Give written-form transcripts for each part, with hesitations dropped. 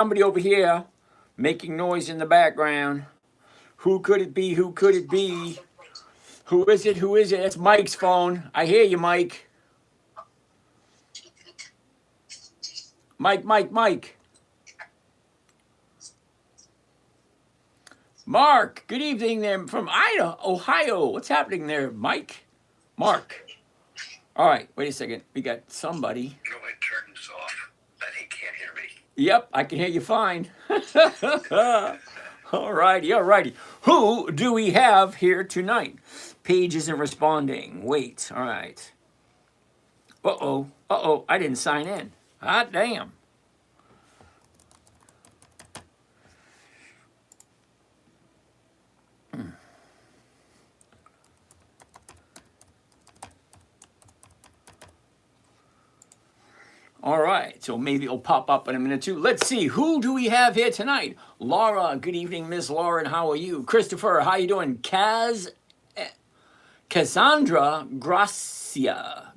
somebody over here making noise in the background. Who could it be? Who could it be? Who is it? Who is it? It's Mike's phone. I hear you, Mike. Mike, Mike, Mike. Mark, good evening there from Idaho, Ohio. What's happening there, Mike? Mark. All right, wait a second. We got somebody. You know, I turned this off, but he can't hear me. Yep, I can hear you fine. All righty, all righty. Who do we have here tonight? Paige isn't responding. Wait, all right. Uh-oh, I didn't sign in. Hot damn. All right, so maybe it'll pop up in a minute or two. Let's see, who do we have here tonight? Laura, good evening, Miss Lauren. How are you? Christopher, how you doing? Cassandra Gracia?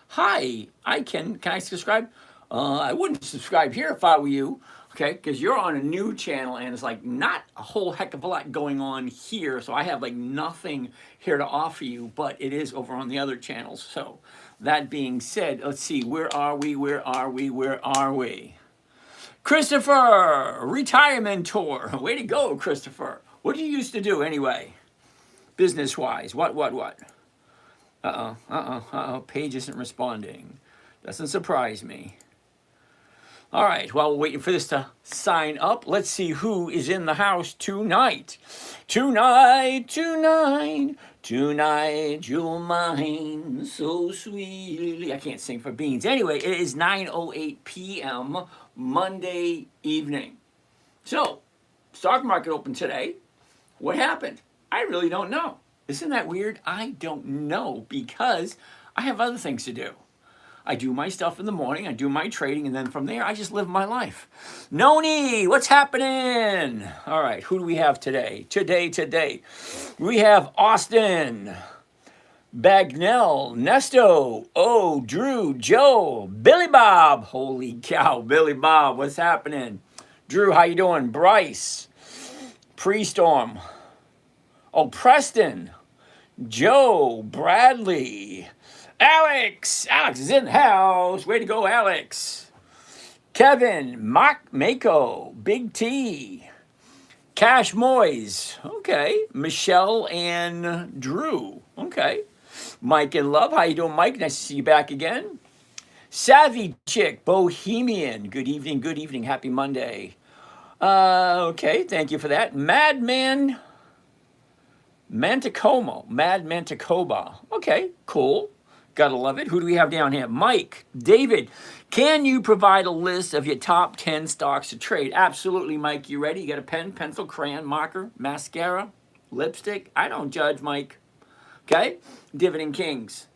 Hi, can I subscribe? I wouldn't subscribe here if I were you, okay? Because you're on a new channel and it's like not a whole heck of a lot going on here. So I have like nothing here to offer you, but it is over on the other channels. So that being said, let's see, where are we? Christopher, retirement tour. Way to go, Christopher. What did you used to do anyway? Business-wise, what? Paige isn't responding. Doesn't surprise me. All right, while we're waiting for this to sign up, let's see who is in the house tonight. Tonight, you're mine so sweetly. I can't sing for beans. Anyway, it is 9:08 p.m. Monday evening. So, stock market opened today. What happened? I really don't know. Isn't that weird? I don't know because I have other things to do. I do my stuff in the morning, I do my trading, and then from there, I just live my life. Noni, what's happening? All right, who do we have today? Today. We have Austin, Bagnell, Nesto, Drew, Joe, Billy Bob. Holy cow, Billy Bob, what's happening? Drew, how you doing? Bryce, Pre-Storm. Preston, Joe, Bradley, Alex is in the house. Way to go, Alex. Kevin, Mako, Big T, Cash Moyes. Okay. Michelle and Drew. Okay. Mike and Love. How you doing, Mike? Nice to see you back again. Savvy Chick, Bohemian. Good evening. Happy Monday. Okay. Thank you for that. Madman Manticoba. Okay, cool. Gotta love it. Who do we have down here? Mike, David, can you provide a list of your top 10 stocks to trade? Absolutely, Mike. You ready? You got a pen, pencil, crayon, marker, mascara, lipstick? I don't judge, Mike. Okay? Dividend Kings,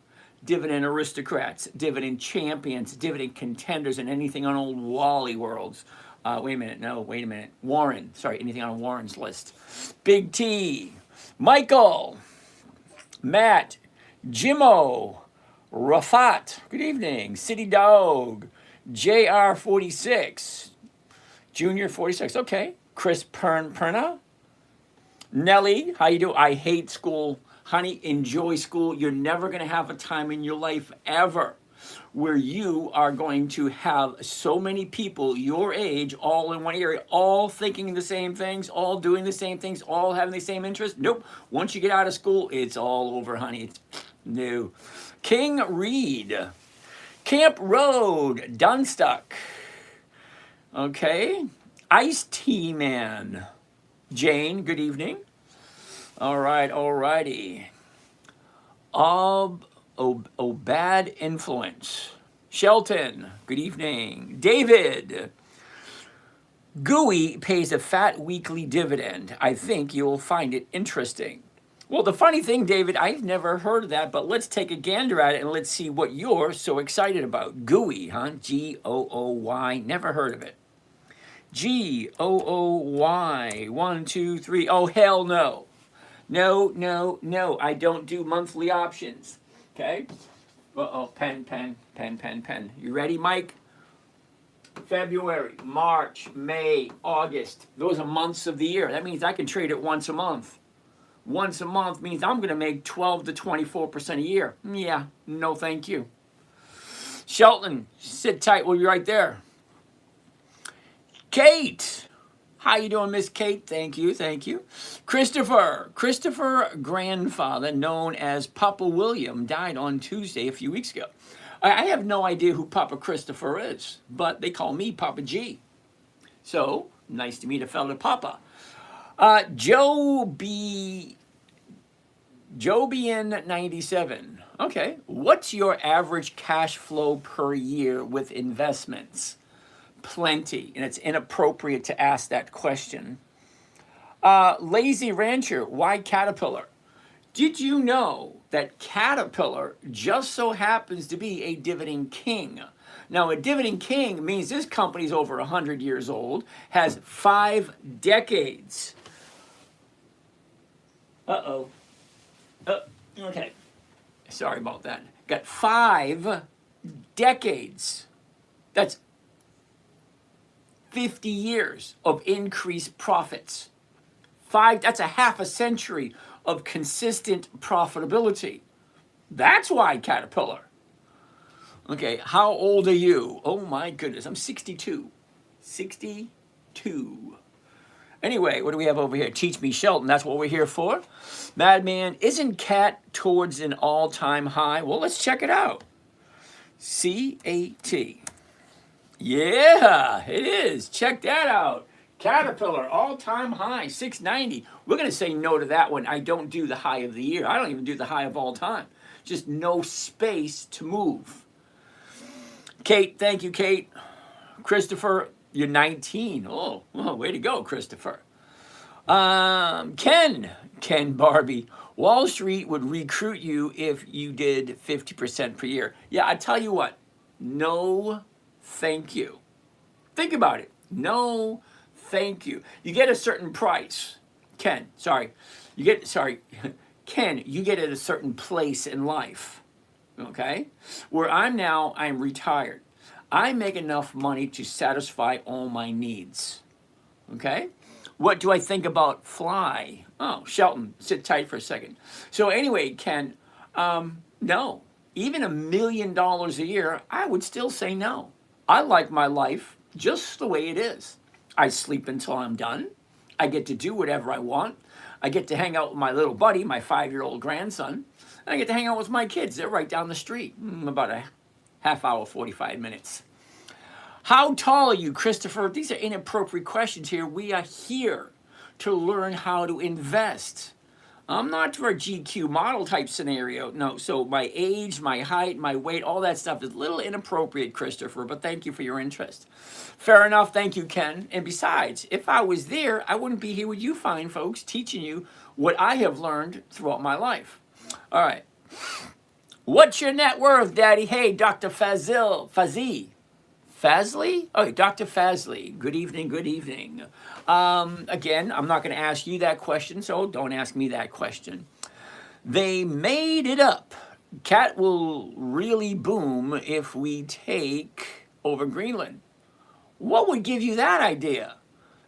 Dividend Aristocrats, Dividend Champions, Dividend Contenders, and anything on old Wally Worlds. Wait a minute. Warren. Sorry, anything on Warren's list. Big T. Michael, Matt, Jimmo, Rafat, good evening, City Dog, JR46, Junior 46, okay, Chris Perna, Nelly, how you doing? I hate school, honey, enjoy school. You're never going to have a time in your life ever where you are going to have so many people your age all in one area, all thinking the same things, all doing the same things, all having the same interests. Nope. Once you get out of school, it's all over, honey. It's new. King Reed, Camp Road, Dunstuck. Okay. Ice Tea Man. Jane, good evening. All right, alrighty. Bad Influence. Shelton, good evening. David, Gooey pays a fat weekly dividend. I think you'll find it interesting. Well, the funny thing, David, I've never heard of that, but let's take a gander at it and let's see what you're so excited about. Gooey, huh? Gooy, never heard of it. Gooy, 1, 2, 3. Oh, hell no. No, I don't do monthly options. Okay? Pen. You ready, Mike? February, March, May, August. Those are months of the year. That means I can trade it once a month. Once a month means I'm going to make 12 to 24% a year. Yeah, no thank you. Shelton, sit tight. We'll be right there. Kate. How you doing, Miss Kate? Thank you, thank you. Christopher grandfather, known as Papa William, died on Tuesday a few weeks ago. I have no idea who Papa Christopher is, but they call me Papa G. So, nice to meet a fellow Papa. Jobian97. Okay, what's your average cash flow per year with investments? Plenty, and it's inappropriate to ask that question. Lazy Rancher, why Caterpillar? Did you know that Caterpillar just so happens to be a dividend king? Now, a dividend king means this company's over 100 years old, has 5 decades. Okay. Sorry about that. Got 5 decades. That's 50 years of increased profits. That's a half a century of consistent profitability. That's why Caterpillar. Okay, how old are you? Oh my goodness, I'm 62. 62. Anyway, what do we have over here? Teach me, Shelton. That's what we're here for. Madman, isn't CAT towards an all-time high? Well, let's check it out. CAT. Yeah, it is. Check that out. Caterpillar, all-time high, 690. We're going to say no to that one. I don't do the high of the year. I don't even do the high of all time. Just no space to move. Kate, thank you, Kate. Christopher, you're 19. Oh, way to go, Christopher. Ken Barbie, Wall Street would recruit you if you did 50% per year. Yeah, I tell you what, no thank you. Think about it. No thank you. You get a certain price. Ken, you get at a certain place in life. Okay? Where I'm retired. I make enough money to satisfy all my needs. Okay? What do I think about fly? Oh, Shelton, sit tight for a second. So anyway, Ken, no. Even $1 million a year, I would still say no. I like my life just the way it is. I sleep until I'm done. I get to do whatever I want. I get to hang out with my little buddy, my 5-year-old grandson. And I get to hang out with my kids. They're right down the street. About a half hour, 45 minutes. How tall are you, Christopher? These are inappropriate questions here. We are here to learn how to invest. I'm not for a GQ model type scenario. No, so my age, my height, my weight, all that stuff is a little inappropriate, Christopher, but thank you for your interest. Fair enough. Thank you, Ken. And besides, if I was there, I wouldn't be here with you fine folks teaching you what I have learned throughout my life. All right. What's your net worth, Daddy? Hey, Dr. Fazli? Oh, Dr. Fazli. Good evening, good evening. Again, I'm not going to ask you that question, so don't ask me that question. They made it up. Cat will really boom if we take over Greenland. What would give you that idea?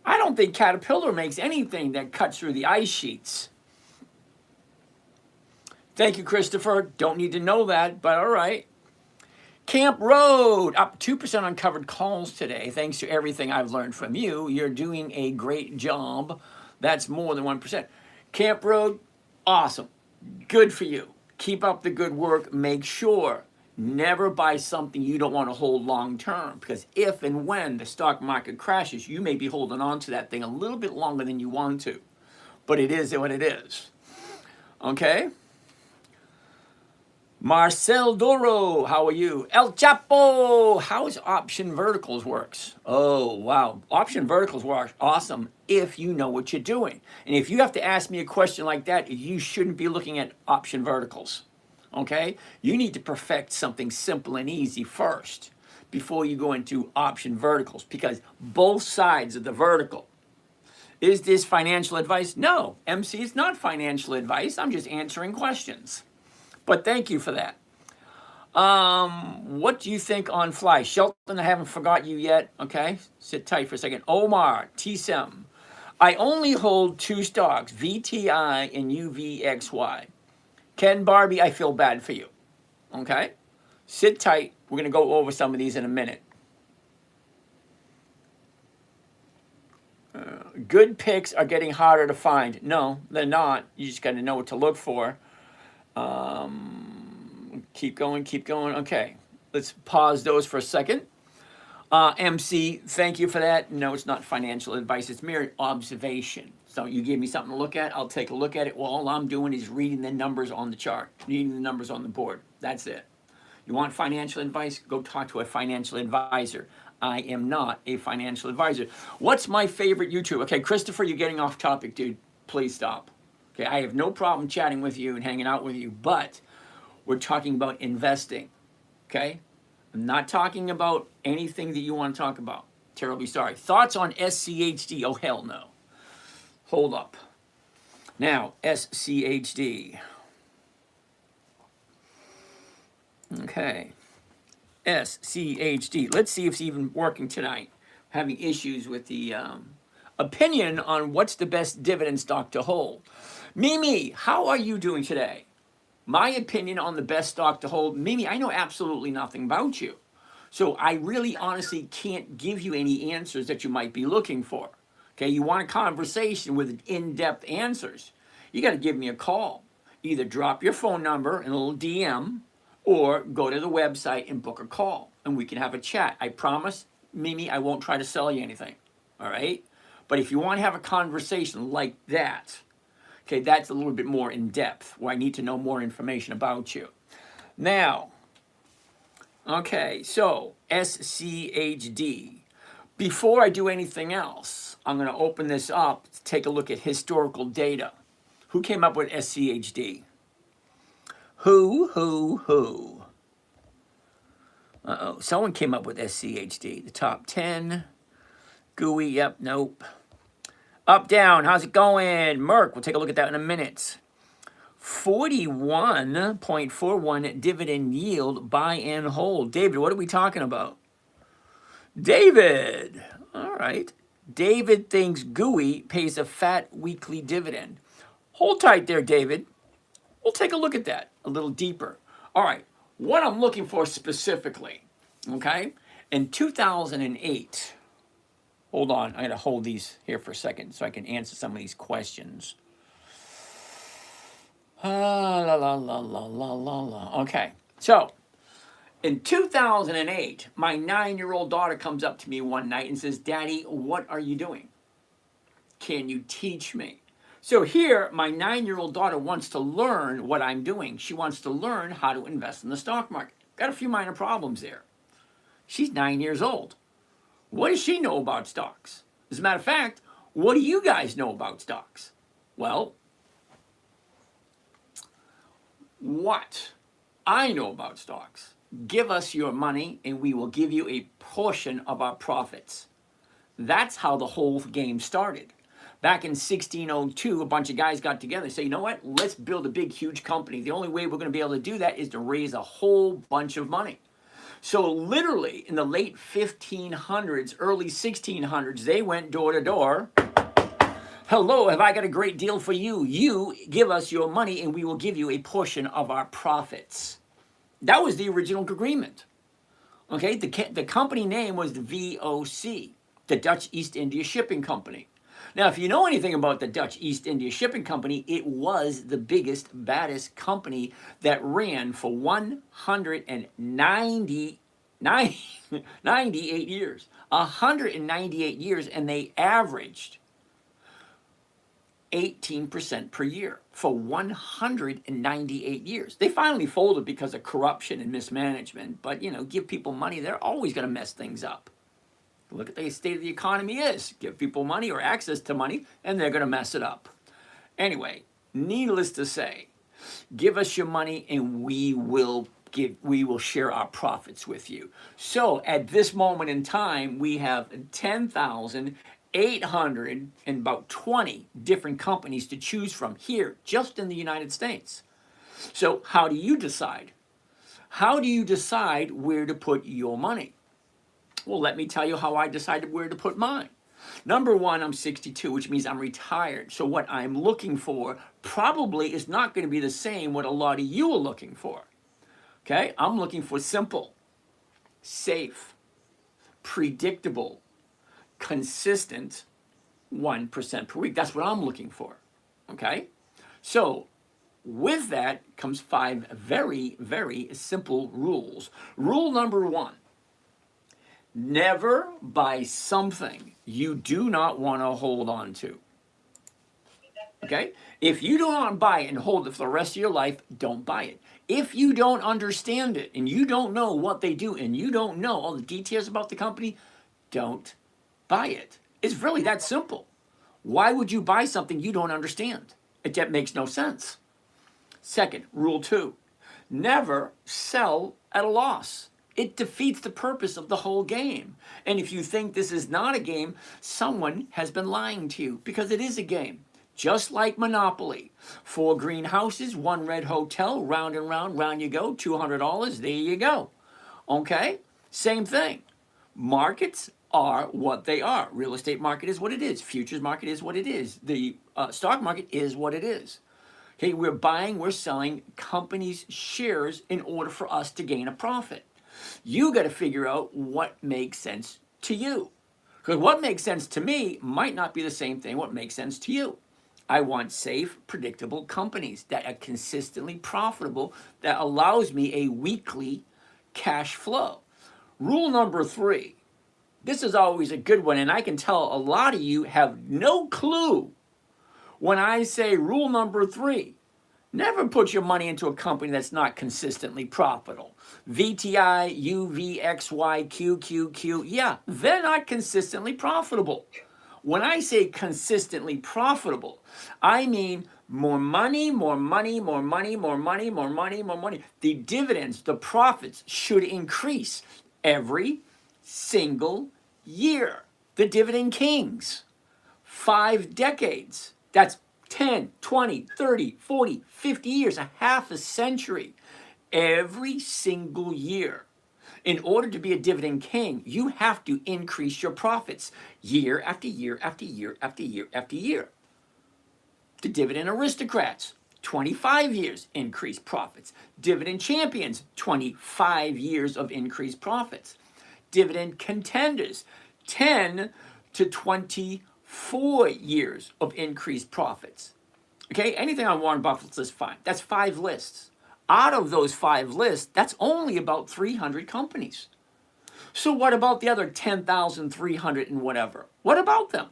I don't think Caterpillar makes anything that cuts through the ice sheets. Thank you, Christopher. Don't need to know that, but all right. Camp Road, up 2% on covered calls today. Thanks to everything I've learned from you. You're doing a great job. That's more than 1%. Camp Road, awesome. Good for you. Keep up the good work. Make sure never buy something you don't want to hold long term, because if and when the stock market crashes, you may be holding on to that thing a little bit longer than you want to. But it is what it is. Okay? Marcel Doro, how are you? El Chapo, how is option verticals works? Oh, wow. Option verticals work awesome if you know what you're doing. And if you have to ask me a question like that, you shouldn't be looking at option verticals. Okay? You need to perfect something simple and easy first before you go into option verticals, because both sides of the vertical. Is this financial advice? No, MC, it's not financial advice. I'm just answering questions. But thank you for that. What do you think on Fly? Shelton, I haven't forgot you yet. Okay, sit tight for a second. Omar, TSEM. I only hold two stocks, VTI and UVXY. Ken Barbie, I feel bad for you. Okay, sit tight. We're going to go over some of these in a minute. Good picks are getting harder to find. No, they're not. You just got to know what to look for. Keep going, keep going. Okay, let's pause those for a second. MC, thank you for that. No, it's not financial advice. It's mere observation. So you give me something to look at, I'll take a look at it. Well, all I'm doing is reading the numbers on the chart, reading the numbers on the board. That's it. You want financial advice? Go talk to a financial advisor. I am not a financial advisor. What's my favorite YouTube? Okay, Christopher, you're getting off topic, dude. Please stop. Okay, I have no problem chatting with you and hanging out with you, but we're talking about investing. Okay? I'm not talking about anything that you want to talk about. Terribly sorry. Thoughts on SCHD? Oh, hell no. Hold up. Now, SCHD. Okay. SCHD. Let's see if it's even working tonight. Having issues with the opinion on what's the best dividend stock to hold. Mimi, how are you doing today? My opinion on the best stock to hold. Mimi, I know absolutely nothing about you. So I really honestly can't give you any answers that you might be looking for. Okay, you want a conversation with in-depth answers. You got to give me a call. Either drop your phone number in a little DM or go to the website and book a call and we can have a chat. I promise, Mimi, I won't try to sell you anything. All right? But if you want to have a conversation like that, okay, that's a little bit more in depth where I need to know more information about you. Now, okay, so SCHD. Before I do anything else, I'm going to open this up to take a look at historical data. Who came up with SCHD? Who? Uh-oh, someone came up with SCHD. The top 10. Gooey, yep, nope. Up, down, how's it going? Merck, we'll take a look at that in a minute. 41.41 dividend yield, buy and hold. David, what are we talking about? David, all right. David thinks Gooey pays a fat weekly dividend. Hold tight there, David. We'll take a look at that a little deeper. All right, what I'm looking for specifically, okay? In 2008, hold on, I gotta hold these here for a second so I can answer some of these questions. Okay, so in 2008, my 9-year-old daughter comes up to me one night and says, Daddy, what are you doing? Can you teach me? So here, my 9-year-old daughter wants to learn what I'm doing. She wants to learn how to invest in the stock market. Got a few minor problems there. She's 9 years old. What does she know about stocks? As a matter of fact, what do you guys know about stocks? Well, what I know about stocks. Give us your money and we will give you a portion of our profits. That's how the whole game started. Back in 1602, a bunch of guys got together and said, you know what, let's build a big, huge company. The only way we're going to be able to do that is to raise a whole bunch of money. So literally in the late 1500s, early 1600s, they went door to door. Hello, have I got a great deal for you? You give us your money and we will give you a portion of our profits. That was the original agreement. Okay, the company name was the VOC, the Dutch East India Shipping Company. Now, if you know anything about the Dutch East India Shipping Company, it was the biggest, baddest company that ran for 198 years. 198 years, and they averaged 18% per year for 198 years. They finally folded because of corruption and mismanagement, but, you know, give people money, they're always going to mess things up. Look at the state of the economy is. Give people money or access to money, and they're going to mess it up. Anyway, needless to say, give us your money and we will share our profits with you. So at this moment in time, we have 10,820 different companies to choose from here, just in the United States. So how do you decide? How do you decide where to put your money? Well, let me tell you how I decided where to put mine. Number one, I'm 62, which means I'm retired. So what I'm looking for probably is not going to be the same what a lot of you are looking for. Okay? I'm looking for simple, safe, predictable, consistent 1% per week. That's what I'm looking for. Okay? So with that comes 5 very, very simple rules. Rule number 1. Never buy something you do not want to hold on to. Okay? If you do not buy it and hold it for the rest of your life, don't buy it. If you don't understand it and you don't know what they do and you don't know all the details about the company, don't buy it. It's really that simple. Why would you buy something you don't understand? That makes no sense. Second, rule 2, never sell at a loss. It defeats the purpose of the whole game. And if you think this is not a game, someone has been lying to you, because it is a game. Just like Monopoly. 4 green houses, 1 red hotel, round and round, round you go, $200, there you go. Okay? Same thing. Markets are what they are. Real estate market is what it is. Futures market is what it is. The stock market is what it is. Okay, we're buying, we're selling companies' shares in order for us to gain a profit. You got to figure out what makes sense to you. Because what makes sense to me might not be the same thing what makes sense to you. I want safe, predictable companies that are consistently profitable, that allows me a weekly cash flow. Rule number 3. This is always a good one, and I can tell a lot of you have no clue when I say rule number 3. Never put your money into a company that's not consistently profitable. VTI, UVXY, QQQ, yeah, they're not consistently profitable. When I say consistently profitable, I mean more money, more money, more money, more money, more money, more money. The dividends, the profits should increase every single year. The dividend kings. 5 decades. That's 10, 20, 30, 40, 50 years, a half a century, every single year. In order to be a dividend king, you have to increase your profits year after year after year after year after year. The dividend aristocrats, 25 years increased profits. Dividend champions, 25 years of increased profits. Dividend contenders, 10 to 24 years of increased profits. Okay, anything on Warren Buffett's list, fine. That's 5 lists. Out of those 5 lists, that's only about 300 companies. So what about the other 10,300 and whatever? What about them?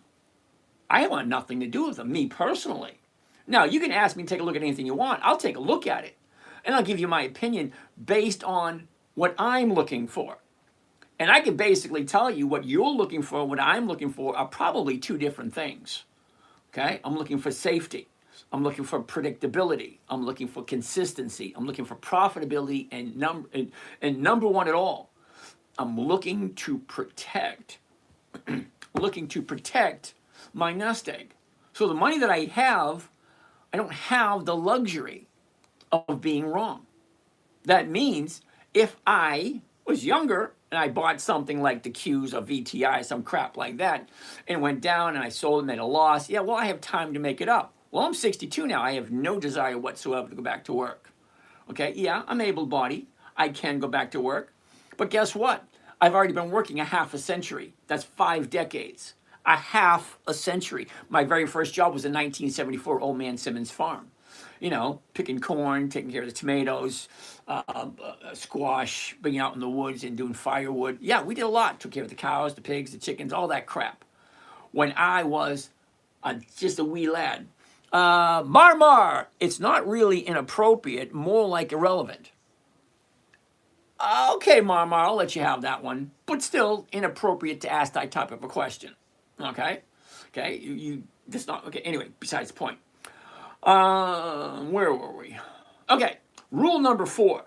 I want nothing to do with them, me personally. Now, you can ask me to take a look at anything you want. I'll take a look at it. And I'll give you my opinion based on what I'm looking for. And I can basically tell you what you're looking for, what I'm looking for are probably 2 different things. Okay? I'm looking for safety. I'm looking for predictability. I'm looking for consistency. I'm looking for profitability, and number one at all, I'm looking to protect my nest egg. So the money that I have, I don't have the luxury of being wrong. That means if I was younger and I bought something like the Qs or VTI, some crap like that, and went down and I sold them at a loss, yeah, well, I have time to make it up. Well, I'm 62 now. I have no desire whatsoever to go back to work. Okay, yeah, I'm able-bodied. I can go back to work. But guess what? I've already been working a half a century. That's 5 decades. A half a century. My very first job was in 1974, Old Man Simmons Farm. You know, picking corn, taking care of the tomatoes, squash, being out in the woods and doing firewood. Yeah, we did a lot. Took care of the cows, the pigs, the chickens, all that crap. When I was just a wee lad. Marmar, it's not really inappropriate, more like irrelevant. Okay, Marmar, I'll let you have that one, but still inappropriate to ask that type of a question. Okay? Okay, you that's not, okay, anyway, besides the point. Where were we? Okay, rule number 4.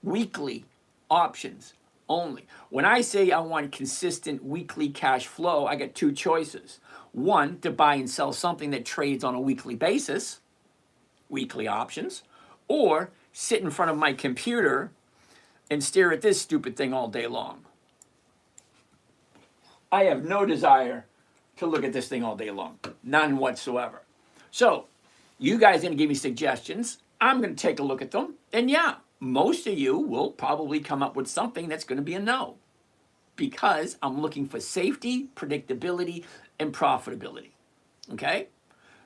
Weekly options only. When I say I want consistent weekly cash flow, I got 2 choices. 1, to buy and sell something that trades on a weekly basis, weekly options, or sit in front of my computer and stare at this stupid thing all day long. I have no desire to look at this thing all day long. None whatsoever. So, you guys are going to give me suggestions. I'm going to take a look at them. And yeah, most of you will probably come up with something that's going to be a no. Because I'm looking for safety, predictability, and profitability. Okay?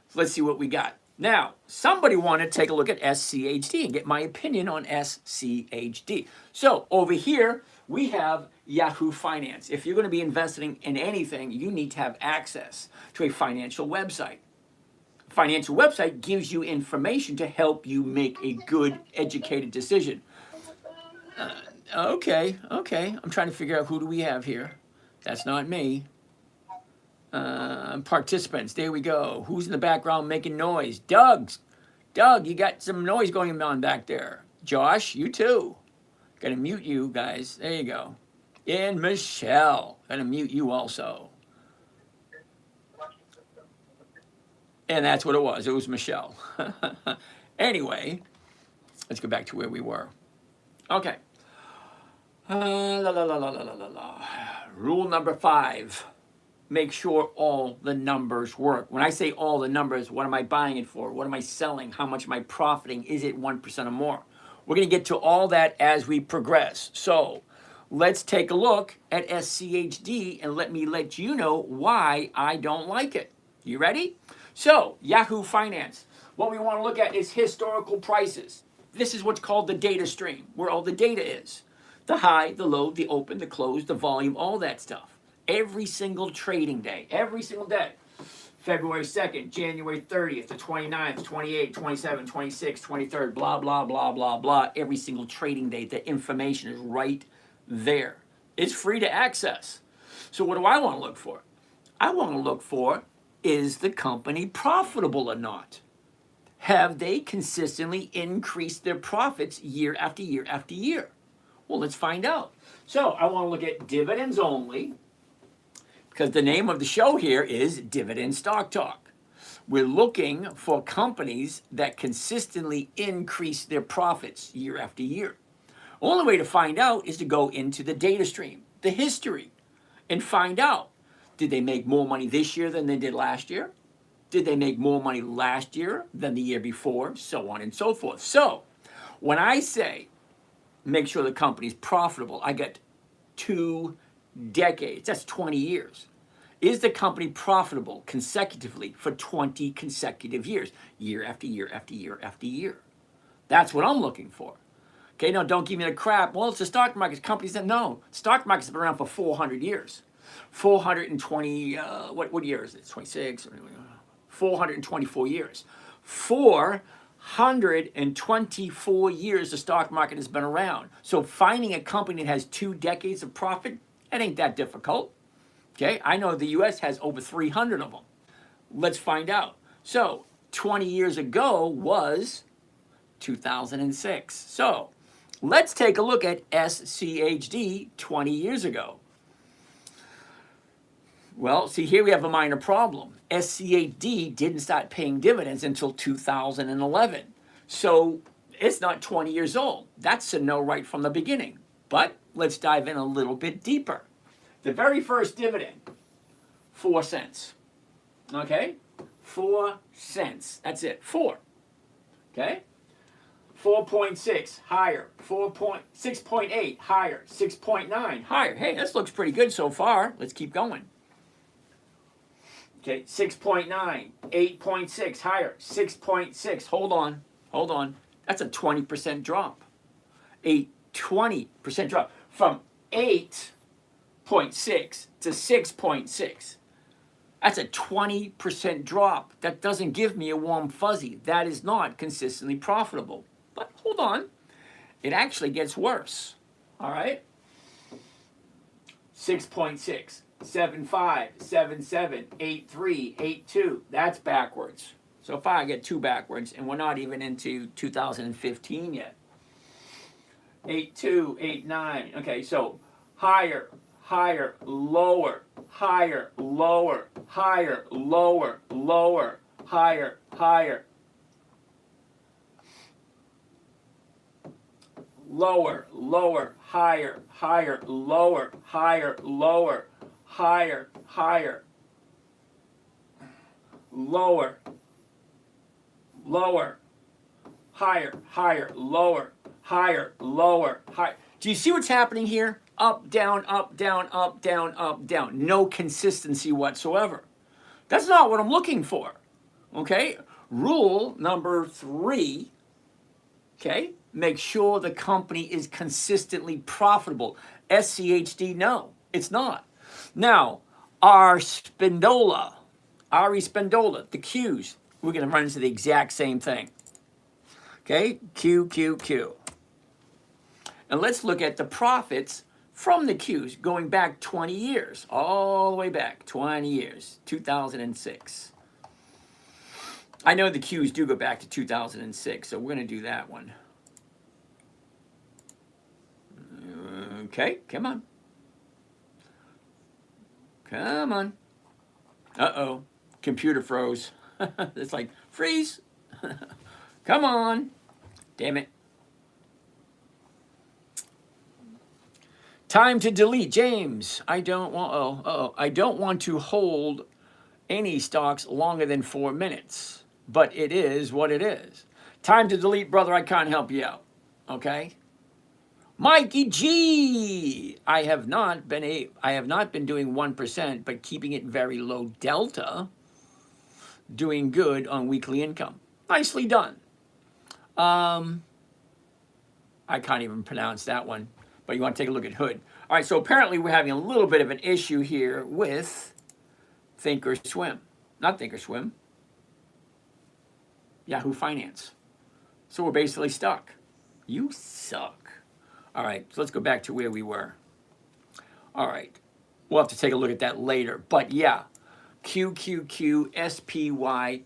So let's see what we got. Now, somebody wanted to take a look at SCHD and get my opinion on SCHD. So over here, we have Yahoo Finance. If you're going to be investing in anything, you need to have access to a financial website. A financial website gives you information to help you make a good, educated decision. Okay. I'm trying to figure out who do we have here. That's not me. Participants, there we go. Who's in the background making noise? Doug, you got some noise going on back there. Josh, you too. Gotta mute you guys. There you go. And Michelle, gotta mute you also. And that's what it was. It was Michelle. Anyway, let's go back to where we were. Okay. Rule number 5. Make sure all the numbers work. When I say all the numbers, what am I buying it for? What am I selling? How much am I profiting? Is it 1% or more? We're going to get to all that as we progress. So let's take a look at SCHD and let me let you know why I don't like it. You ready? So Yahoo Finance. What we want to look at is historical prices. This is what's called the data stream, where all the data is. The high, the low, the open, the close, the volume, all that stuff. Every single trading day, every single day. February 2nd, January 30th, the 29th, 28th, 27th, 26th, 23rd, blah, blah, blah, blah, blah. Every single trading day, the information is right there. It's free to access. So what do I want to look for? I want to look for, is the company profitable or not? Have they consistently increased their profits year after year after year? Well, let's find out. So I want to look at dividends only, because the name of the show here is Dividend Stock Talk. We're looking for companies that consistently increase their profits year after year. Only way to find out is to go into the data stream, the history, and find out, did they make more money this year than they did last year? Did they make more money last year than the year before? So on and so forth. So when I say make sure the company's profitable, I get 2 decades. That's 20 years. Is the company profitable consecutively for 20 consecutive years? Year after year after year after year. That's what I'm looking for. Okay, now don't give me the crap. Well, it's the stock market. Companies that no. Stock market's been around for 400 years. 420, what year is it? 26? 424 years. 424 years the stock market has been around. So finding a company that has 2 decades of profit, that ain't that difficult. Okay, I know the US has over 300 of them. Let's find out. So 20 years ago was 2006. So let's take a look at SCHD 20 years ago. Well, see, here we have a minor problem. SCHD didn't start paying dividends until 2011. So it's not 20 years old. That's a no right from the beginning. But let's dive in a little bit deeper. The very first dividend, 4 cents. Okay? 4 cents. That's it. 4. Okay? 4.6 higher. 6.8 higher. 6.9 higher. Hey, this looks pretty good so far. Let's keep going. Okay, 6.9, 8.6 higher. 6.6. Hold on. That's a 20% drop. A 20% drop from 8.6 to 6.6. That's a 20% drop. That doesn't give me a warm fuzzy. That is not consistently profitable. But hold on. It actually gets worse. All right? 6.6, 7.5, 7.7, 8.3, 8.2. That's backwards. So far I get 2 backwards, and we're not even into 2015 yet. 8.2, 8.9. Okay, so higher, lower, higher, lower, higher, lower, lower, higher, higher. lower, lower, higher, higher, lower, higher, lower, higher, higher, lower, lower, higher, higher, lower, higher, lower, higher. Do you see what's happening here? Up, down, up, down, up, down, up, down. No consistency whatsoever. That's not what I'm looking for. Okay? Rule number 3, okay? Make sure the company is consistently profitable. SCHD, no, it's not. Now, Ari Spendola, the Qs, we're going to run into the exact same thing. Okay? QQQ. And let's look at the profits from the Qs going back 20 years, all the way back 20 years, 2006. I know the Qs do go back to 2006, so we're going to do that one. Okay, come on. Come on. Uh-oh, computer froze. It's like, freeze. Come on. Damn it. Time to delete, James. I don't want to hold any stocks longer than 4 minutes, but it is what it is. Time to delete, brother. I can't help you out. Okay. Mikey G. I have not been doing 1%, but keeping it very low delta. Doing good on weekly income. Nicely done. I can't even pronounce that one. But you want to take a look at Hood. All right, so apparently we're having a little bit of an issue here with Thinkorswim. Not Thinkorswim. Yahoo Finance. So we're basically stuck. You suck. All right, so let's go back to where we were. All right, we'll have to take a look at that later. But yeah, QQQ, SPY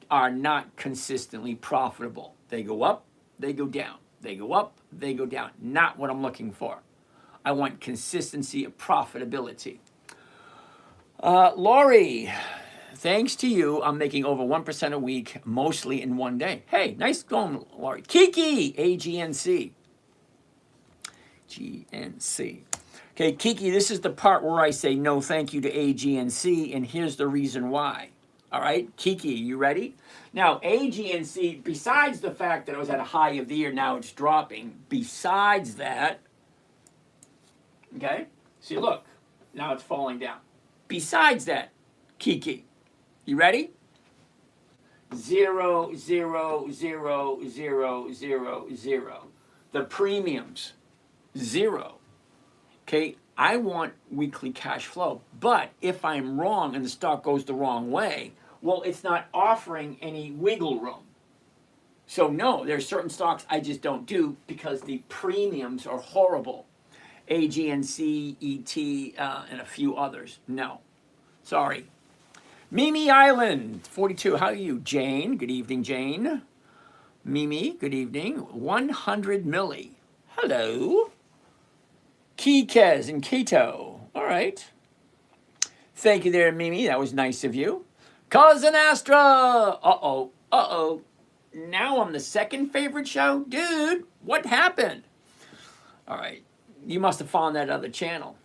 are not consistently profitable. They go up, they go down. They go up, they go down. Not what I'm looking for. I want consistency of profitability. Lori, thanks to you, I'm making over 1% a week, mostly in one day. Hey, nice going, Lori. Kiki, AGNC. GNC. Okay, Kiki, this is the part where I say no thank you to AGNC, and here's the reason why. All right, Kiki, you ready? Now, AGNC, besides the fact that it was at a high of the year, now it's dropping. Besides that, okay, see, look, now it's falling down. Besides that, Kiki, you ready? 0, 0, 0, 0, 0, 0. The premiums, 0. Okay, I want weekly cash flow. But if I'm wrong and the stock goes the wrong way, well, it's not offering any wiggle room. So no, there's certain stocks I just don't do because the premiums are horrible. AGNC, ET, and a few others. No. Sorry. Mimi Island, 42. How are you, Jane? Good evening, Jane. Mimi, good evening. 100 milli. Hello. Kikez and Keto. All right. Thank you there, Mimi. That was nice of you. Cousin Astra. Uh-oh. Uh-oh. Now I'm the second favorite show? Dude, what happened? All right. You must have found that other channel.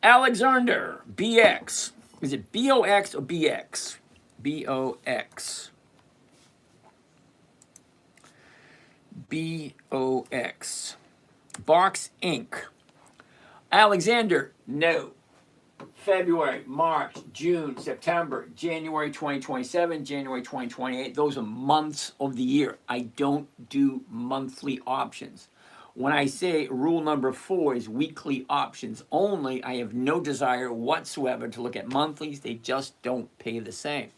Alexander, BX. Is it BOX or BX? BOX. BOX. Box Inc. Alexander, no. February, March, June, September, January 2027, January 2028. Those are months of the year. I don't do monthly options. When I say rule number 4 is weekly options only, I have no desire whatsoever to look at monthlies. They just don't pay the same.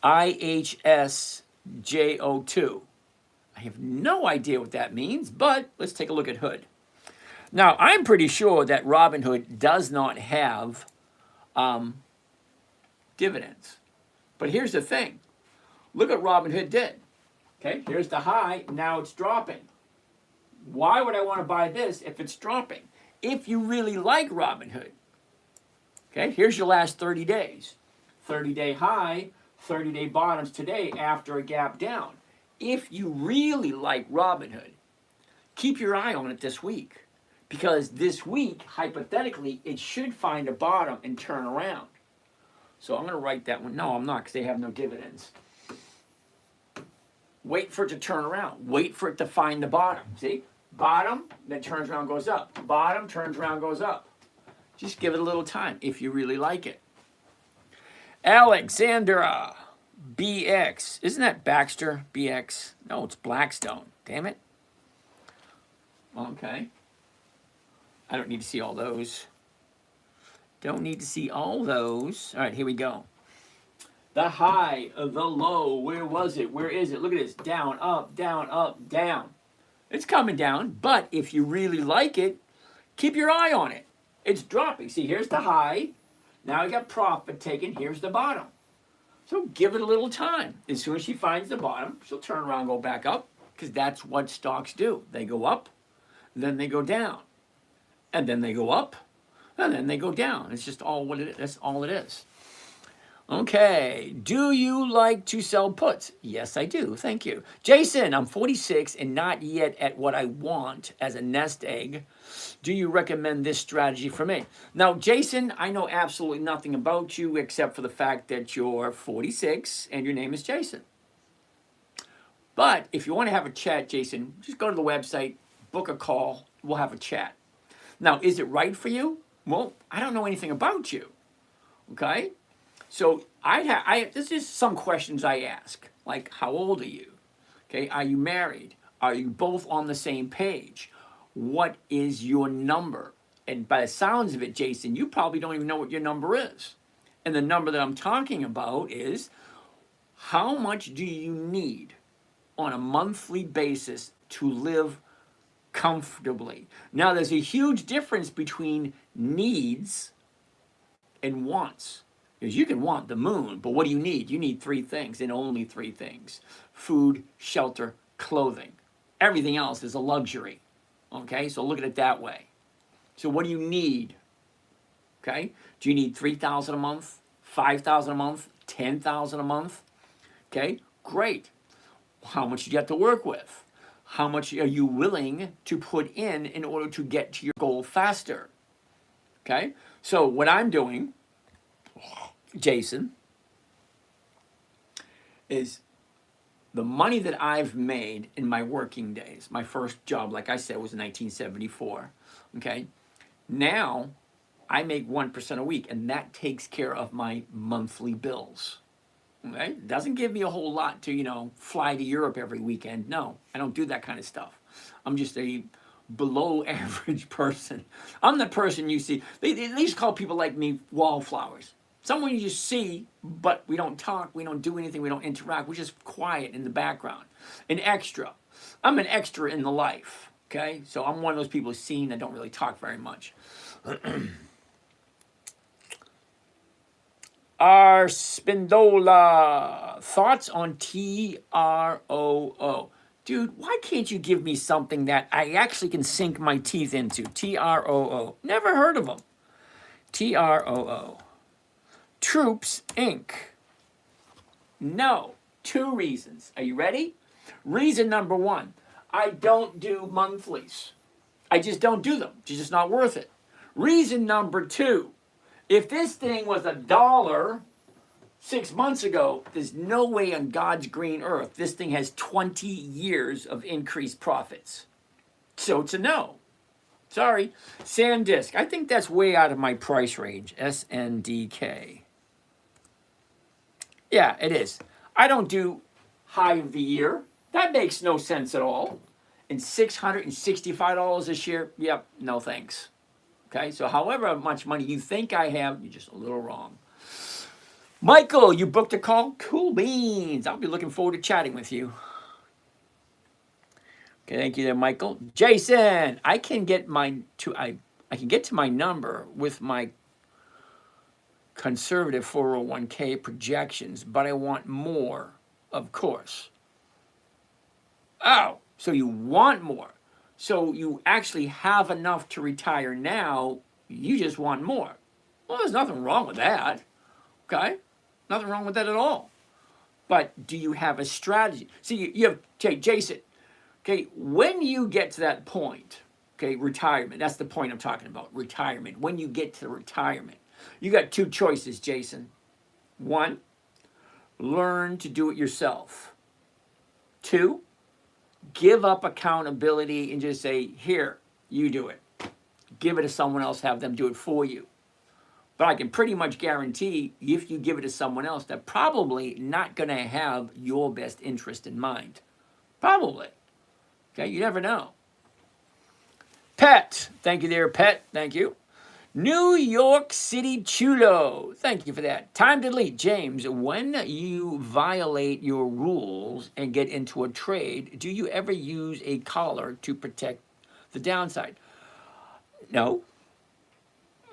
IHSJO2. I have no idea what that means, but let's take a look at Hood. Now, I'm pretty sure that Robinhood does not have dividends. But here's the thing. Look what Robinhood did. Okay, here's the high. Now it's dropping. Why would I want to buy this if it's dropping? If you really like Robinhood. Okay, here's your last 30 days. 30-day high, 30-day bottoms today after a gap down. if you really like Robinhood, keep your eye on it this week. Because this week, hypothetically, it should find a bottom and turn around. So I'm going to write that one. No, I'm not, because they have no dividends. Wait for it to turn around. Wait for it to find the bottom. See? Bottom, then turns around, goes up. Bottom, turns around, goes up. Just give it a little time if you really like it. Alexandra BX. Isn't that Baxter BX? No, it's Blackstone. Damn it. Okay. I don't need to see all those. Don't need to see all those. All right, here we go. The high, the low, where was it? Where is it? Look at this. Down, up, down, up, down. It's coming down, but if you really like it, keep your eye on it. It's dropping. See, here's the high. Now I got profit taken. Here's the bottom. So give it a little time. As soon as she finds the bottom, she'll turn around and go back up, because that's what stocks do. They go up, then they go down, and then they go up, and then they go down. It's just all what it is. That's all it is. Okay, do you like to sell puts? Yes, I do. Thank you. Jason, I'm 46 and not yet at what I want as a nest egg. Do you recommend this strategy for me? Now, Jason, I know absolutely nothing about you except for the fact that you're 46 and your name is Jason. But if you want to have a chat, Jason, just go to the website, book a call, we'll have a chat. Now, is it right for you? Well, I don't know anything about you. Okay? So this is some questions I ask, like how old are you? Okay, are you married? Are you both on the same page? What is your number? And by the sounds of it, Jason, you probably don't even know what your number is. And the number that I'm talking about is how much do you need on a monthly basis to live comfortably? Now, there's a huge difference between needs and wants. Because you can want the moon, but what do you need? You need three things, and only three things. Food, shelter, clothing. Everything else is a luxury. Okay, so look at it that way. So what do you need? Okay, do you need $3,000 a month, $5,000 a month, $10,000 a month? Okay, great. How much do you have to work with? How much are you willing to put in order to get to your goal faster? Okay, so what I'm doing, Jason, is the money that I've made in my working days. My first job, like I said, was in 1974. Okay, now I make 1% a week, and that takes care of my monthly bills. Okay, it doesn't give me a whole lot to fly to Europe every weekend. No, I don't do that kind of stuff. I'm just a below average person. I'm the person you see. They at least call people like me wallflowers. Someone you just see, but we don't talk, we don't do anything, we don't interact. We're just quiet in the background. An extra. I'm an extra in the life, okay? So I'm one of those people seen that don't really talk very much. R. Spindola, thoughts on TROO? Dude, why can't you give me something that I actually can sink my teeth into? TROO. Never heard of them. TROO. Troops, Inc. No. 2 reasons. Are you ready? Reason number 1, I don't do monthlies. I just don't do them. It's just not worth it. Reason number 2, if this thing was $1 6 months ago, there's no way on God's green earth this thing has 20 years of increased profits. So it's a no. Sorry. SanDisk, I think that's way out of my price range. SNDK. Yeah, it is. I don't do high of the year. That makes no sense at all. And $665 a share, yep, no thanks. Okay, so however much money you think I have, you're just a little wrong. Michael, you booked a call? Cool beans. I'll be looking forward to chatting with you. Okay, thank you there, Michael. Jason, I can get to my number with my conservative 401k projections, but I want more, of course. Oh, so you want more. So you actually have enough to retire now, you just want more. Well, there's nothing wrong with that. Okay? Nothing wrong with that at all. But do you have a strategy? See, you have, okay, Jason, okay, when you get to that point, okay, retirement, that's the point I'm talking about, retirement. When you get to retirement, you got two choices, Jason. One, learn to do it yourself. Two, give up accountability and just say, here, you do it. Give it to someone else, have them do it for you. But I can pretty much guarantee if you give it to someone else, they're probably not going to have your best interest in mind. Probably. Okay, you never know. Pet, thank you there, Pet, thank you. New York City Chulo, thank you for that. Time to delete, James. When you violate your rules and get into a trade, do you ever use a collar to protect the downside? No.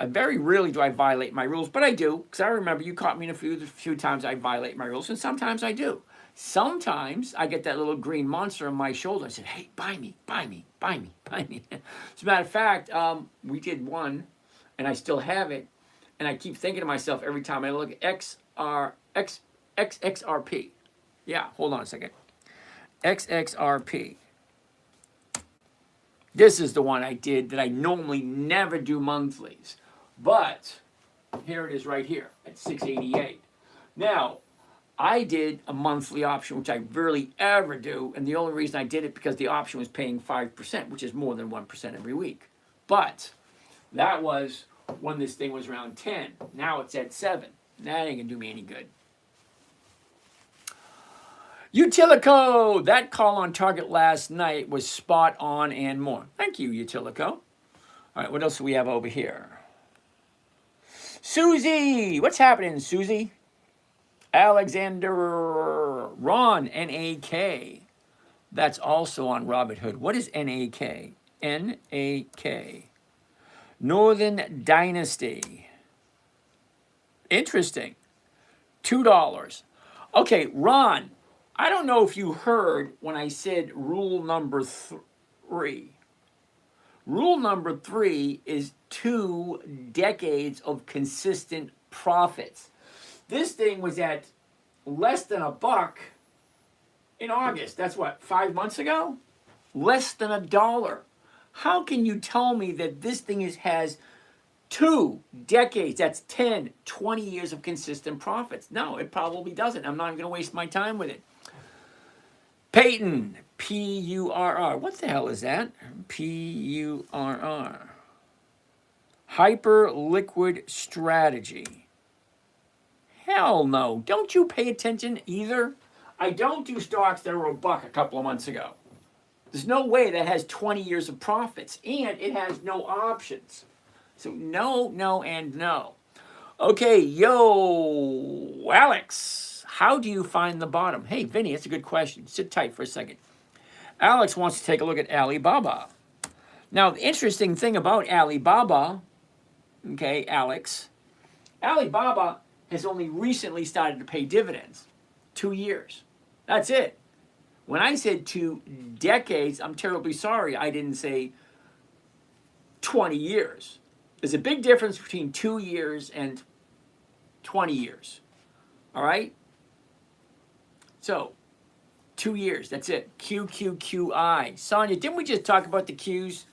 Very rarely do I violate my rules, but I do, because I remember you caught me in a few times I violate my rules, and sometimes I do. Sometimes I get that little green monster on my shoulder. I said, hey, buy me, buy me, buy me, buy me. As a matter of fact, we did one, and I still have it, and I keep thinking to myself every time I look at XXRP. Yeah, hold on a second. XXRP. This is the one I did that I normally never do monthlies. But here it is right here at 688. Now, I did a monthly option, which I rarely ever do, and the only reason I did it because the option was paying 5%, which is more than 1% every week. But that was when this thing was around 10. Now it's at 7. That ain't gonna do me any good. Utilico, that call on target last night was spot on and more. Thank you, Utilico. All right, what else do we have over here? Susie, what's happening, Susie? Alexander, Ron, NAK. That's also on Robinhood. What is NAK? NAK. Northern Dynasty. Interesting. $2. Okay, Ron, I don't know if you heard when I said rule number 3. Rule number 3 is 2 decades of consistent profits. This thing was at less than $1 in August. That's what, 5 months ago? Less than $1. How can you tell me that this thing has 2 decades, that's 10, 20 years of consistent profits? No, it probably doesn't. I'm not going to waste my time with it. Peyton, P-U-R-R. What the hell is that? P-U-R-R. Hyper liquid strategy. Hell no. Don't you pay attention either? I don't do stocks that were $1 a couple of months ago. There's no way that has 20 years of profits, and it has no options. So no, no, and no. Okay, yo, Alex. How do you find the bottom? Hey, Vinny, that's a good question. Sit tight for a second. Alex wants to take a look at Alibaba. Now, the interesting thing about Alibaba, okay, Alex, Alibaba has only recently started to pay dividends. 2 years. That's it. When I said 2 decades, I'm terribly sorry I didn't say 20 years. There's a big difference between 2 years and 20 years. All right? So, 2 years, that's it. QQQI. Sonia, didn't we just talk about the Qs?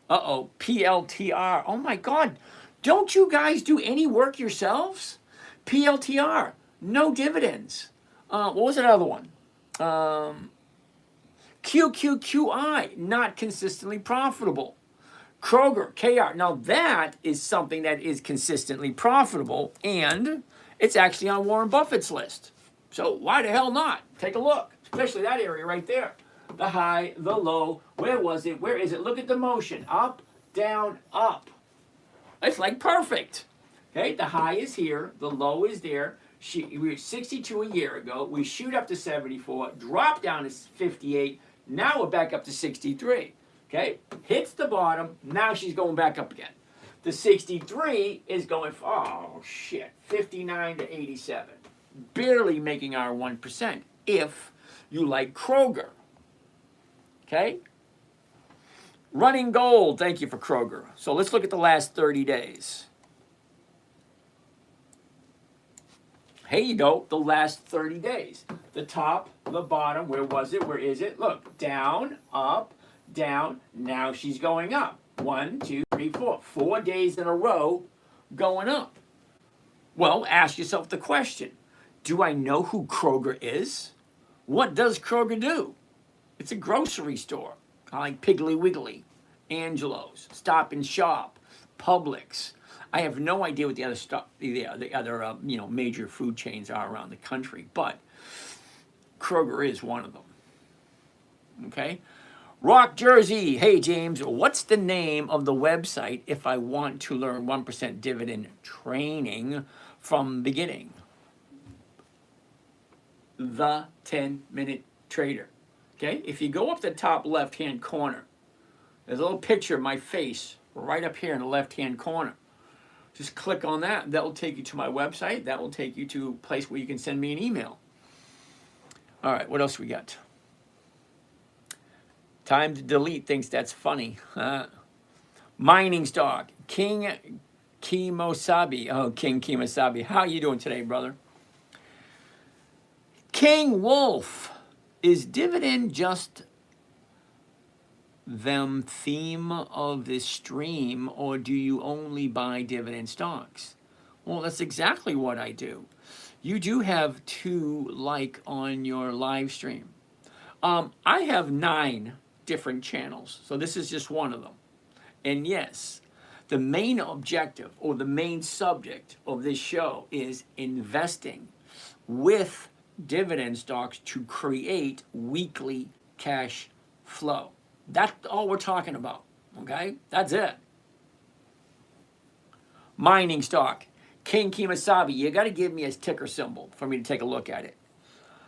Uh-oh, PLTR. Oh my God, don't you guys do any work yourselves? PLTR, no dividends. What was that other one? QQQI, not consistently profitable. Kroger, KR. Now that is something that is consistently profitable, and it's actually on Warren Buffett's list. So why the hell not? Take a look, especially that area right there. The high, the low, where was it? Where is it? Look at the motion. Up, down, up. It's like perfect. Okay, the high is here, the low is there. We were 62 a year ago. We shoot up to 74, drop down to 58. Now we're back up to 63. Okay, hits the bottom. Now she's going back up again. The 63 is going, oh shit, 59 to 87. Barely making our 1% if you like Kroger. Okay? Running gold, thank you for Kroger. So let's look at the last 30 days. Here you go, the last 30 days. The top, the bottom, where was it? Where is it? Look, down, up, down. Now she's going up. 1, 2, 3, 4. 4 days in a row going up. Well, ask yourself the question, do I know who Kroger is? What does Kroger do? It's a grocery store, kind of like Piggly Wiggly, Angelo's, Stop and Shop, Publix. I have no idea what the other stuff, the other major food chains are around the country, but Kroger is one of them. Okay, Rock Jersey. Hey James, what's the name of the website if I want to learn 1% dividend training from beginning? The 10-MinuteTrader. Okay, if you go up the top left-hand corner, there's a little picture of my face right up here in the left-hand corner. Just click on that. That will take you to my website. That will take you to a place where you can send me an email. All right, what else we got? Time to delete thinks that's funny. Mining stock. King Kimosabi. Oh, King Kimosabi. How are you doing today, brother? King Wolf. Is dividend just them theme of this stream, or do you only buy dividend stocks? Well, that's exactly what I do. You do have 2 like on your live stream. I have 9 different channels, so this is just one of them. And yes, the main objective or the main subject of this show is investing with dividend stocks to create weekly cash flow. That's all we're talking about, okay? That's it. Mining stock. King Kimasabi, you got to give me a ticker symbol for me to take a look at it.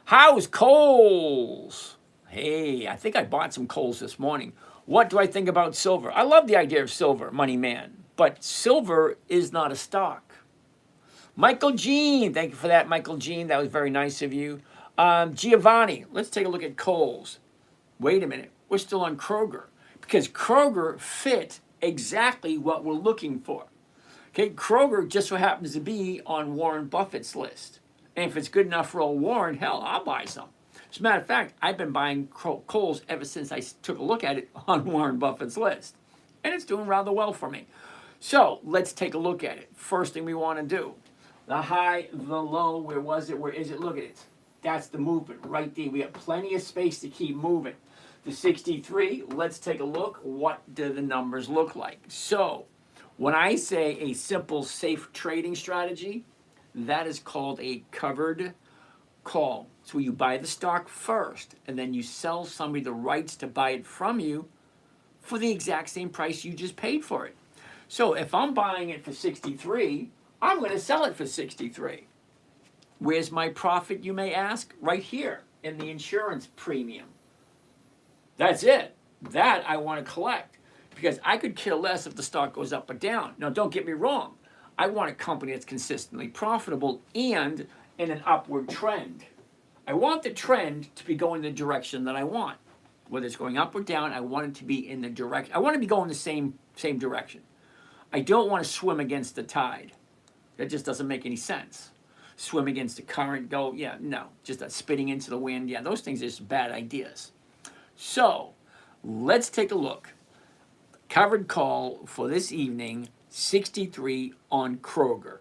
How's Kohl's? Hey, I think I bought some Kohls this morning. What do I think about silver? I love the idea of silver, money man, but silver is not a stock. Michael Jean, thank you for that, Michael Jean. That was very nice of you. Giovanni, let's take a look at Kohl's. Wait a minute, we're still on Kroger because Kroger fit exactly what we're looking for. Okay, Kroger just so happens to be on Warren Buffett's list. And if it's good enough for old Warren, hell, I'll buy some. As a matter of fact, I've been buying Kohl's ever since I took a look at it on Warren Buffett's list. And it's doing rather well for me. So let's take a look at it. First thing we want to do. The high, the low, where was it? Where is it? Look at it. That's the movement right there. We have plenty of space to keep moving. The 63, let's take a look. What do the numbers look like? So when I say a simple, safe trading strategy, that is called a covered call. So you buy the stock first, and then you sell somebody the rights to buy it from you for the exact same price you just paid for it. So if I'm buying it for 63, I'm going to sell it for 63. Where's my profit, you may ask? Right here in the insurance premium. That's it. That I want to collect because I could care less if the stock goes up or down. Now, don't get me wrong. I want a company that's consistently profitable and in an upward trend. I want the trend to be going the direction that I want. Whether it's going up or down, I want it to be in the direction. I want to be going the same direction. I don't want to swim against the tide. That just doesn't make any sense. Swim against the current, just spitting into the wind. Yeah, those things are just bad ideas. So, let's take a look. Covered call for this evening, 63 on Kroger.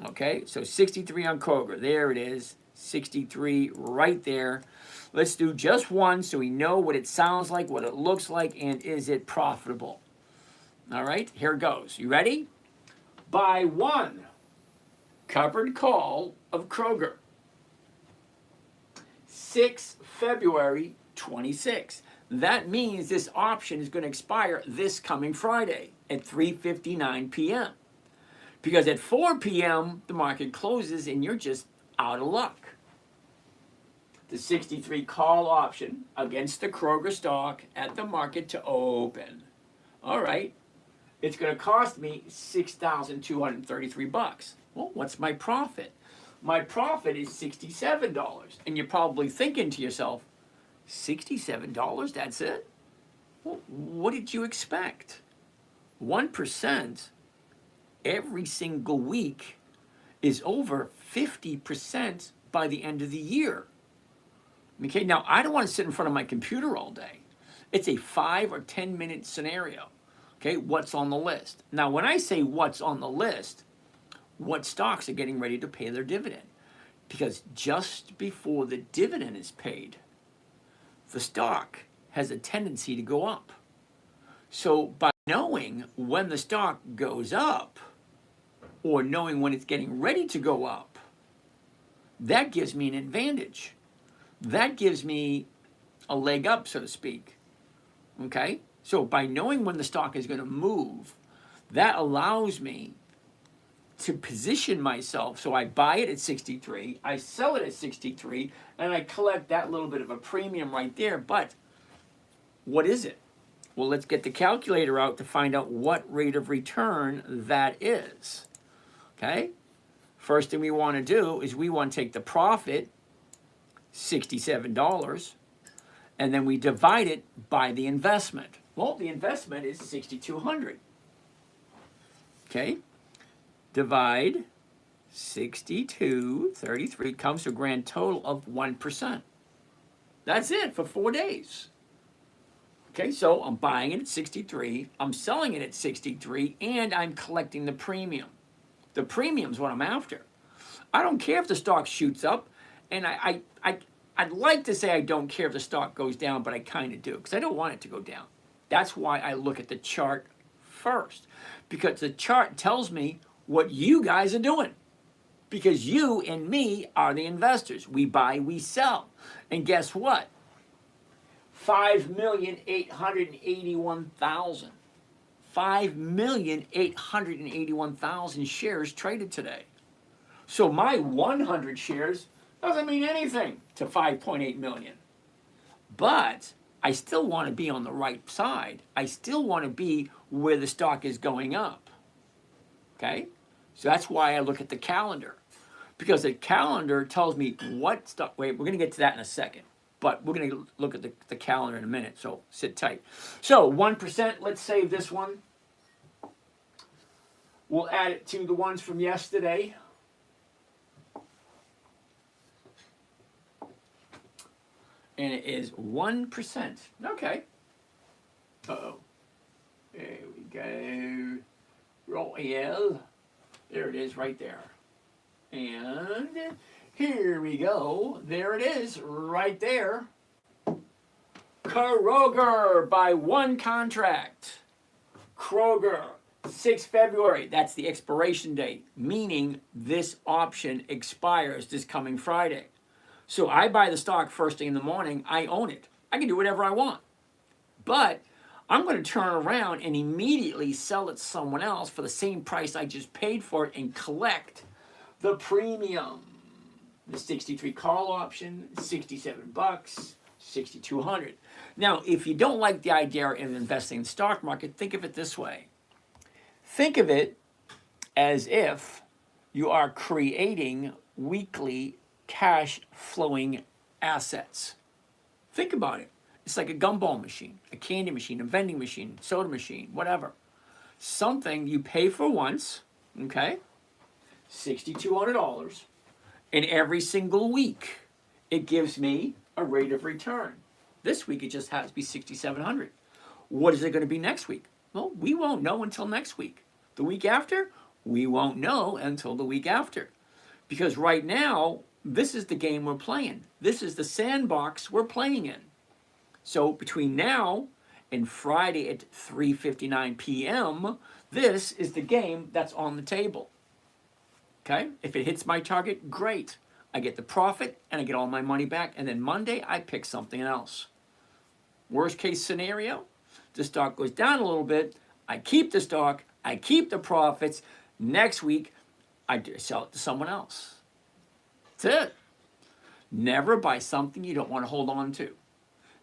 Okay, so 63 on Kroger. There it is, 63 right there. Let's do just one so we know what it sounds like, what it looks like, and is it profitable. All right, here goes. You ready? Buy one. Covered call of Kroger. 6 February 26. That means this option is going to expire this coming Friday at 3:59 p.m. Because at 4 p.m. the market closes and you're just out of luck. The 63 call option against the Kroger stock at the market to open. All right. It's going to cost me $6,233. Well, what's my profit? My profit is $67. And you're probably thinking to yourself, $67, that's it? Well, what did you expect? 1% every single week is over 50% by the end of the year. Okay, now I don't want to sit in front of my computer all day. It's a 5 or 10 minute scenario. Okay, what's on the list? Now, when I say what's on the list, what stocks are getting ready to pay their dividend? Because just before the dividend is paid, the stock has a tendency to go up. So by knowing when the stock goes up, or knowing when it's getting ready to go up, that gives me an advantage. That gives me a leg up, so to speak. Okay? So by knowing when the stock is going to move, that allows me to position myself. So I buy it at 63, I sell it at 63, and I collect that little bit of a premium right there. But what is it? Well, let's get the calculator out to find out what rate of return that is. Okay? First thing we want to do is we want to take the profit, $67, and then we divide it by the investment. Well, the investment is $6,200. Okay? Divide 62.33 comes to a grand total of 1%. That's it for 4 days. Okay, so I'm buying it at 63, I'm selling it at 63, and I'm collecting the premium. The premium's what I'm after. I don't care if the stock shoots up, and I'd like to say I don't care if the stock goes down, but I kind of do, because I don't want it to go down. That's why I look at the chart first, because the chart tells me what you guys are doing. Because you and me are the investors. We buy, we sell. And guess what? 5,881,000. 5,881,000 shares traded today. So my 100 shares doesn't mean anything to 5.8 million. But I still want to be on the right side. I still want to be where the stock is going up. Okay? So that's why I look at the calendar. Because the calendar tells me what stock. Wait, we're going to get to that in a second. But we're going to look at the calendar in a minute, so sit tight. So 1%, let's save this one. We'll add it to the ones from yesterday. And it is 1%. Okay. Uh-oh. There we go. Royal. There it is right there. And here we go. There it is right there. Kroger by one contract. Kroger, 6 February. That's the expiration date, meaning this option expires this coming Friday. So I buy the stock first thing in the morning. I own it. I can do whatever I want. But I'm going to turn around and immediately sell it to someone else for the same price I just paid for it and collect the premium. The 63 call option, $67, $6,200. Now, if you don't like the idea of investing in the stock market, think of it this way. Think of it as if you are creating weekly cash flowing assets. Think about it. It's like a gumball machine, a candy machine, a vending machine, soda machine, whatever. Something you pay for once, okay? $6,200. And every single week, it gives me a rate of return. This week, it just has to be $6,700. What is it going to be next week? Well, we won't know until next week. The week after, we won't know until the week after. Because right now, this is the game we're playing. This is the sandbox we're playing in. So between now and Friday at 3:59 p.m., this is the game that's on the table. Okay? If it hits my target, great. I get the profit and I get all my money back. And then Monday, I pick something else. Worst case scenario, the stock goes down a little bit. I keep the stock. I keep the profits. Next week, I sell it to someone else. That's it. Never buy something you don't want to hold on to.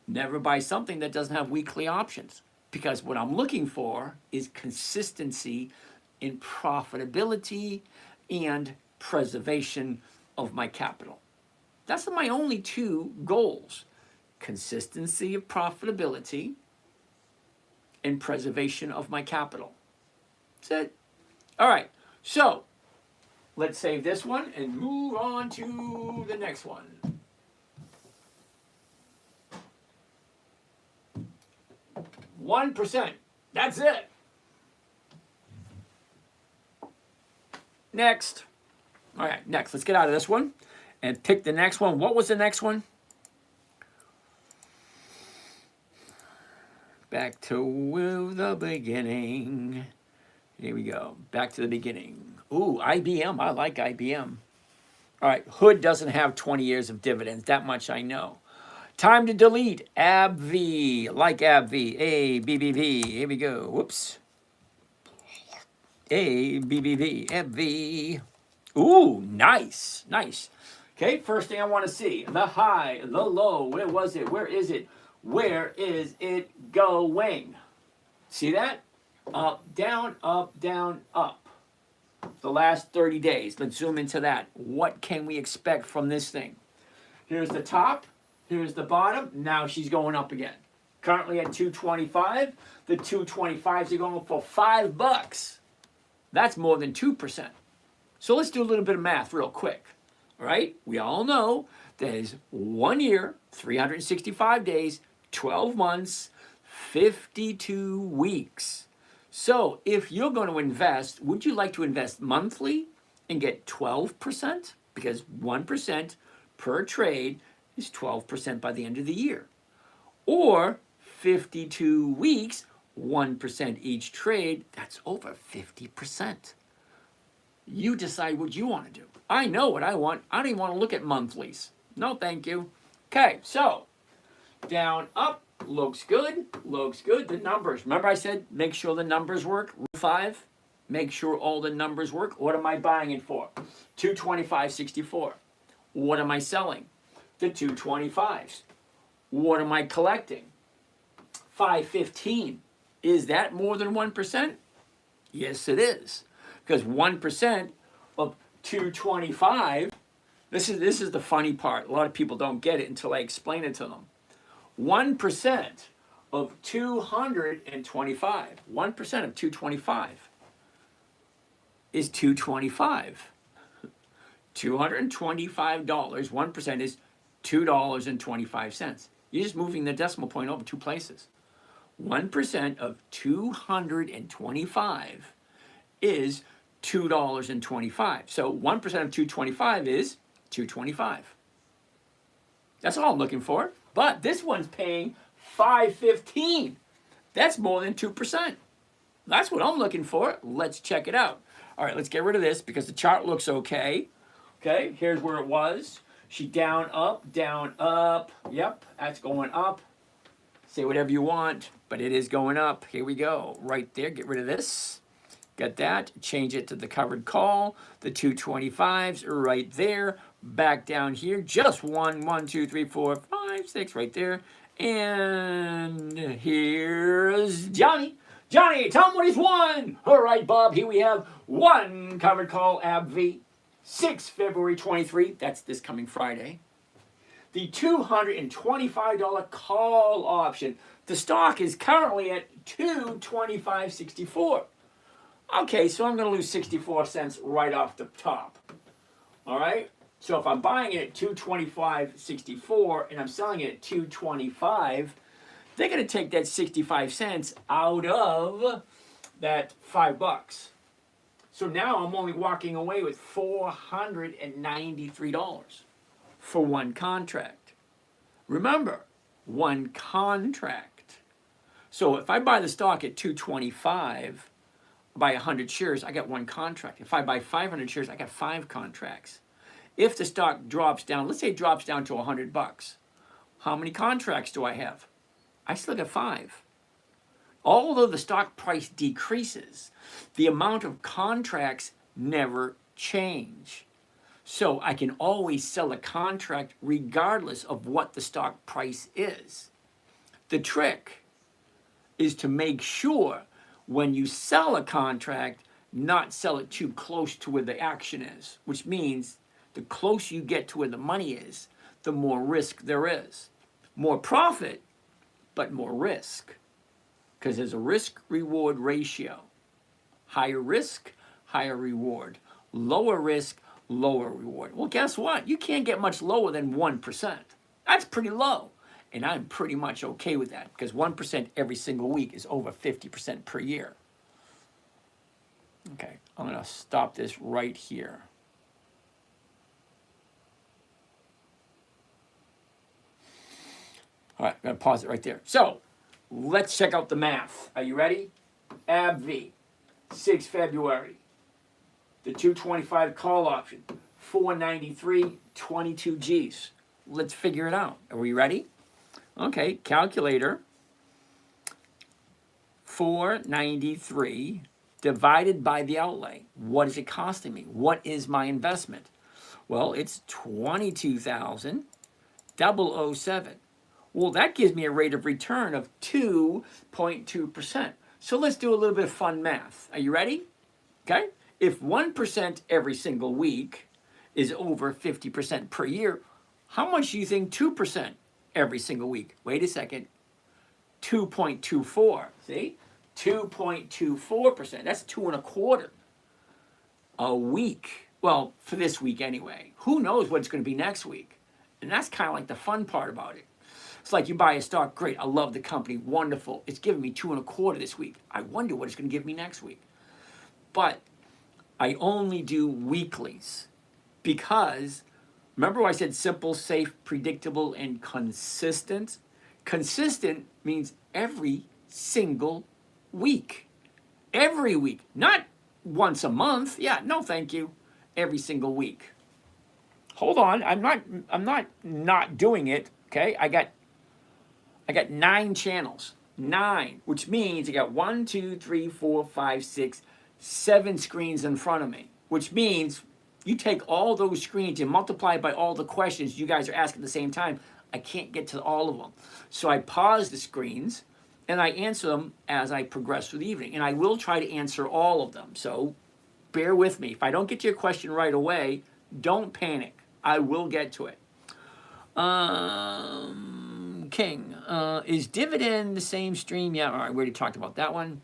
Never buy something that doesn't have weekly options. Because what I'm looking for is consistency in profitability and preservation of my capital. That's my only two goals. Consistency of profitability and preservation of my capital. That's it. All right. So let's save this one and move on to the next one. %. That's it. Next. All right, next. Let's get out of this one and pick the next one. What was the next one? Back to the beginning. Here we go. Back to the beginning. Ooh, IBM. I like IBM. All right, Hood doesn't have 20 years of dividends. That much I know. Time to delete. ABBVi. Like ABBVi. ABBVi. Here we go. Whoops. ABBVi. ABBVi. Ooh, nice. Nice. Okay, first thing I want to see. The high, the low. Where was it? Where is it? Where is it going? See that? Up, down, up, down, up. The last 30 days. Let's zoom into that. What can we expect from this thing? Here's the top. Here's the bottom. Now she's going up again. Currently at 225. The 225s are going for $5. That's more than 2%. So let's do a little bit of math real quick. All right? We all know there's 1 year, 365 days, 12 months, 52 weeks. So if you're going to invest, would you like to invest monthly and get 12%? Because 1% per trade is 12% by the end of the year. Or 52 weeks, 1% each trade, that's over 50%. You decide what you want to do. I know what I want. I don't even want to look at monthlies. No, thank you. Okay, so down, up, looks good, looks good. The numbers, remember I said make sure the numbers work, Rule 5, make sure all the numbers work. What am I buying it for? 225.64. What am I selling? The 225s. What am I collecting? 515. Is that more than 1%? Yes, it is. Because 1% of 225, this is the funny part. A lot of people don't get it until I explain it to them. 1% of 225, 1% of 225 is 225. $225, 1% is $2.25. You're just moving the decimal point over two places. 1% of 225 is $2.25. So 1% of 225 is 225. That's all I'm looking for. But this one's paying $5.15. That's more than 2%. That's what I'm looking for. Let's check it out. All right, let's get rid of this because the chart looks okay. Okay, here's where it was. She down, up. Yep, that's going up. Say whatever you want, but it is going up. Here we go. Right there, get rid of this. Got that. Change it to the covered call. The 225s are right there. Back down here. Just 1, 2, 3, 4, 5, 6 right there. And here's Johnny. Johnny, tell him what he's won. All right, Bob, here we have one covered call ABBVi. 6 February 23. That's this coming Friday. The $225 call option. The stock is currently at $225.64. Okay, so I'm going to lose 64 cents right off the top. All right? So if I'm buying it at $225.64 and I'm selling it at $225, they're going to take that 65 cents out of that $5. So now I'm only walking away with $493 for one contract. Remember, one contract. So if I buy the stock at $225, buy 100 shares, I got one contract. If I buy 500 shares, I got 5 contracts. If the stock drops down, let's say it drops down to $100, how many contracts do I have? I still got 5. Although the stock price decreases, the amount of contracts never change. So I can always sell a contract regardless of what the stock price is. The trick is to make sure when you sell a contract, not sell it too close to where the action is, which means the closer you get to where the money is, the more risk there is. More profit, but more risk. Because there's a risk-reward ratio. Higher risk, higher reward. Lower risk, lower reward. Well, guess what? You can't get much lower than 1%. That's pretty low. And I'm pretty much okay with that because 1% every single week is over 50% per year. Okay, I'm going to stop this right here. All right, I'm going to pause it right there. So, let's check out the math. Are you ready? ABBVi, 6 February. The 225 call option, 493, 22 G's. Let's figure it out. Are we ready? Okay, calculator. 493 divided by the outlay. What is it costing me? What is my investment? Well, it's 22,007. Well, that gives me a rate of return of 2.2%. So let's do a little bit of fun math. Are you ready? Okay. If 1% every single week is over 50% per year, how much do you think 2% every single week? Wait a second. 2.24. See? 2.24%. That's 2.25 a week. Well, for this week anyway. Who knows what it's going to be next week? And that's kind of like the fun part about it. It's like you buy a stock, great, I love the company, wonderful. It's giving me 2.25 this week. I wonder what it's going to give me next week. But I only do weeklies because, remember I said simple, safe, predictable, and consistent? Consistent means every single week. Every week. Not once a month. Yeah, no thank you. Every single week. Hold on, I'm not doing it, okay? I got 9 channels. 9, which means I got 1, 2, 3, 4, 5, 6, 7 screens in front of me, which means you take all those screens and multiply by all the questions you guys are asking at the same time. I can't get to all of them. So I pause the screens and I answer them as I progress through the evening. And I will try to answer all of them. So bear with me. If I don't get to your question right away, don't panic. I will get to it. King, is Dividend the same stream? Yeah, all right, we already talked about that one.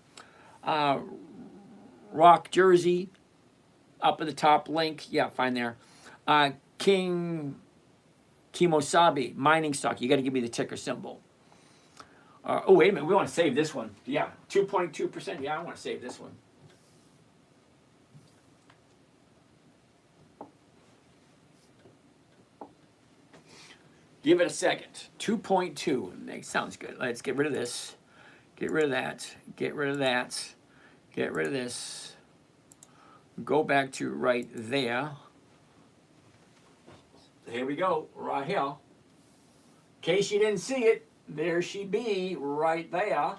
Rock Jersey, up at the top link. Yeah, fine there. King Kimosabi, mining stock. You got to give me the ticker symbol. Oh, wait a minute. We want to save this one. Yeah, 2.2%. Yeah, I want to save this one. Give it a second. 2.2. Sounds good. Let's get rid of this. Get rid of that. Get rid of that. Get rid of this. Go back to right there. Here we go. Right here. In case you didn't see it, there she be. Right there.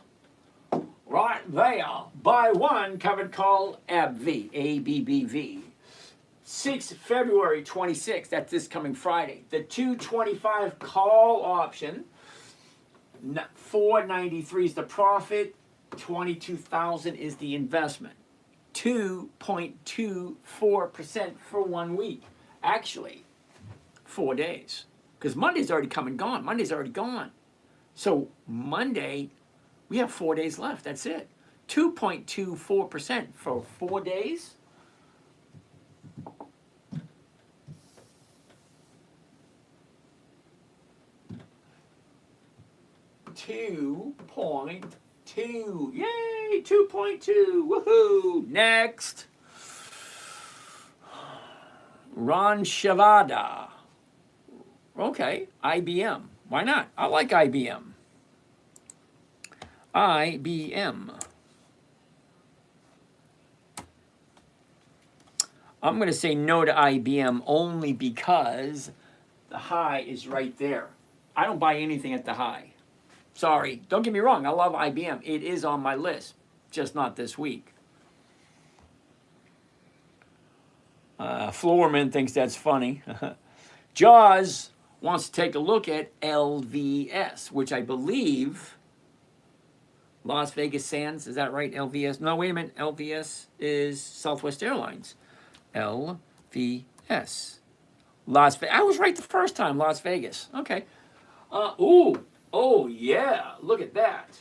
Right there. Buy one covered call ABBVi. ABBVi. 6 February 26th, that's this coming Friday. The 225 call option, 493 is the profit, 22,000 is the investment. 2.24% for 1 week. Actually, 4 days. Because Monday's already come and gone. Monday's already gone. So Monday, we have 4 days left. That's it. 2.24% for 4 days. 2.2. Yay, 2.2. Woohoo. Next. Ron Shavada. Okay, IBM. Why not? I like IBM. IBM. I'm going to say no to IBM only because the high is right there. I don't buy anything at the high. Sorry, don't get me wrong, I love IBM. It is on my list, just not this week. Floorman thinks that's funny. Jaws wants to take a look at LVS, which I believe Las Vegas Sands, is that right? LVS? No, wait a minute. LVS is Southwest Airlines. LVS. Las Vegas. I was right the first time, Las Vegas. Okay. Oh, yeah. Look at that.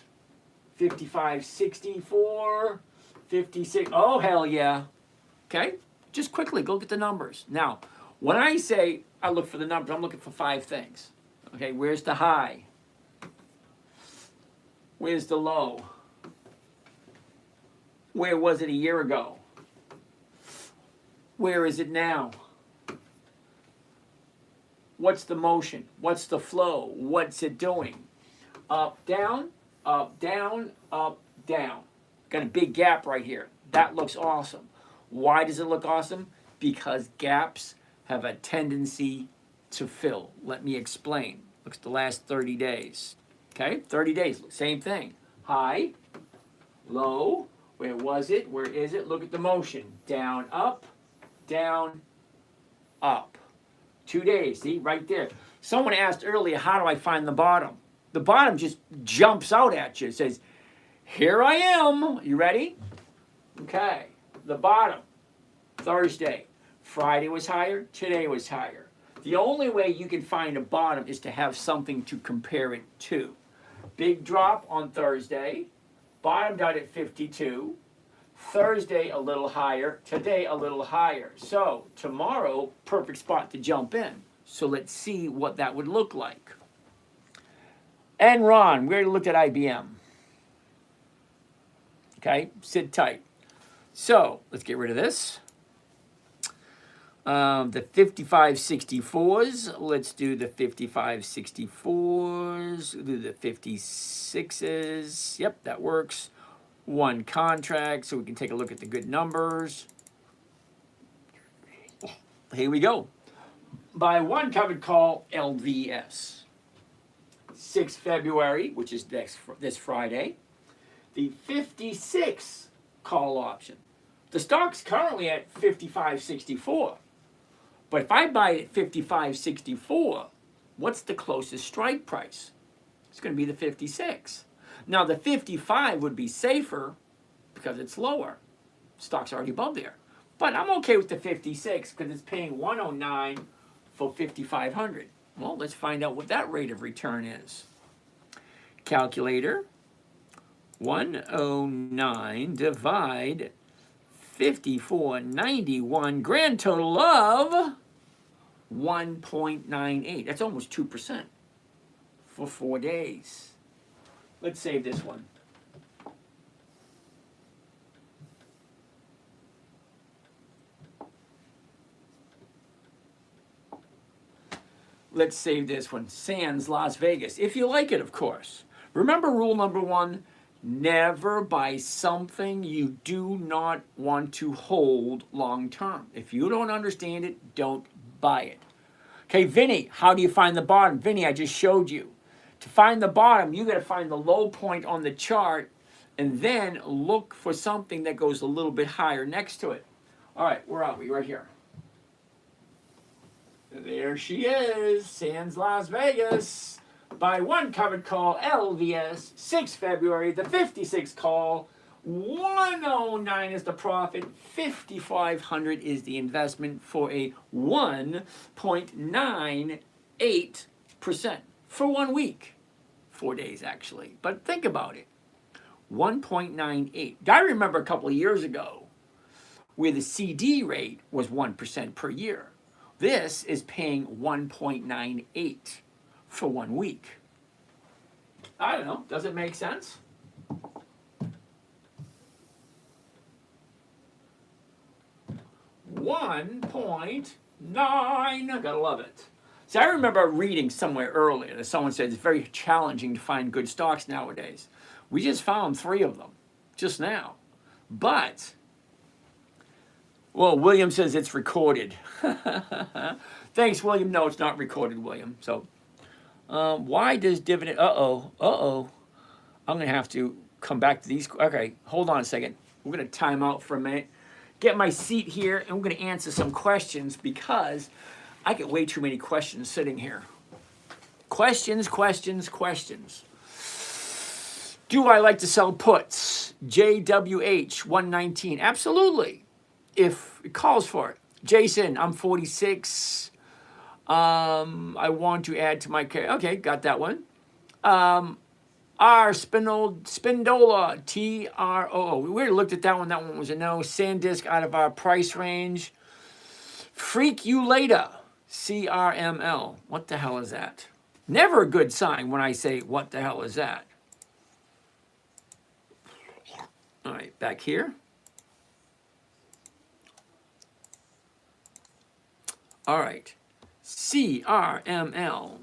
55.64, 56. Oh, hell yeah. Okay. Just quickly, go look at the numbers. Now, when I say I look for the numbers, I'm looking for 5 things. Okay, where's the high? Where's the low? Where was it a year ago? Where is it now? What's the motion? What's the flow? What's it doing? Up, down, up, down, up, down. Got a big gap right here. That looks awesome. Why does it look awesome? Because gaps have a tendency to fill. Let me explain. Looks at the last 30 days. Okay, 30 days, same thing. High, low, where was it? Where is it? Look at the motion. Down, up, down, up. 2 days, see, right there. Someone asked earlier, how do I find the bottom? The bottom just jumps out at you. It says, here I am. You ready? Okay, the bottom, Thursday. Friday was higher, today was higher. The only way you can find a bottom is to have something to compare it to. Big drop on Thursday, bottomed out at 52. Thursday a little higher, today a little higher. So tomorrow, perfect spot to jump in. So let's see what that would look like. Enron, we already looked at IBM. Okay, sit tight. So let's get rid of this. The 5564s, let's do the 5564s, do the 56s. Yep, that works. One contract, so we can take a look at the good numbers. Here we go. By one covered call, LVS. 6 February, which is this Friday. The 56 call option. The stock's currently at 55.64. But if I buy it at 55.64, what's the closest strike price? It's going to be the 56. Now, the 55 would be safer because it's lower. Stock's already above there. But I'm okay with the 56 because it's paying 109 for 5,500. Well, let's find out what that rate of return is. Calculator. 109 divide 5491, grand total of 1.98. That's almost 2% for 4 days. Let's save this one. Let's save this one. Sands, Las Vegas. If you like it, of course. Remember rule number 1, never buy something you do not want to hold long term. If you don't understand it, don't buy it. Okay, Vinny, how do you find the bottom? Vinny, I just showed you. To find the bottom, you got to find the low point on the chart and then look for something that goes a little bit higher next to it. All right, where are we? Right here. There she is, Sands, Las Vegas. By one covered call, LVS, 6 February, the 56 call, 109 is the profit, 5,500 is the investment for a 1.98% for 1 week. 4 days, actually. But think about it. 1.98. I remember a couple of years ago where the CD rate was 1% per year. This is paying 1.98 for 1 week. I don't know. Does it make sense? $1.9. Gotta love it. See, I remember reading somewhere earlier that someone said it's very challenging to find good stocks nowadays. We just found 3 of them just now. But, well, William says it's recorded. Thanks, William. No, it's not recorded, William. So, why does dividend... I'm going to have to come back to these... Okay, hold on a second. We're going to time out for a minute. Get my seat here, and we're going to answer some questions because I get way too many questions sitting here. Questions. Do I like to sell puts? JWH 119. Absolutely. If it calls for it. Jason, I'm 46. I want to add to my... Okay, got that one. Spindola, TRO. We already looked at that one. That one was a no. SanDisk out of our price range. Freak you later. CRML. What the hell is that? Never a good sign when I say, what the hell is that? All right, back here. All right. CRML.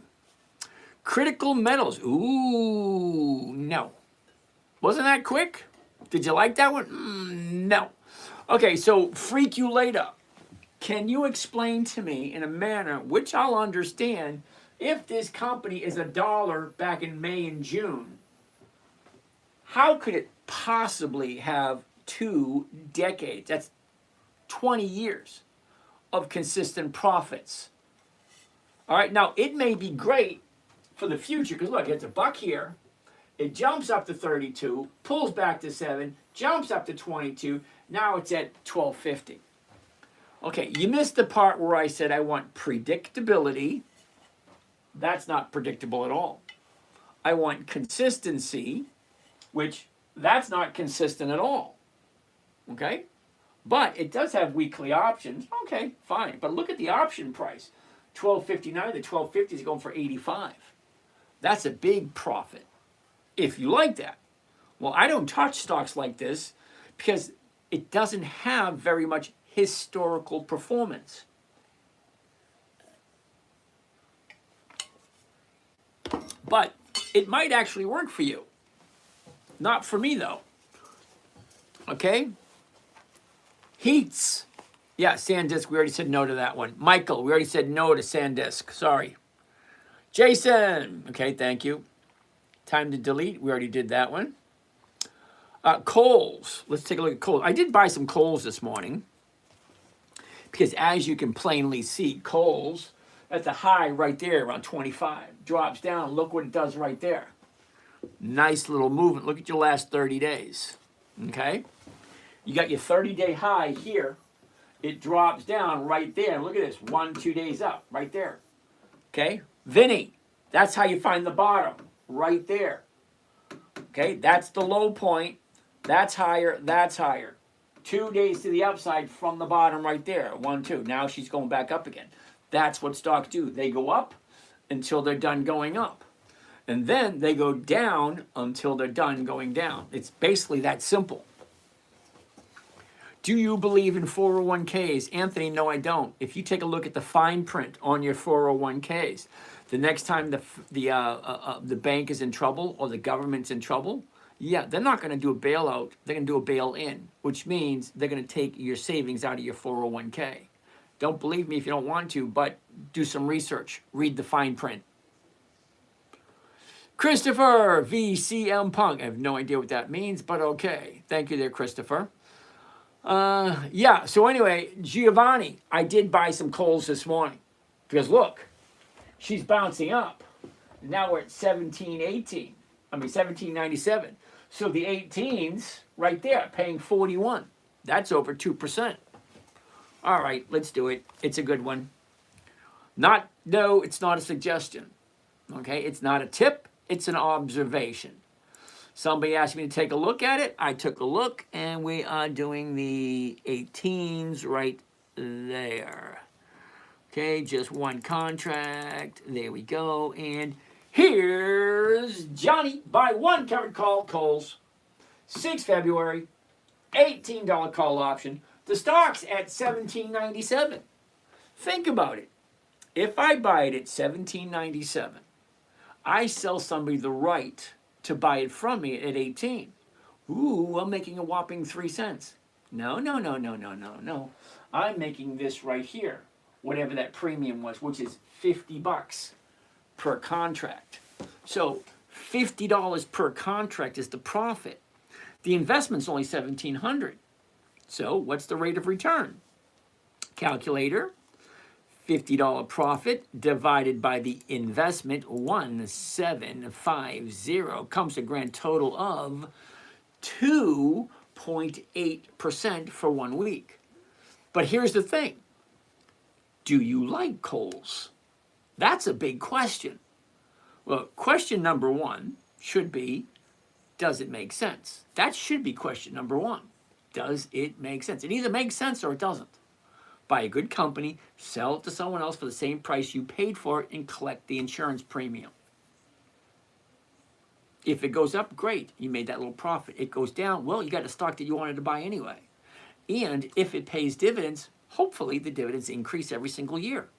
Critical metals. Ooh, no. Wasn't that quick? Did you like that one? No. Okay, so freak you later. Can you explain to me in a manner which I'll understand if this company is $1 back in May and June? How could it possibly have 2 decades? That's 20 years of consistent profits. All right, now it may be great for the future because look, it's $1 here. It jumps up to 32, pulls back to 7, jumps up to 22. Now it's at 12.50. Okay, you missed the part where I said I want predictability. That's not predictable at all. I want consistency, which that's not consistent at all. Okay? But it does have weekly options. Okay, fine. But look at the option price. 12.59 to 12.50 is going for 85. That's a big profit. If you like that. Well, I don't touch stocks like this because it doesn't have very much historical performance. But it might actually work for you. Not for me, though. Okay? Heats. Yeah, SanDisk, we already said no to that one. Michael, we already said no to SanDisk. Sorry. Jason. Okay, thank you. Time to delete. We already did that one. Kohls. Let's take a look at Kohls. I did buy some Kohls this morning because as you can plainly see, Kohls at the high right there around 25. Drops down. Look what it does right there. Nice little movement. Look at your last 30 days. Okay? You got your 30-day high here. It drops down right there. Look at this. 1, 2 days up. Right there. Okay? Vinny. That's how you find the bottom. Right there. Okay? That's the low point. That's higher. That's higher. 2 days to the upside from the bottom right there. 1, 2. Now she's going back up again. That's what stocks do. They go up until they're done going up. And then they go down until they're done going down. It's basically that simple. Do you believe in 401ks? Anthony, no, I don't. If you take a look at the fine print on your 401ks, the next time the bank is in trouble or the government's in trouble, yeah, they're not going to do a bailout. They're going to do a bail-in, which means they're going to take your savings out of your 401k. Don't believe me if you don't want to, but do some research. Read the fine print. Christopher, VCM Punk. I have no idea what that means, but okay. Thank you there, Christopher. Yeah, so anyway, Giovanni, I did buy some Kohls this morning. Because look, she's bouncing up. Now we're at 17.97. So the 18s right there, paying 41. That's over 2%. All right, let's do it. It's a good one. No, it's not a suggestion. Okay, it's not a tip. It's an observation. Somebody asked me to take a look at it. I took a look, and we are doing the 18s right there. Okay, just one contract. There we go. And here's Johnny. Buy one covered call, Kohls. 6 February, $18 call option. The stock's at $17.97. Think about it. If I buy it at $17.97, I sell somebody the right to buy it from me at 18. Ooh, I'm making a whopping 3 cents. No. I'm making this right here, whatever that premium was, which is $50 per contract. So $50 per contract is the profit. The investment's only $1,700. So what's the rate of return? Calculator. $50 profit divided by the investment, 1750, comes to a grand total of 2.8% for 1 week. But here's the thing. Do you like Kohls? That's a big question. Well, question number 1 should be, does it make sense? That should be question number 1. Does it make sense? It either makes sense or it doesn't. buy a good company, sell it to someone else for the same price you paid for it, and collect the insurance premium. If it goes up, great, you made that little profit. It goes down, well, you got a stock that you wanted to buy anyway. And if it pays dividends, hopefully the dividends increase every single year.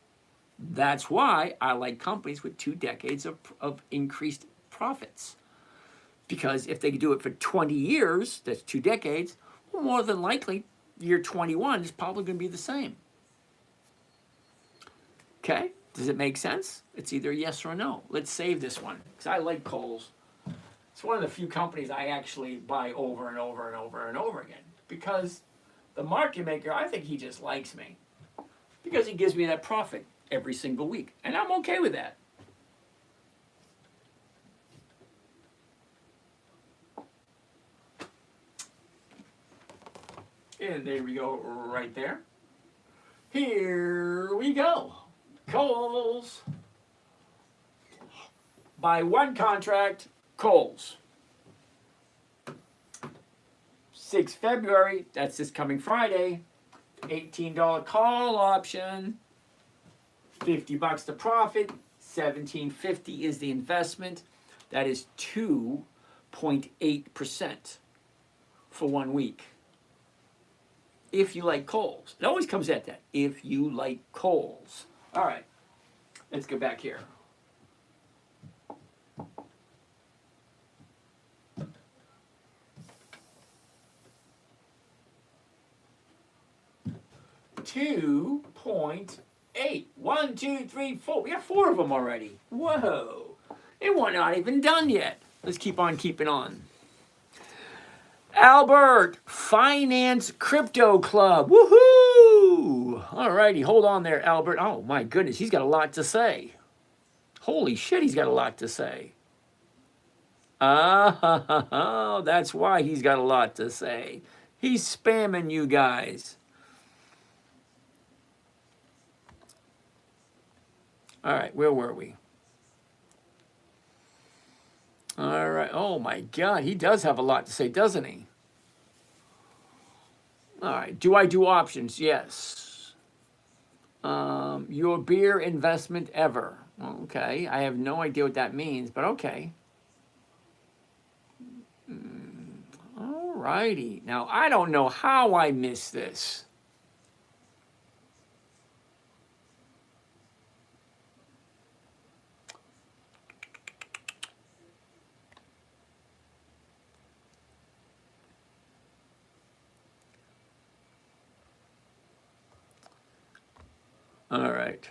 That's why I like companies with 2 decades of increased profits. Because if they do it for 20 years, that's 2 decades, well, more than likely, year 21 is probably going to be the same. Okay, does it make sense? It's either yes or no. Let's save this one, because I like Kohl's. It's one of the few companies I actually buy over and over and over and over again. Because the market maker, I think he just likes me. Because he gives me that profit every single week. And I'm okay with that. And there we go, right there. Here we go. Kohl's. Buy one contract, Kohl's. 6 February, that's this coming Friday. $18 call option. $50 to profit. $17.50 is the investment. That is 2.8% for 1 week. If you like Kohl's. It always comes at that. If you like Kohl's. All right. Let's go back here. $2.8. 1, 2, 3, 4. We got 4 of them already. Whoa. And we're not even done yet. Let's keep on keeping on. Albert, Finance Crypto Club. Woohoo! All righty, hold on there, Albert. Oh, my goodness, he's got a lot to say. Holy shit, he's got a lot to say. That's why he's got a lot to say. He's spamming you guys. All right, where were we? All right. Oh, my God. He does have a lot to say, doesn't he? All right. Do I do options? Yes. Your beer investment ever. Okay. I have no idea what that means, but okay. All righty. Now, I don't know how I missed this. All right.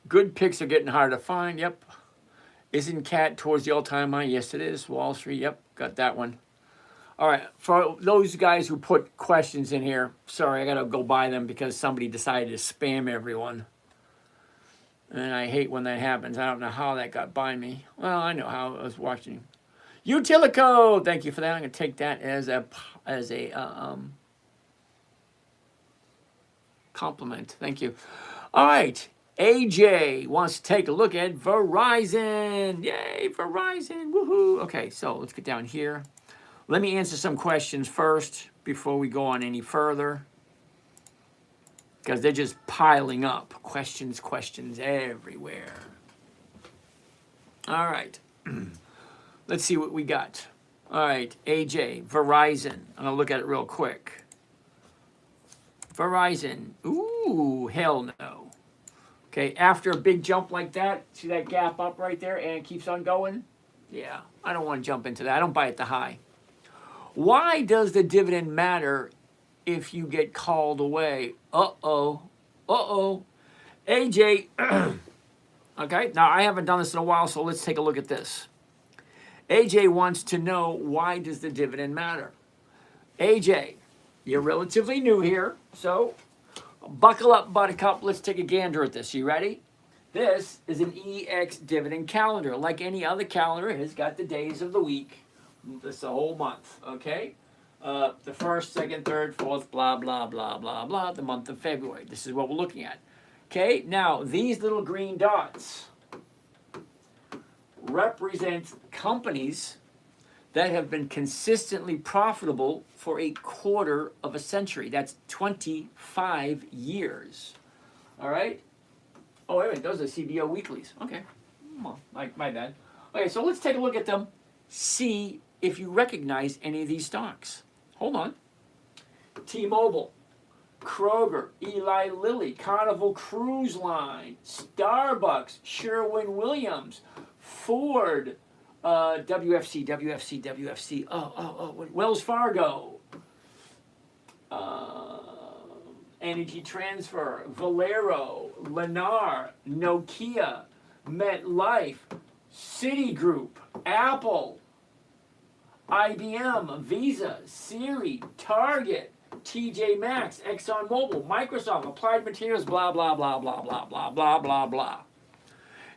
Good picks are getting hard to find. Yep. Isn't Cat towards the all-time high? Yes, it is. Wall Street. Yep. Got that one. All right. For those guys who put questions in here, sorry, I got to go buy them because somebody decided to spam everyone. And I hate when that happens. I don't know how that got by me. Well, I know how. I was watching. Utilico. Thank you for that. I'm going to take that as a compliment. Thank you. All right. AJ wants to take a look at Verizon. Yay, Verizon. Woohoo. Okay, so let's get down here. Let me answer some questions first before we go on any further. Because they're just piling up. Questions everywhere. All right. Let's see what we got. All right, AJ, Verizon. I'm going to look at it real quick. Verizon. Ooh, hell no. Okay, after a big jump like that, see that gap up right there and it keeps on going? Yeah, I don't want to jump into that. I don't buy at the high. Why does the dividend matter if you get called away? Uh-oh. AJ, okay, now I haven't done this in a while, so let's take a look at this. AJ wants to know, why does the dividend matter? AJ, you're relatively new here, so buckle up, buttercup. Let's take a gander at this. You ready? This is an EX dividend calendar. Like any other calendar, it has got the days of the week. This is a whole month, okay? The first, second, third, fourth, blah, blah, blah, blah, blah, the month of February. This is what we're looking at. Okay, now these little green dots represent companies that have been consistently profitable for a quarter of a century. That's 25 years. All right? Oh, wait a minute, those are CBO weeklies. Okay, well, my bad. Okay, so let's take a look at them, see if you recognize any of these stocks. Hold on. T-Mobile, Kroger, Eli Lilly, Carnival Cruise Line, Starbucks, Sherwin-Williams, Ford, WFC, Wells Fargo, Energy Transfer, Valero, Lennar, Nokia, MetLife, Citigroup, Apple, IBM, Visa, Siri, Target, TJ Maxx, ExxonMobil, Microsoft, Applied Materials, blah, blah, blah, blah, blah, blah, blah, blah, blah.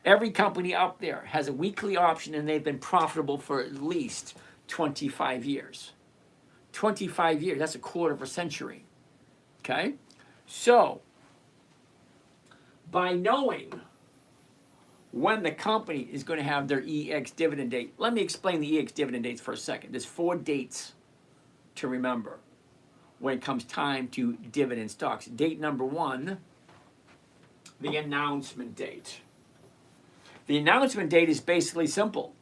Every company up there has a weekly option and they've been profitable for at least 25 years. 25 years, that's a quarter of a century. Okay? So, by knowing when the company is going to have their EX dividend date, let me explain the EX dividend dates for a second. There's 4 dates to remember when it comes time to dividend stocks. Date number 1, the announcement date. The announcement date is basically simple.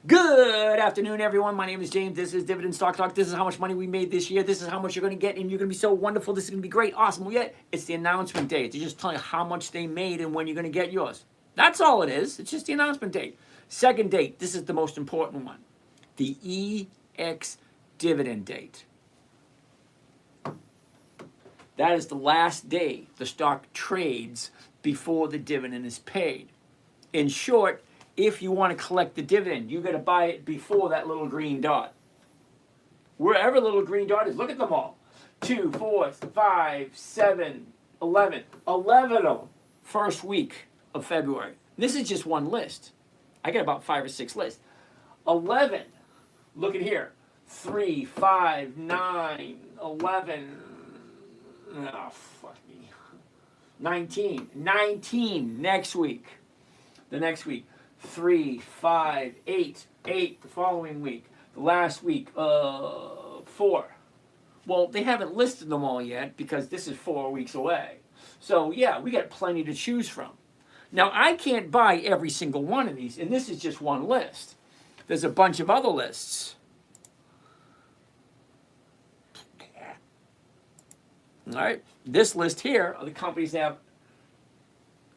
Good afternoon, everyone. My name is James. This is Dividend Stock Talk. This is how much money we made this year. This is how much you're going to get, and you're going to be so wonderful. This is going to be great, awesome. Well, yeah, it's the announcement date. They're just telling you how much they made and when you're going to get yours. That's all it is. It's just the announcement date. Second date, this is the most important one. The EX dividend date. That is the last day the stock trades before the dividend is paid. In short, if you want to collect the dividend, you got to buy it before that little green dot. Wherever the little green dot is, look at them all. 2, 4, 5, 7, 11. 11 of them first week of February. This is just one list. I got about 5 or 6 lists. 11, look at here. 3, 5, 9, 11. Oh, fuck me. 19. 19 next week. The next week. 3, 5, 8. 8 the following week. The last week, 4. Well, they haven't listed them all yet because this is 4 weeks away. So, yeah, we got plenty to choose from. Now, I can't buy every single one of these, and this is just one list. There's a bunch of other lists. All right, this list here are the companies that have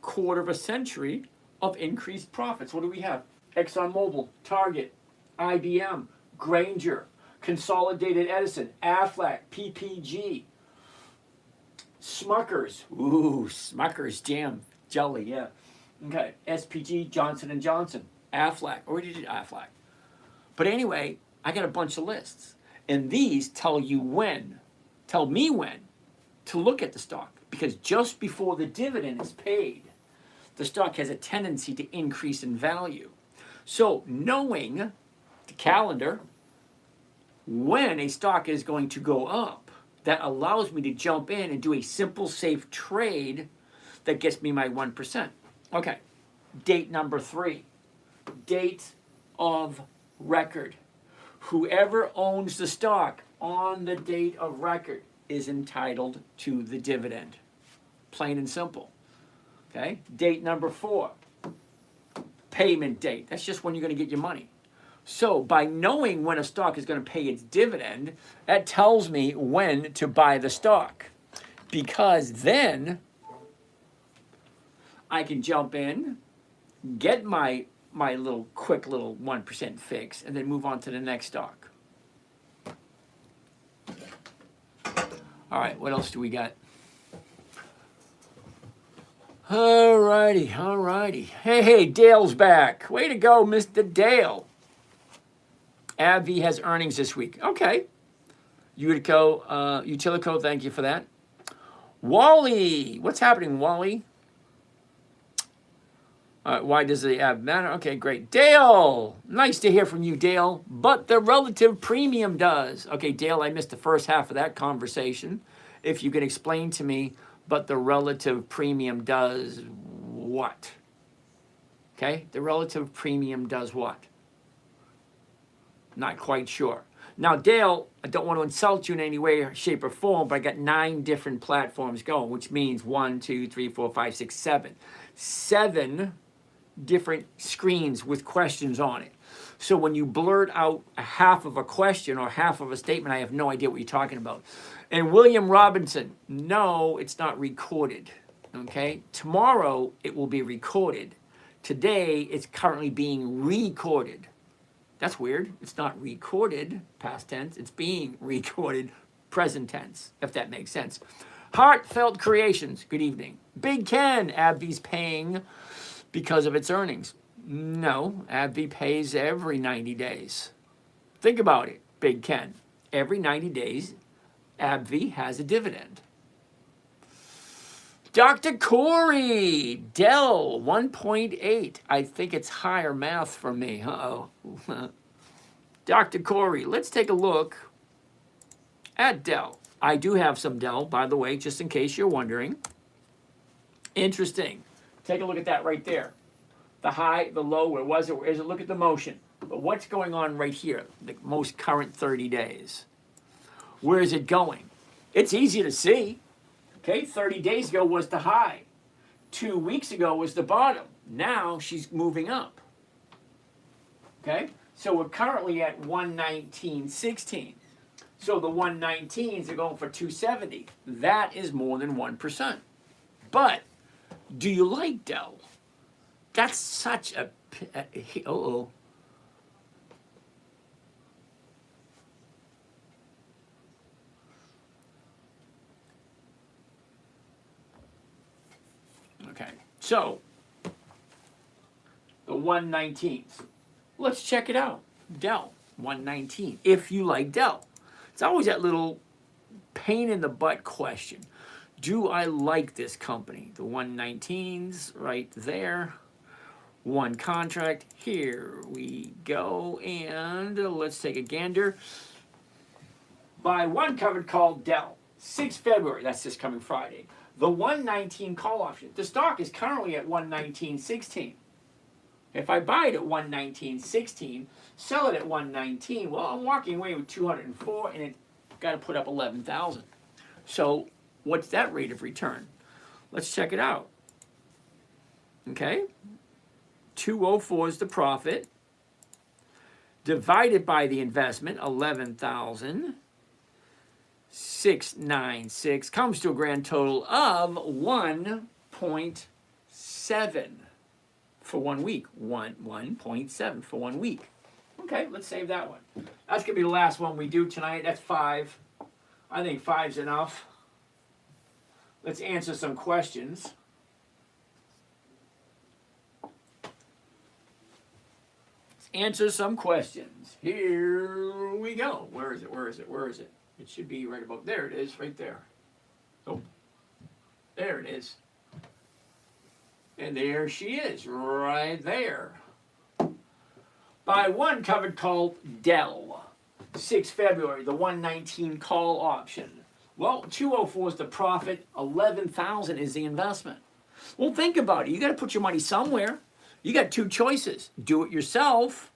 quarter of a century of increased profits. What do we have? ExxonMobil, Target, IBM, Grainger, Consolidated Edison, Aflac, PPG, Smuckers. Ooh, Smuckers jam, jelly, yeah. Okay, SPG, Johnson & Johnson, Aflac. Already did Aflac. But anyway, I got a bunch of lists. And these tell me when to look at the stock. Because just before the dividend is paid, the stock has a tendency to increase in value. So knowing the calendar, when a stock is going to go up, that allows me to jump in and do a simple, safe trade that gets me my 1%. Okay, date number 3, date of record. Whoever owns the stock on the date of record is entitled to the dividend. Plain and simple. Okay, date number 4, payment date. That's just when you're going to get your money. So by knowing when a stock is going to pay its dividend, that tells me when to buy the stock. Because then I can jump in, get my little quick little 1% fix, and then move on to the next stock. All right, what else do we got? All righty. Hey, Dale's back. Way to go, Mr. Dale. ABBVi has earnings this week. Okay. Utilico, thank you for that. Wally, what's happening, Wally? Why does the AB matter? Okay, great. Dale, nice to hear from you, Dale. But the relative premium does. Okay, Dale, I missed the first half of that conversation. If you can explain to me, but the relative premium does what? Okay, the relative premium does what? Not quite sure. Now, Dale, I don't want to insult you in any way, shape, or form, but I got 9 different platforms going, which means 1, 2, 3, 4, 5, 6, 7. 7 different screens with questions on it. So when you blurt out a half of a question or half of a statement, I have no idea what you're talking about. And William Robinson, no, it's not recorded. Okay? Tomorrow it will be recorded. Today it's currently being recorded. That's weird. It's not recorded, past tense. It's being recorded, present tense, if that makes sense. Heartfelt Creations, good evening. Big Ken, ABBVi's paying because of its earnings. No, ABBVi pays every 90 days. Think about it, Big Ken. Every 90 days, ABBVi has a dividend. Dr. Corey, Dell 1.8. I think it's higher math for me. Uh-oh. Dr. Corey, let's take a look at Dell. I do have some Dell, by the way, just in case you're wondering. Interesting. Take a look at that right there. The high, the low, where was it? Where is it? Look at the motion. But what's going on right here? The most current 30 days. Where is it going? It's easy to see. Okay, 30 days ago was the high. 2 weeks ago was the bottom. Now she's moving up. Okay, so we're currently at 119.16. So the 119s are going for 270. That is more than 1%. But do you like Dell? That's such a... Uh-oh. Okay, so the 119s. Let's check it out. Dell, 119. If you like Dell. It's always that little pain in the butt question. Do I like this company? The 119s right there. One contract. Here we go. And let's take a gander. Buy one covered call Dell. 6 February. That's this coming Friday. The 119 call option. The stock is currently at 119.16. If I buy it at 119.16, sell it at 119, well, I'm walking away with 204, and it got to put up 11,000. So what's that rate of return? Let's check it out. Okay, 204 is the profit, divided by the investment, 11,696, comes to a grand total of 1.7 for 1 week. 1.7 for 1 week. Okay, let's save that one. That's going to be the last one we do tonight. That's 5. I think 5's enough. Let's answer some questions. Answer some questions. Here we go. Where is it? Where is it? Where is it? It should be right about there. It is right there. Oh, there it is. And there she is, right there. Buy one covered call Dell. 6 February, the 119 call option. Well, 204 is the profit. 11,000 is the investment. Well, think about it. You got to put your money somewhere. You got 2 choices. Do it yourself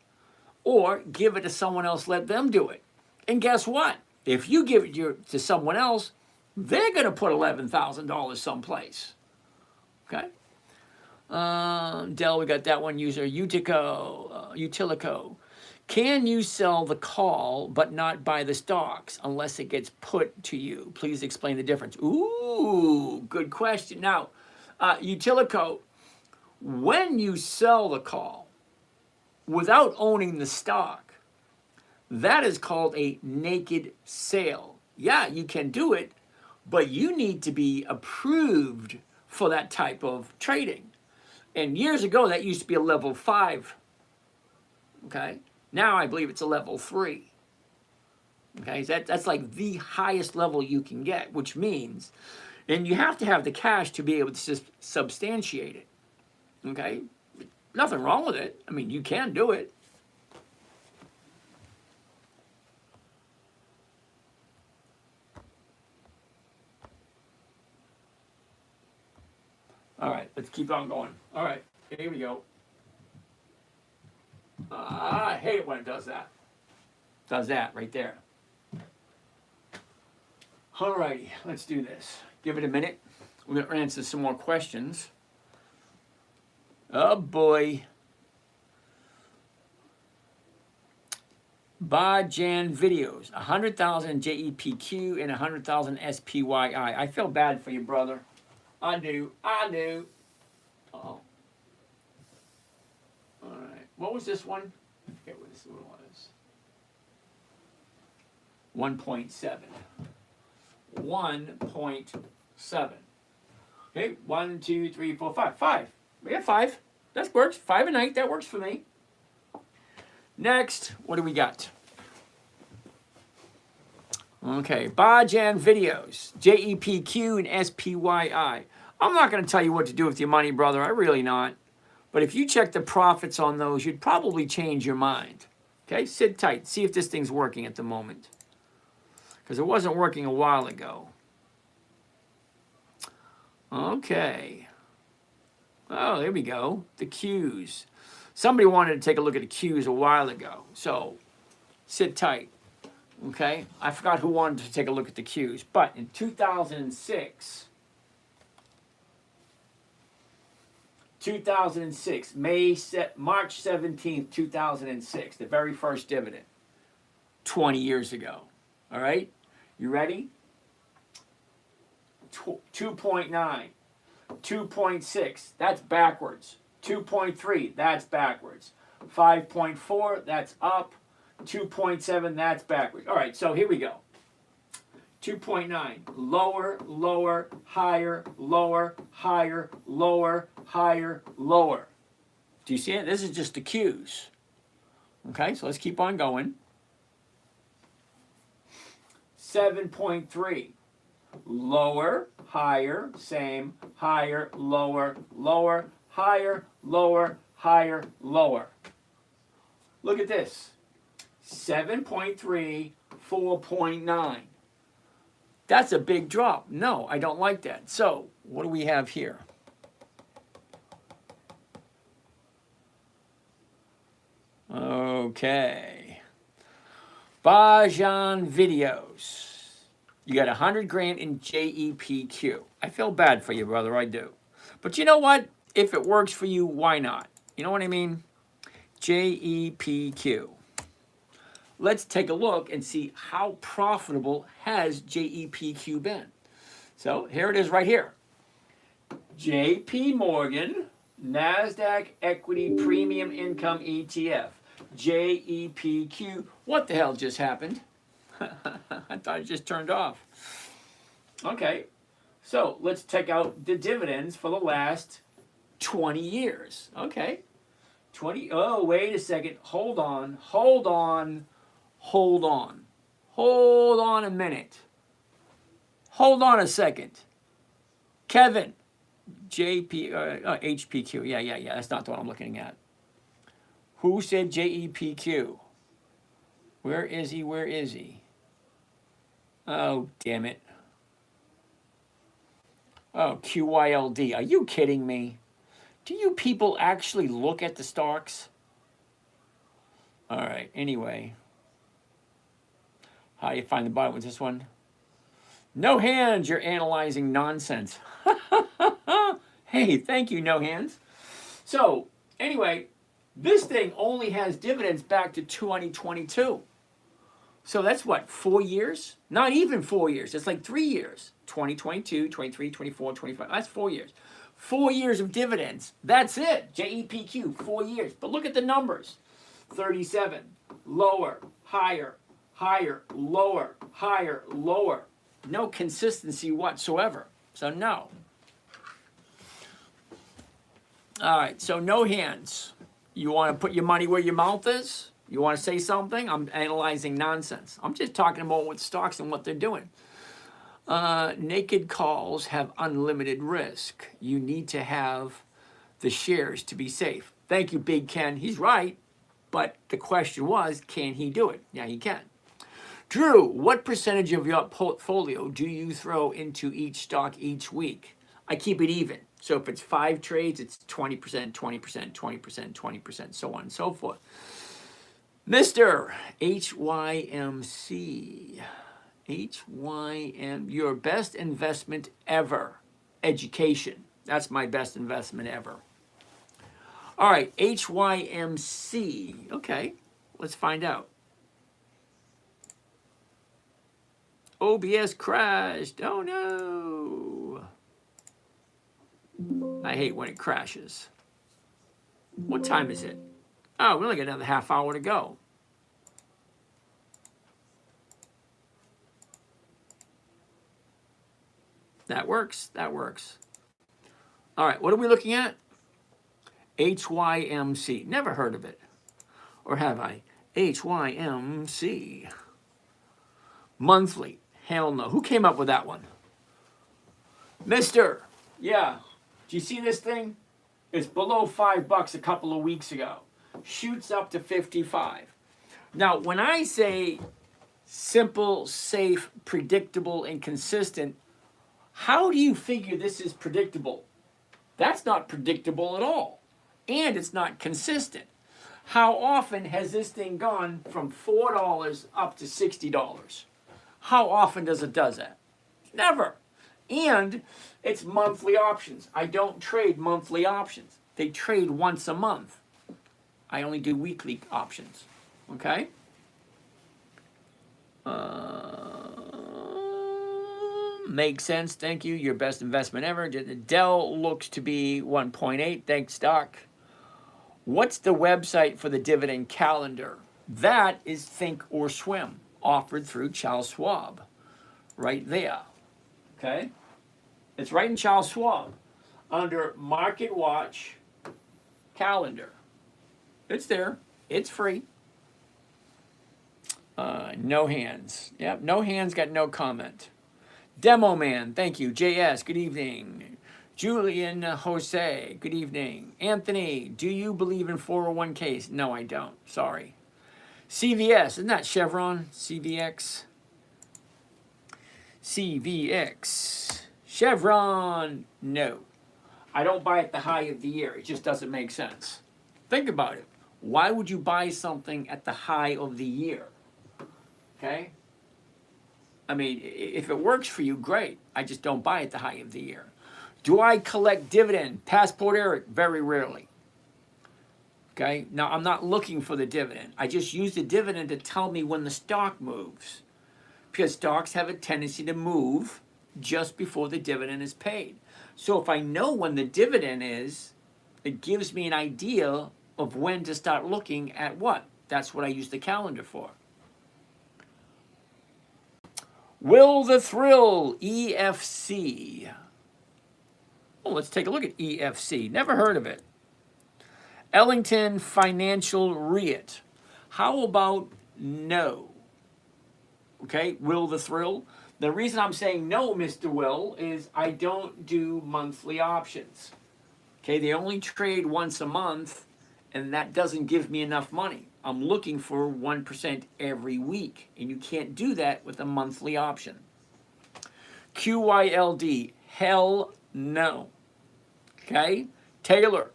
or give it to someone else, let them do it. And guess what? If you give it to someone else, they're going to put $11,000 someplace. Okay? Dell, we got that one user. Utilico. Can you sell the call but not buy the stocks unless it gets put to you? Please explain the difference. Ooh, good question. Now, Utilico, when you sell the call without owning the stock, that is called a naked sale. Yeah, you can do it, but you need to be approved for that type of trading. And years ago, that used to be a level 5. Okay? Now I believe it's a level 3. Okay? That's like the highest level you can get, which means, and you have to have the cash to be able to substantiate it. Okay? Nothing wrong with it. I mean, you can do it. All right, let's keep on going. All right, here we go. I hate it when it does that. Does that right there. All righty, let's do this. Give it a minute. We're going to answer some more questions. Oh boy. Bajan videos, 100,000 JEPQ and 100,000 SPYI. I feel bad for you, brother. I do. Oh. All right. What was this one? I forget what this one was. 1.7. 1.7. Okay, 1, 2, 3, 4, 5. 5. We have 5. That works. 5 a night. That works for me. Next, what do we got? Okay, Bajan videos, JEPQ and SPYI. I'm not going to tell you what to do with your money, brother. I really not. But if you check the profits on those, you'd probably change your mind. Okay, sit tight. See if this thing's working at the moment. Because it wasn't working a while ago. Okay. Oh, there we go. The Qs. Somebody wanted to take a look at the Qs a while ago. So, sit tight. Okay? I forgot who wanted to take a look at the Qs. But in 2006, March 17th, 2006, the very first dividend, 20 years ago. All right? You ready? 2.9, 2.6, that's backwards. 2.3, that's backwards. 5.4, that's up. 2.7, that's backwards. All right, so here we go. 2.9, lower, lower, higher, lower, higher, lower, higher, lower. Do you see it? This is just the Qs. Okay, so let's keep on going. 7.3, lower, higher, same, higher, lower, lower, higher, lower, higher, lower. Look at this. 7.3, 4.9. That's a big drop. No, I don't like that. So, what do we have here? Okay. Bajan videos. You got 100 grand in JEPQ. I feel bad for you, brother. I do. But you know what? If it works for you, why not? You know what I mean? JEPQ. Let's take a look and see how profitable has JEPQ been. So here it is right here. JP Morgan, NASDAQ Equity Premium Income ETF. JEPQ. What the hell just happened? I thought it just turned off. Okay, so let's take out the dividends for the last 20 years. Okay, 20. Oh, wait a second. Hold on a minute. Hold on a second. Kevin, HPQ. Yeah. That's not the one I'm looking at. Who said JEPQ? Where is he? Oh, damn it. Oh, QYLD. Are you kidding me? Do you people actually look at the stocks? All right, anyway. How do you find the bottom with this one? No hands, you're analyzing nonsense. Hey, thank you, no hands. So, anyway, this thing only has dividends back to 2022. So that's what, 4 years? Not even 4 years. It's like 3 years. 2022, 23, 24, 25. That's 4 years. 4 years of dividends. That's it. JEPQ, 4 years. But look at the numbers. 37, lower, higher, higher, lower, higher, lower. No consistency whatsoever. So no. All right, so no hands. You want to put your money where your mouth is? You want to say something? I'm analyzing nonsense. I'm just talking about what stocks and what they're doing. Naked calls have unlimited risk. You need to have the shares to be safe. Thank you, Big Ken. He's right. But the question was, can he do it? Yeah, he can. Drew, what percentage of your portfolio do you throw into each stock each week? I keep it even. So if it's 5 trades, it's 20%, 20%, 20%, 20%, so on and so forth. Mr. HYMC. Your best investment ever. Education. That's my best investment ever. All right, HYMC. Okay, let's find out. OBS crashed. Oh no. I hate when it crashes. What time is it? Oh, we only got another half hour to go. That works. That works. All right, what are we looking at? HYMC. Never heard of it. Or have I? HYMC. Monthly. Hell no. Who came up with that one? Mister. Yeah. Do you see this thing? It's below $5 a couple of weeks ago. Shoots up to 55. Now, when I say simple, safe, predictable, and consistent, how do you figure this is predictable? That's not predictable at all. And it's not consistent. How often has this thing gone from $4 up to $60? How often does it do that? Never. And it's monthly options. I don't trade monthly options. They trade once a month. I only do weekly options. Okay? Makes sense. Thank you. Your best investment ever. Dell looks to be 1.8. Thanks, Doc. What's the website for the dividend calendar? That is Think or Swim, offered through Charles Schwab. Right there. Okay? It's right in Charles Schwab under Market Watch Calendar. It's there. It's free. No hands. Yep, no hands, got no comment. Demo Man, thank you. JS, good evening. Julian Jose, good evening. Anthony, do you believe in 401ks? No, I don't. Sorry. CVS, isn't that Chevron? CVX? CVX. Chevron, no. I don't buy at the high of the year. It just doesn't make sense. Think about it. Why would you buy something at the high of the year? Okay? I mean, if it works for you, great. I just don't buy at the high of the year. Do I collect dividend? Passport Eric, very rarely. Okay? Now, I'm not looking for the dividend. I just use the dividend to tell me when the stock moves. Because stocks have a tendency to move just before the dividend is paid. So if I know when the dividend is, it gives me an idea of when to start looking at what. That's what I use the calendar for. Will the Thrill, EFC. Oh, let's take a look at EFC. Never heard of it. Ellington Financial REIT. How about no? Okay, Will the Thrill. The reason I'm saying no, Mr. Will, is I don't do monthly options. Okay, they only trade once a month, and that doesn't give me enough money. I'm looking for 1% every week, and you can't do that with a monthly option. QYLD, hell no. Okay, Taylor,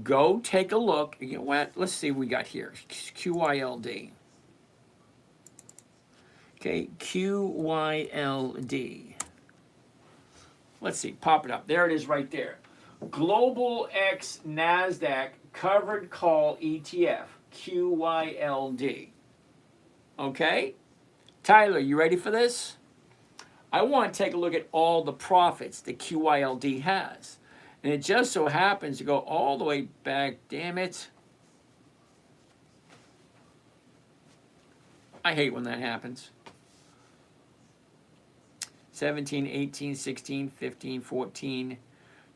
go take a look. You know what? Let's see what we got here. QYLD. Okay, QYLD. Let's see, pop it up. There it is right there. Global X NASDAQ Covered Call ETF, QYLD. Okay? Tyler, you ready for this? I want to take a look at all the profits that QYLD has. And it just so happens to go all the way back, damn it. I hate when that happens. 17, 18, 16, 15, 14,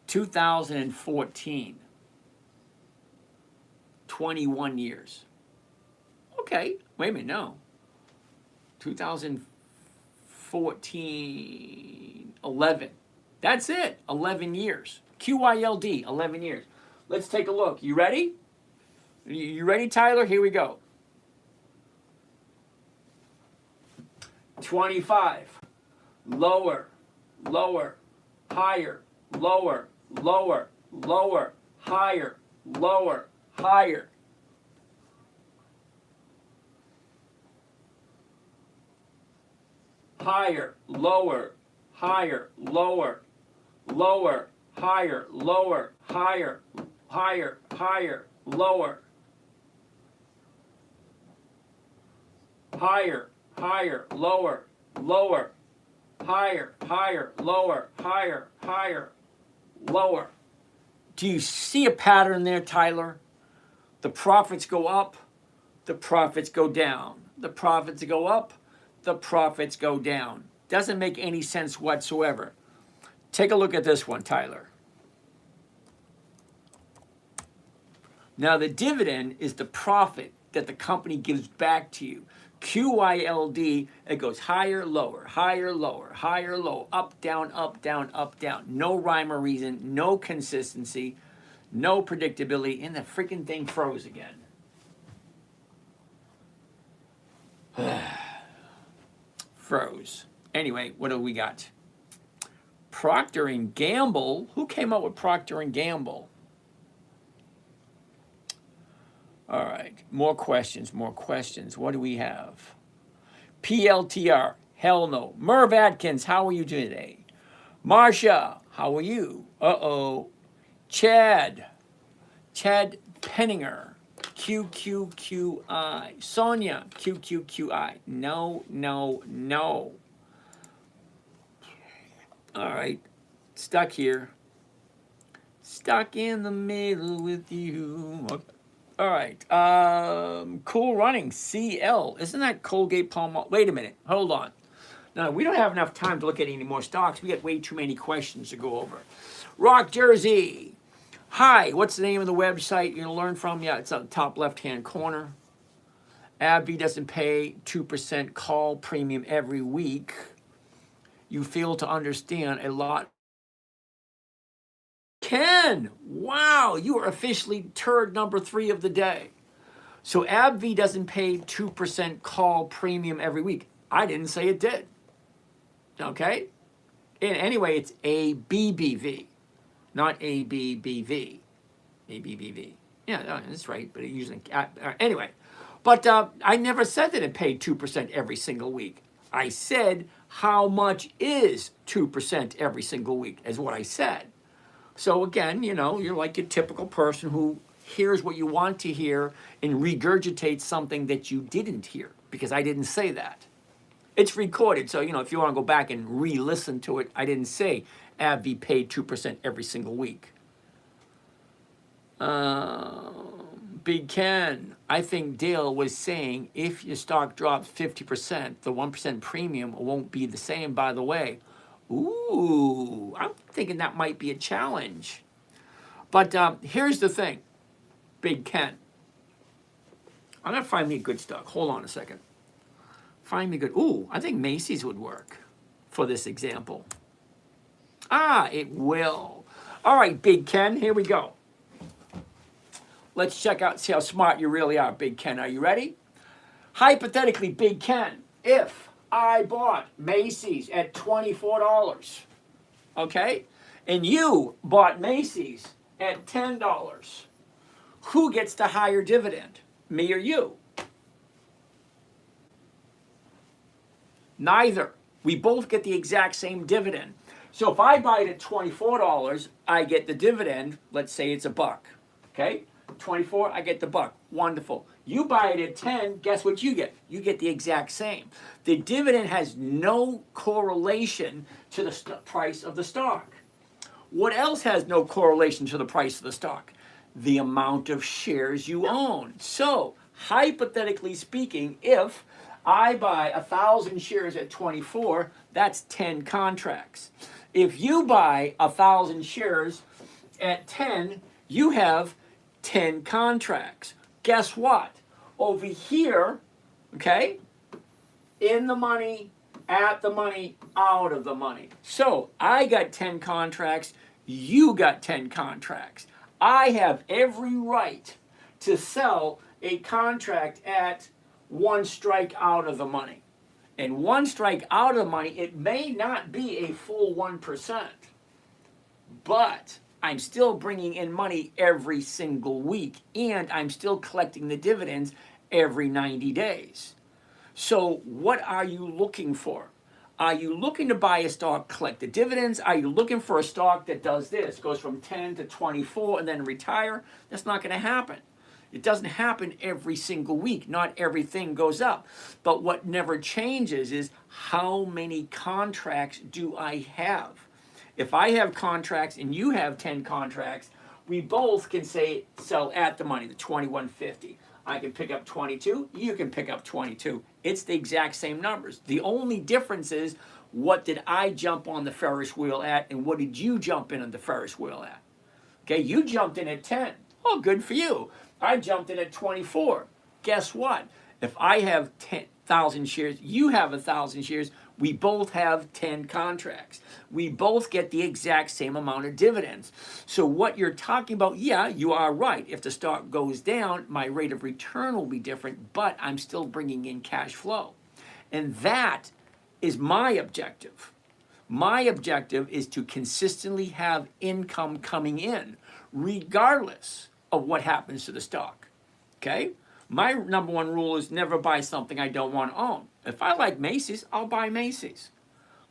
2014. 21 years. Okay, wait a minute, no. 2014, 11. That's it, 11 years. QYLD, 11 years. Let's take a look. You ready? You ready, Tyler? Here we go. 25. Lower, lower, higher, lower, lower, lower, higher, lower, higher. higher, lower, higher, lower, lower, higher, lower, higher, higher, higher, lower, higher, higher, lower, lower, higher, higher, lower, higher, higher, lower. Do you see a pattern there, Tyler? The profits go up, the profits go down. The profits go up, the profits go down. Doesn't make any sense whatsoever. Take a look at this one, Tyler. Now, the dividend is the profit that the company gives back to you. QYLD, it goes higher, lower, higher, lower, higher, low, up, down, up, down, up, down. No rhyme or reason, no consistency, no predictability, and the freaking thing froze again. Froze. Anyway, what do we got? Procter & Gamble. Who came up with Procter & Gamble? All right, more questions. What do we have? PLTR, hell no. Merv Atkins, how are you today? Marsha, how are you? Uh-oh. Chad Penninger, QQQI. Sonia, QQQI. No. All right, stuck here. Stuck in the middle with you. All right, Cool Running, CL. Isn't that Colgate Palmolive? Wait a minute, hold on. No, we don't have enough time to look at any more stocks. We got way too many questions to go over. Rock Jersey. Hi, what's the name of the website you're going to learn from? Yeah, it's on the top left-hand corner. AbbVi doesn't pay 2% call premium every week. You fail to understand a lot. Ken, wow, you are officially turd number 3 of the day. So AbbVi doesn't pay 2% call premium every week. I didn't say it did. Okay? And anyway, it's ABBVi, not ABBVi. ABBVi. Yeah, no, that's right, but it usually, anyway. But I never said that it paid 2% every single week. I said how much is 2% every single week, is what I said. So again, you know, you're like your typical person who hears what you want to hear and regurgitates something that you didn't hear, because I didn't say that. It's recorded, so, you know, if you want to go back and re-listen to it, I didn't say AbbVi paid 2% every single week. Big Ken, I think Dale was saying if your stock drops 50%, the 1% premium won't be the same, by the way. Ooh, I'm thinking that might be a challenge. But here's the thing, Big Ken. I'm going to find me a good stock. Hold on a second. Find me good. Ooh, I think Macy's would work for this example. Ah, it will. All right, Big Ken, here we go. Let's check out, see how smart you really are, Big Ken. Are you ready? Hypothetically, Big Ken, if I bought Macy's at $24, okay, and you bought Macy's at $10, who gets the higher dividend, me or you? Neither. We both get the exact same dividend. So if I buy it at $24, I get the dividend. Let's say it's $1. Okay? 24, I get the $1. Wonderful. You buy it at 10, guess what you get? You get the exact same. The dividend has no correlation to the price of the stock. What else has no correlation to the price of the stock? The amount of shares you own. So, hypothetically speaking, if I buy 1,000 shares at 24, that's 10 contracts. If you buy 1,000 shares at 10, you have 10 contracts. Guess what? Over here, okay, in the money, at the money, out of the money. So I got 10 contracts, you got 10 contracts. I have every right to sell a contract at 1 strike out of the money. And 1 strike out of the money, it may not be a full 1%, but I'm still bringing in money every single week, and I'm still collecting the dividends every 90 days. So what are you looking for? Are you looking to buy a stock, collect the dividends? Are you looking for a stock that does this, goes from 10 to 24 and then retire? That's not going to happen. It doesn't happen every single week. Not everything goes up. But what never changes is how many contracts do I have? If I have contracts and you have 10 contracts, we both can say sell at the money, the 21.50. I can pick up 22, you can pick up 22. It's the exact same numbers. The only difference is what did I jump on the Ferris wheel at and what did you jump in on the Ferris wheel at? Okay, you jumped in at 10. Oh, good for you. I jumped in at 24. Guess what? If I have 10,000 shares, you have 1,000 shares, we both have 10 contracts. We both get the exact same amount of dividends. So what you're talking about, yeah, you are right. If the stock goes down, my rate of return will be different, but I'm still bringing in cash flow. And that is my objective. My objective is to consistently have income coming in, regardless of what happens to the stock. Okay? My number one rule is never buy something I don't want to own. If I like Macy's, I'll buy Macy's.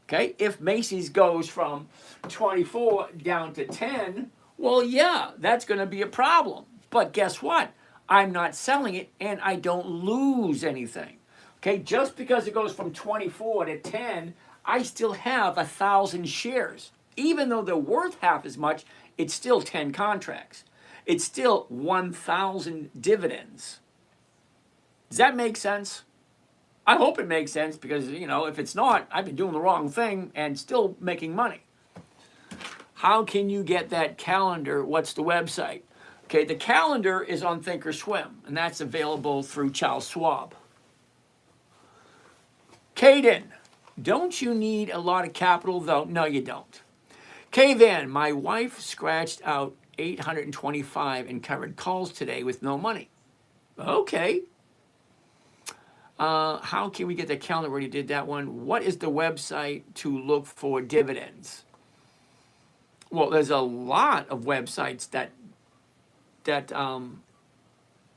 Okay? If Macy's goes from 24 down to 10, well, yeah, that's going to be a problem. But guess what? I'm not selling it and I don't lose anything. Okay? Just because it goes from 24 to 10, I still have 1,000 shares. Even though they're worth half as much, it's still 10 contracts. It's still 1,000 dividends. Does that make sense? I hope it makes sense because, if it's not, I've been doing the wrong thing and still making money. How can you get that calendar? What's the website? Okay, the calendar is on Thinkorswim, and that's available through Charles Schwab. Caden, don't you need a lot of capital though? No, you don't. K-Van, my wife scratched out 825 and covered calls today with no money. Okay. How can we get the calendar? Already did that one. What is the website to look for dividends? Well, there's a lot of websites that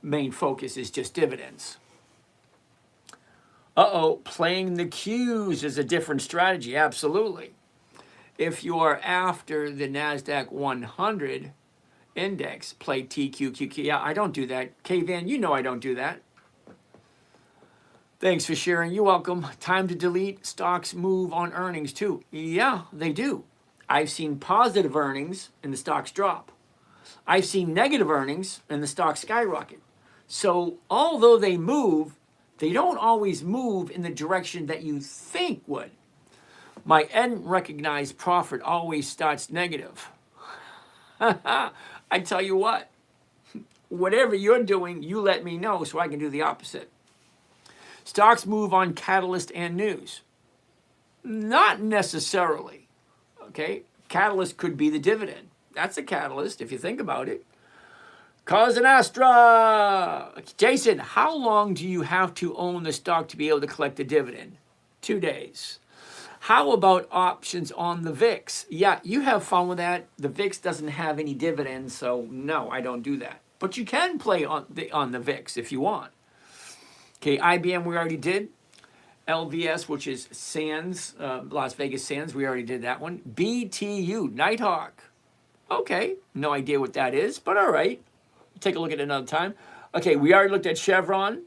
main focus is just dividends. Playing the cues is a different strategy. Absolutely. If you are after the NASDAQ 100 index, play TQQQ. Yeah, I don't do that. K-Van, I don't do that. Thanks for sharing. You're welcome. Time to delete. Stocks move on earnings too. Yeah, they do. I've seen positive earnings and the stocks drop. I've seen negative earnings and the stocks skyrocket. So although they move, they don't always move in the direction that you think would. My unrecognized profit always starts negative. I tell you what, whatever you're doing, you let me know so I can do the opposite. Stocks move on catalyst and news. Not necessarily. Okay? Catalyst could be the dividend. That's a catalyst if you think about it. Cause an Astra. Jason, how long do you have to own the stock to be able to collect the dividend? 2 days. How about options on the VIX? Yeah, you have fun with that. The VIX doesn't have any dividends, so no, I don't do that. But you can play on the VIX if you want. Okay, IBM we already did. LVS, which is Sands, Las Vegas Sands, we already did that one. BTU, Nighthawk. Okay, no idea what that is, but all right. Take a look at it another time. Okay, we already looked at Chevron.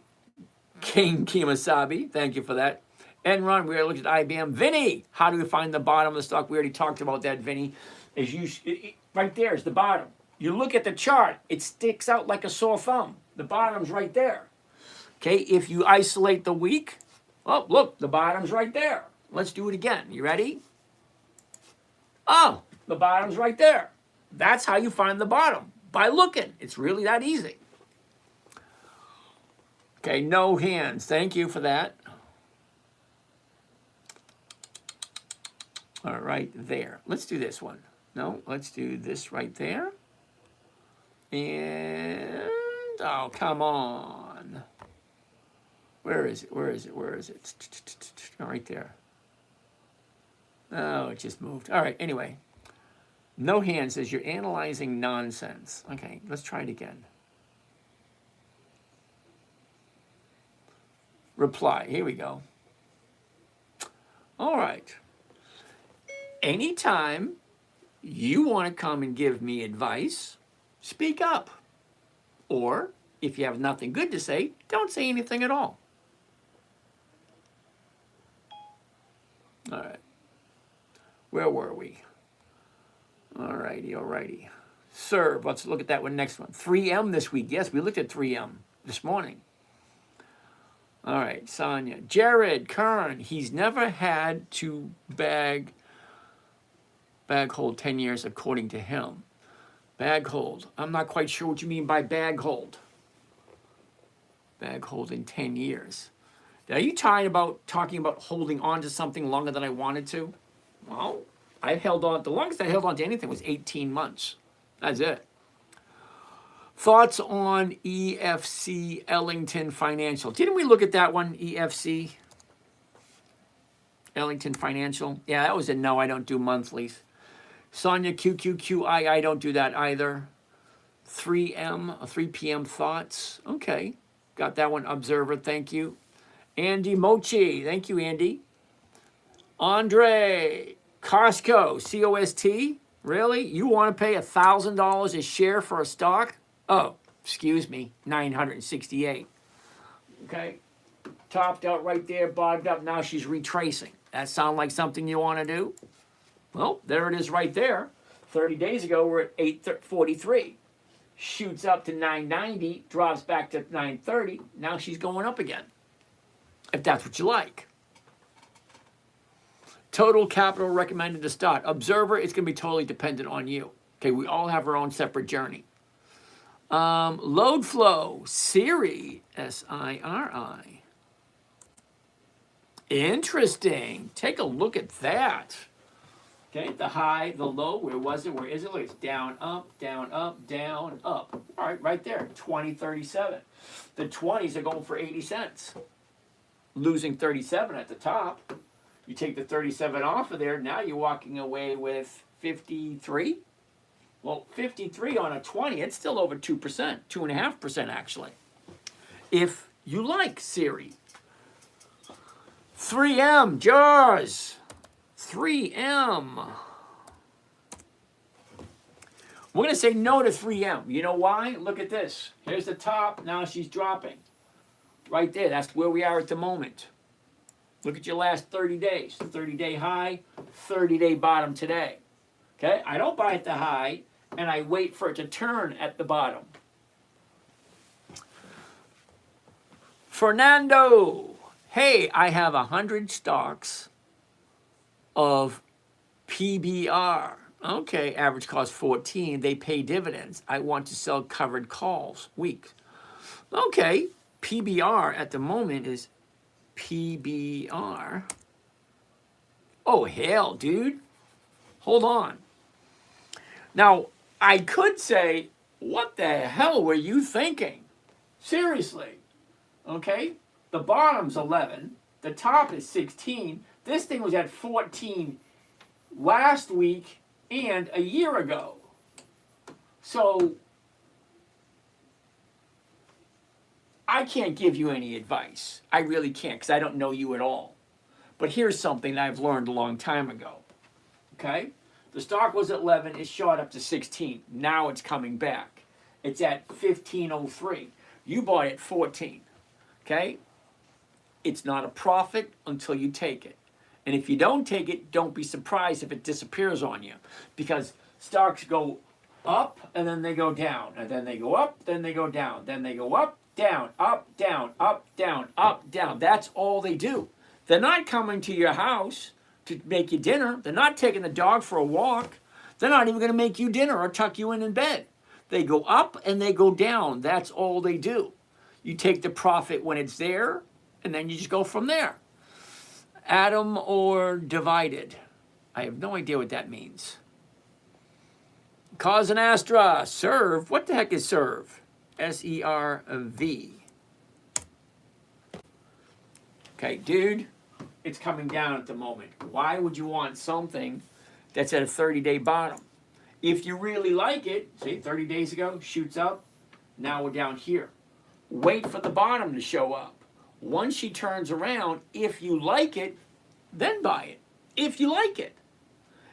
King Kimasabi, thank you for that. Enron, we already looked at IBM. Vinny, how do we find the bottom of the stock? We already talked about that, Vinny. Right there is the bottom. You look at the chart, it sticks out like a sore thumb. The bottom's right there. Okay, if you isolate the week, oh, look, the bottom's right there. Let's do it again. You ready? Oh, the bottom's right there. That's how you find the bottom, by looking. It's really that easy. Okay, no hands. Thank you for that. All right, there. Let's do this one. No, let's do this right there. And, oh, come on. Where is it? Where is it? Where is it? Right there. Oh, it just moved. All right, anyway. No hand says you're analyzing nonsense. Okay, let's try it again. Reply. Here we go. All right. Anytime you want to come and give me advice, speak up. Or if you have nothing good to say, don't say anything at all. All right. Where were we? All righty. Serve. Let's look at that one next one. 3M this week. Yes, we looked at 3M this morning. All right, Sonia. Jared Kern. He's never had to bag hold 10 years according to him. Bag hold. I'm not quite sure what you mean by bag hold. Bag hold in 10 years. Are you talking about holding on to something longer than I wanted to? Well, the longest I held on to anything was 18 months. That's it. Thoughts on EFC Ellington Financial. Didn't we look at that one, EFC? Ellington Financial? Yeah, that was a no, I don't do monthlies. Sonia, QQQ, I don't do that either. 3 p.m. thoughts. Okay, got that one. Observer, thank you. Andy Mochi, thank you, Andy. Andre, Costco, COST. Really? You want to pay $1,000 a share for a stock? Oh, excuse me, 968. Okay, topped out right there, bottomed up. Now she's retracing. That sound like something you want to do? Well, there it is right there. 30 days ago, we're at 843. Shoots up to 990, drops back to 930. Now she's going up again, if that's what you like. Total capital recommended to start. Observer, it's going to be totally dependent on you. Okay, we all have our own separate journey. Load flow, Siri, S-I-R-I. Interesting. Take a look at that. Okay, the high, the low, where was it? Where is it? Look, it's down, up, down, up, down, up. All right, right there, 20.37. The 20s are going for 80 cents. Losing 37 at the top. You take the 37 off of there, now you're walking away with 53. Well, 53 on a 20, it's still over 2%, 2.5% actually. If you like Siri. 3M, Jaws. 3M. We're going to say no to 3M. You know why? Look at this. Here's the top. Now she's dropping. Right there. That's where we are at the moment. Look at your last 30 days. 30-day high, 30-day bottom today. Okay? I don't buy at the high, and I wait for it to turn at the bottom. Fernando. Hey, I have 100 stocks of PBR. Okay, average cost 14. They pay dividends. I want to sell covered calls. Weeks. Okay, PBR at the moment is PBR. Oh, hell, dude. Hold on. Now, I could say, what the hell were you thinking? Seriously. Okay? The bottom's 11. The top is 16. This thing was at 14 last week and a year ago. So, I can't give you any advice. I really can't, because I don't know you at all. But here's something that I've learned a long time ago. Okay? The stock was at 11. It shot up to 16. Now it's coming back. It's at 15.03. You bought it at 14. Okay? It's not a profit until you take it. And if you don't take it, don't be surprised if it disappears on you. Because stocks go up, and then they go down. And then they go up, then they go down. Then they go up, down, up, down, up, down, up, down. That's all they do. They're not coming to your house to make you dinner. They're not taking the dog for a walk. They're not even going to make you dinner or tuck you in bed. They go up and they go down. That's all they do. You take the profit when it's there, and then you just go from there. Atom or divided? I have no idea what that means. Cause and Astra, serve. What the heck is serve? S-E-R-V. Okay, dude, it's coming down at the moment. Why would you want something that's at a 30-day bottom? If you really like it, say 30 days ago, shoots up, now we're down here. Wait for the bottom to show up. Once she turns around, if you like it, then buy it if you like it.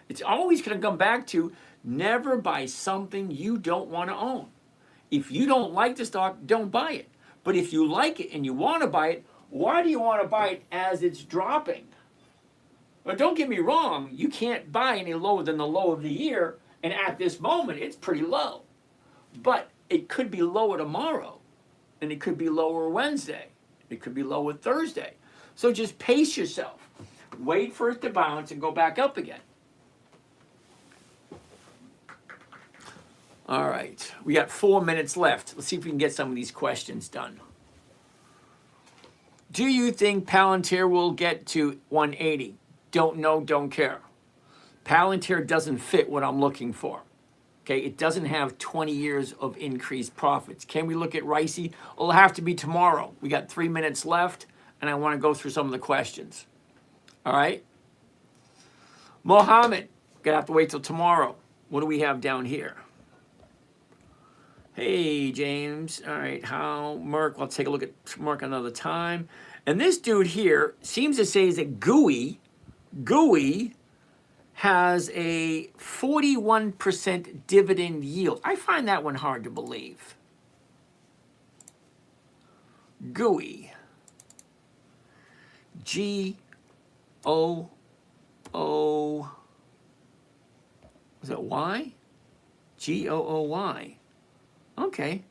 It's always going to come back to never buy something you don't want to own. If you don't like the stock, don't buy it. But if you like it and you want to buy it, why do you want to buy it as it's dropping? But don't get me wrong, you can't buy any lower than the low of the year, and at this moment, it's pretty low. But it could be lower tomorrow, and it could be lower Wednesday. It could be lower Thursday. So just pace yourself. Wait for it to bounce and go back up again. All right, we got 4 minutes left. Let's see if we can get some of these questions done. Do you think Palantir will get to 180? Don't know, don't care. Palantir doesn't fit what I'm looking for. Okay, it doesn't have 20 years of increased profits. Can we look at Ricey? It'll have to be tomorrow. We got 3 minutes left, and I want to go through some of the questions. All right? Mohammed, gonna have to wait till tomorrow. What do we have down here? Hey, James. All right, how? Merck, let's take a look at Merck another time. And this dude here seems to say that Gooey has a 41% dividend yield. I find that one hard to believe. Gooey. G-O-O. Was that Y? G-O-O-Y. Okay.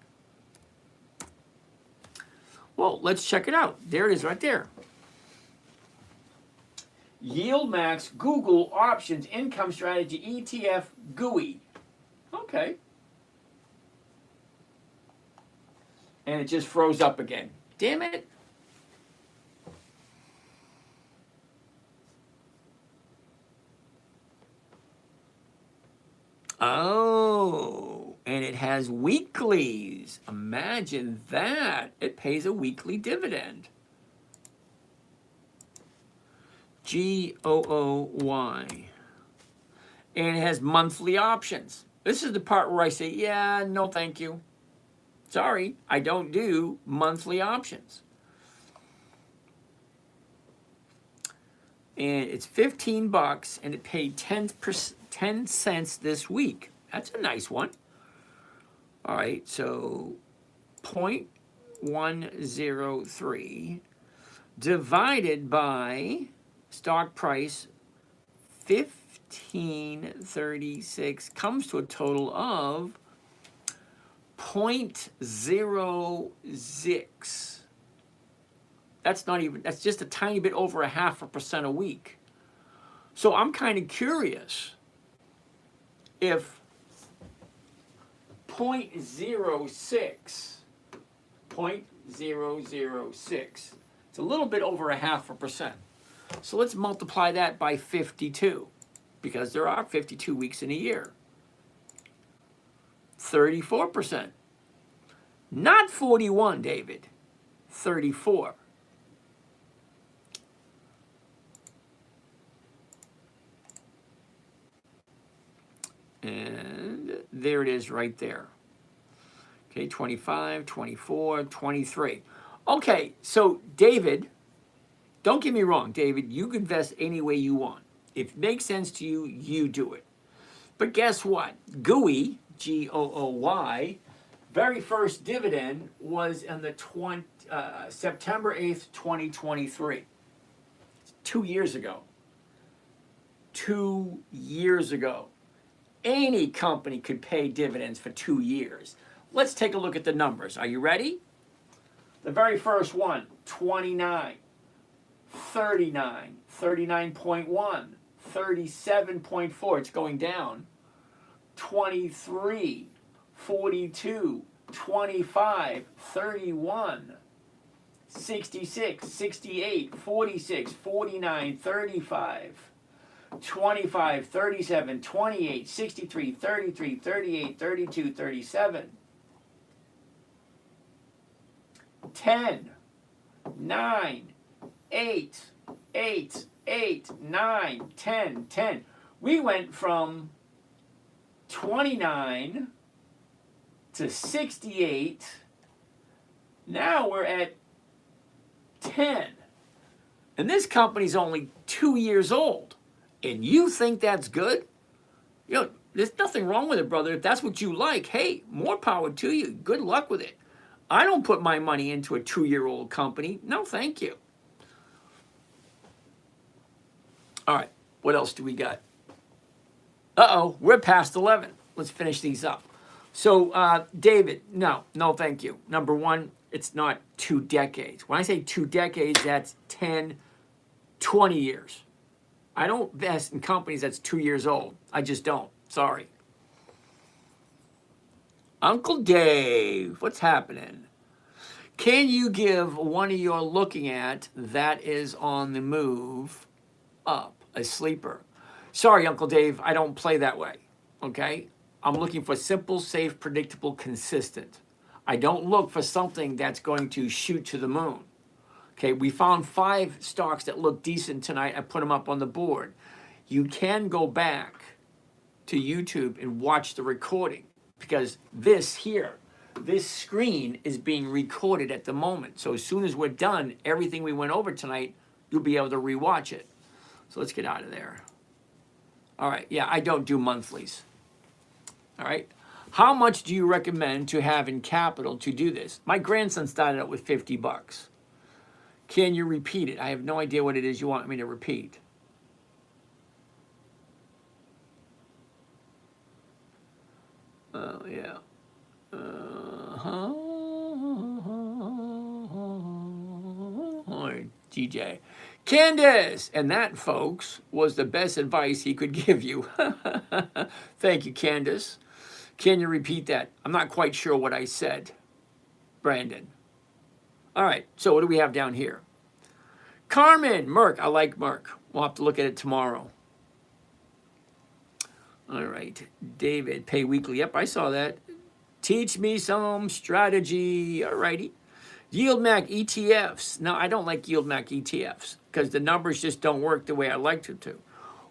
Well, let's check it out. There it is right there. Yield Max, Google, Options, Income Strategy, ETF, Gooey. Okay. And it just froze up again. Damn it. Oh, and it has weeklies. Imagine that. It pays a weekly dividend. Gooy. And it has monthly options. This is the part where I say, yeah, no thank you. Sorry, I don't do monthly options. And it's $15 and it paid 10 cents this week. That's a nice one. All right, so 0.103 divided by stock price 1536 comes to a total of 0.06. That's just a tiny bit over 0.5% a week. So I'm kind of curious if 0.06, it's a little bit over 0.5%. So let's multiply that by 52, because there are 52 weeks in a year. 34%. Not 41, David. 34. And there it is right there. Okay, 25, 24, 23. Okay, so David, don't get me wrong, David, you can invest any way you want. If it makes sense to you, you do it. But guess what? Gooey, Gooy, very first dividend was on the September 8th, 2023. 2 years ago. 2 years ago. Any company could pay dividends for 2 years. Let's take a look at the numbers. Are you ready? The very first one, 29, 39, 39.1, 37.4, it's going down, 23, 42, 25, 31, 66, 68, 46, 49, 35, 25, 37, 28, 63, 33, 38, 32, 37, 10, 9, 8, 8, 8, 9, 10, 10. We went from 29 to 68. Now we're at 10. And this company's only 2 years old. And you think that's good? You know, there's nothing wrong with it, brother. If that's what you like, hey, more power to you. Good luck with it. I don't put my money into a 2-year-old company. No, thank you. All right, what else do we got? Uh-oh, we're past 11. Let's finish these up. So, David, no, thank you. Number one, it's not 2 decades. When I say 2 decades, that's 10, 20 years. I don't invest in companies that's 2 years old. I just don't. Sorry. Uncle Dave, what's happening? Can you give one of you're looking at that is on the move up, a sleeper? Sorry, Uncle Dave, I don't play that way, okay? I'm looking for simple, safe, predictable, consistent. I don't look for something that's going to shoot to the moon. Okay, we found 5 stocks that look decent tonight. I put them up on the board. You can go back to YouTube and watch the recording because this screen is being recorded at the moment. So as soon as we're done, everything we went over tonight, you'll be able to rewatch it. So let's get out of there. All right, yeah, I don't do monthlies. All right, how much do you recommend to have in capital to do this? My grandson started out with $50. Can you repeat it? I have no idea what it is you want me to repeat. Oh, yeah. DJ. Candace! And that, folks, was the best advice he could give you. Thank you, Candace. Can you repeat that? I'm not quite sure what I said. Brandon. All right, so what do we have down here? Carmen, Merck. I like Merck. We'll have to look at it tomorrow. All right, David, pay weekly. Yep, I saw that. Teach me some strategy. All righty. Yield Mac ETFs. No, I don't like Yield Mac ETFs because the numbers just don't work the way I like them to.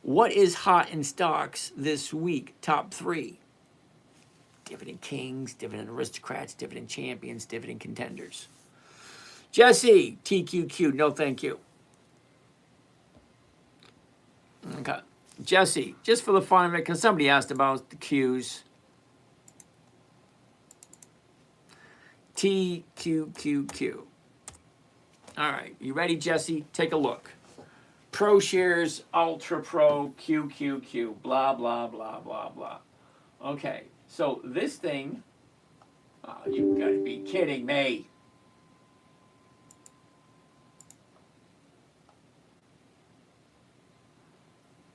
What is hot in stocks this week? Top 3. Dividend Kings, Dividend Aristocrats, Dividend Champions, Dividend Contenders. Jesse, TQQ, no thank you. Okay. Jesse, just for the fun of it, because somebody asked about the Qs. TQQQ. All right, you ready, Jesse? Take a look. Pro Shares, Ultra Pro, QQQ, blah, blah, blah, blah, blah. Okay, so this thing, you've got to be kidding me.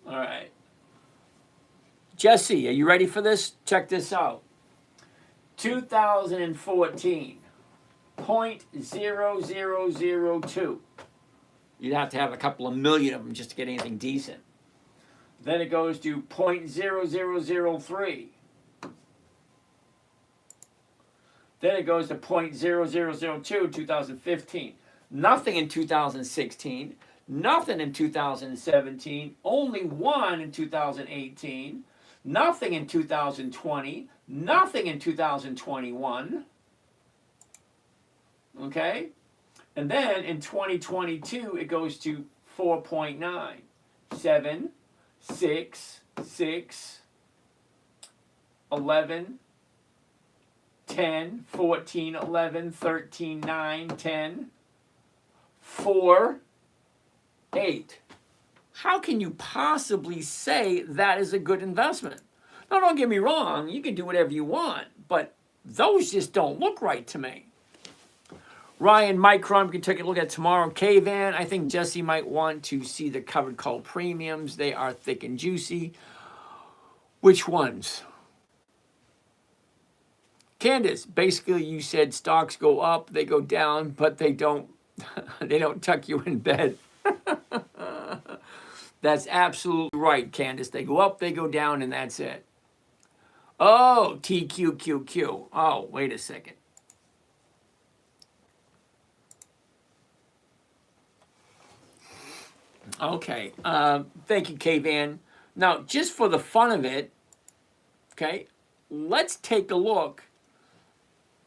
All right. Jesse, are you ready for this? Check this out. 2014, 0.0002. You'd have to have a couple of million of them just to get anything decent. Then it goes to 0.0003. Then it goes to 0.0002, 2015. Nothing in 2016. Nothing in 2017. Only 1 in 2018. Nothing in 2020. Nothing in 2021. Okay? And then in 2022, it goes to 4.9. 7, 6, 6, 11, 10, 14, 11, 13, 9, 10, 4, 8. How can you possibly say that is a good investment? Now, don't get me wrong. You can do whatever you want, but those just don't look right to me. Ryan, Micron, we can take a look at tomorrow. K-Van, I think Jesse might want to see the covered call premiums. They are thick and juicy. Which ones? Candace, basically you said stocks go up, they go down, but they don't tuck you in bed. That's absolutely right, Candace. They go up, they go down, and that's it. Oh, TQQQ. Oh, wait a second. Okay. Thank you, K-Van. Now, just for the fun of it, okay, let's take a look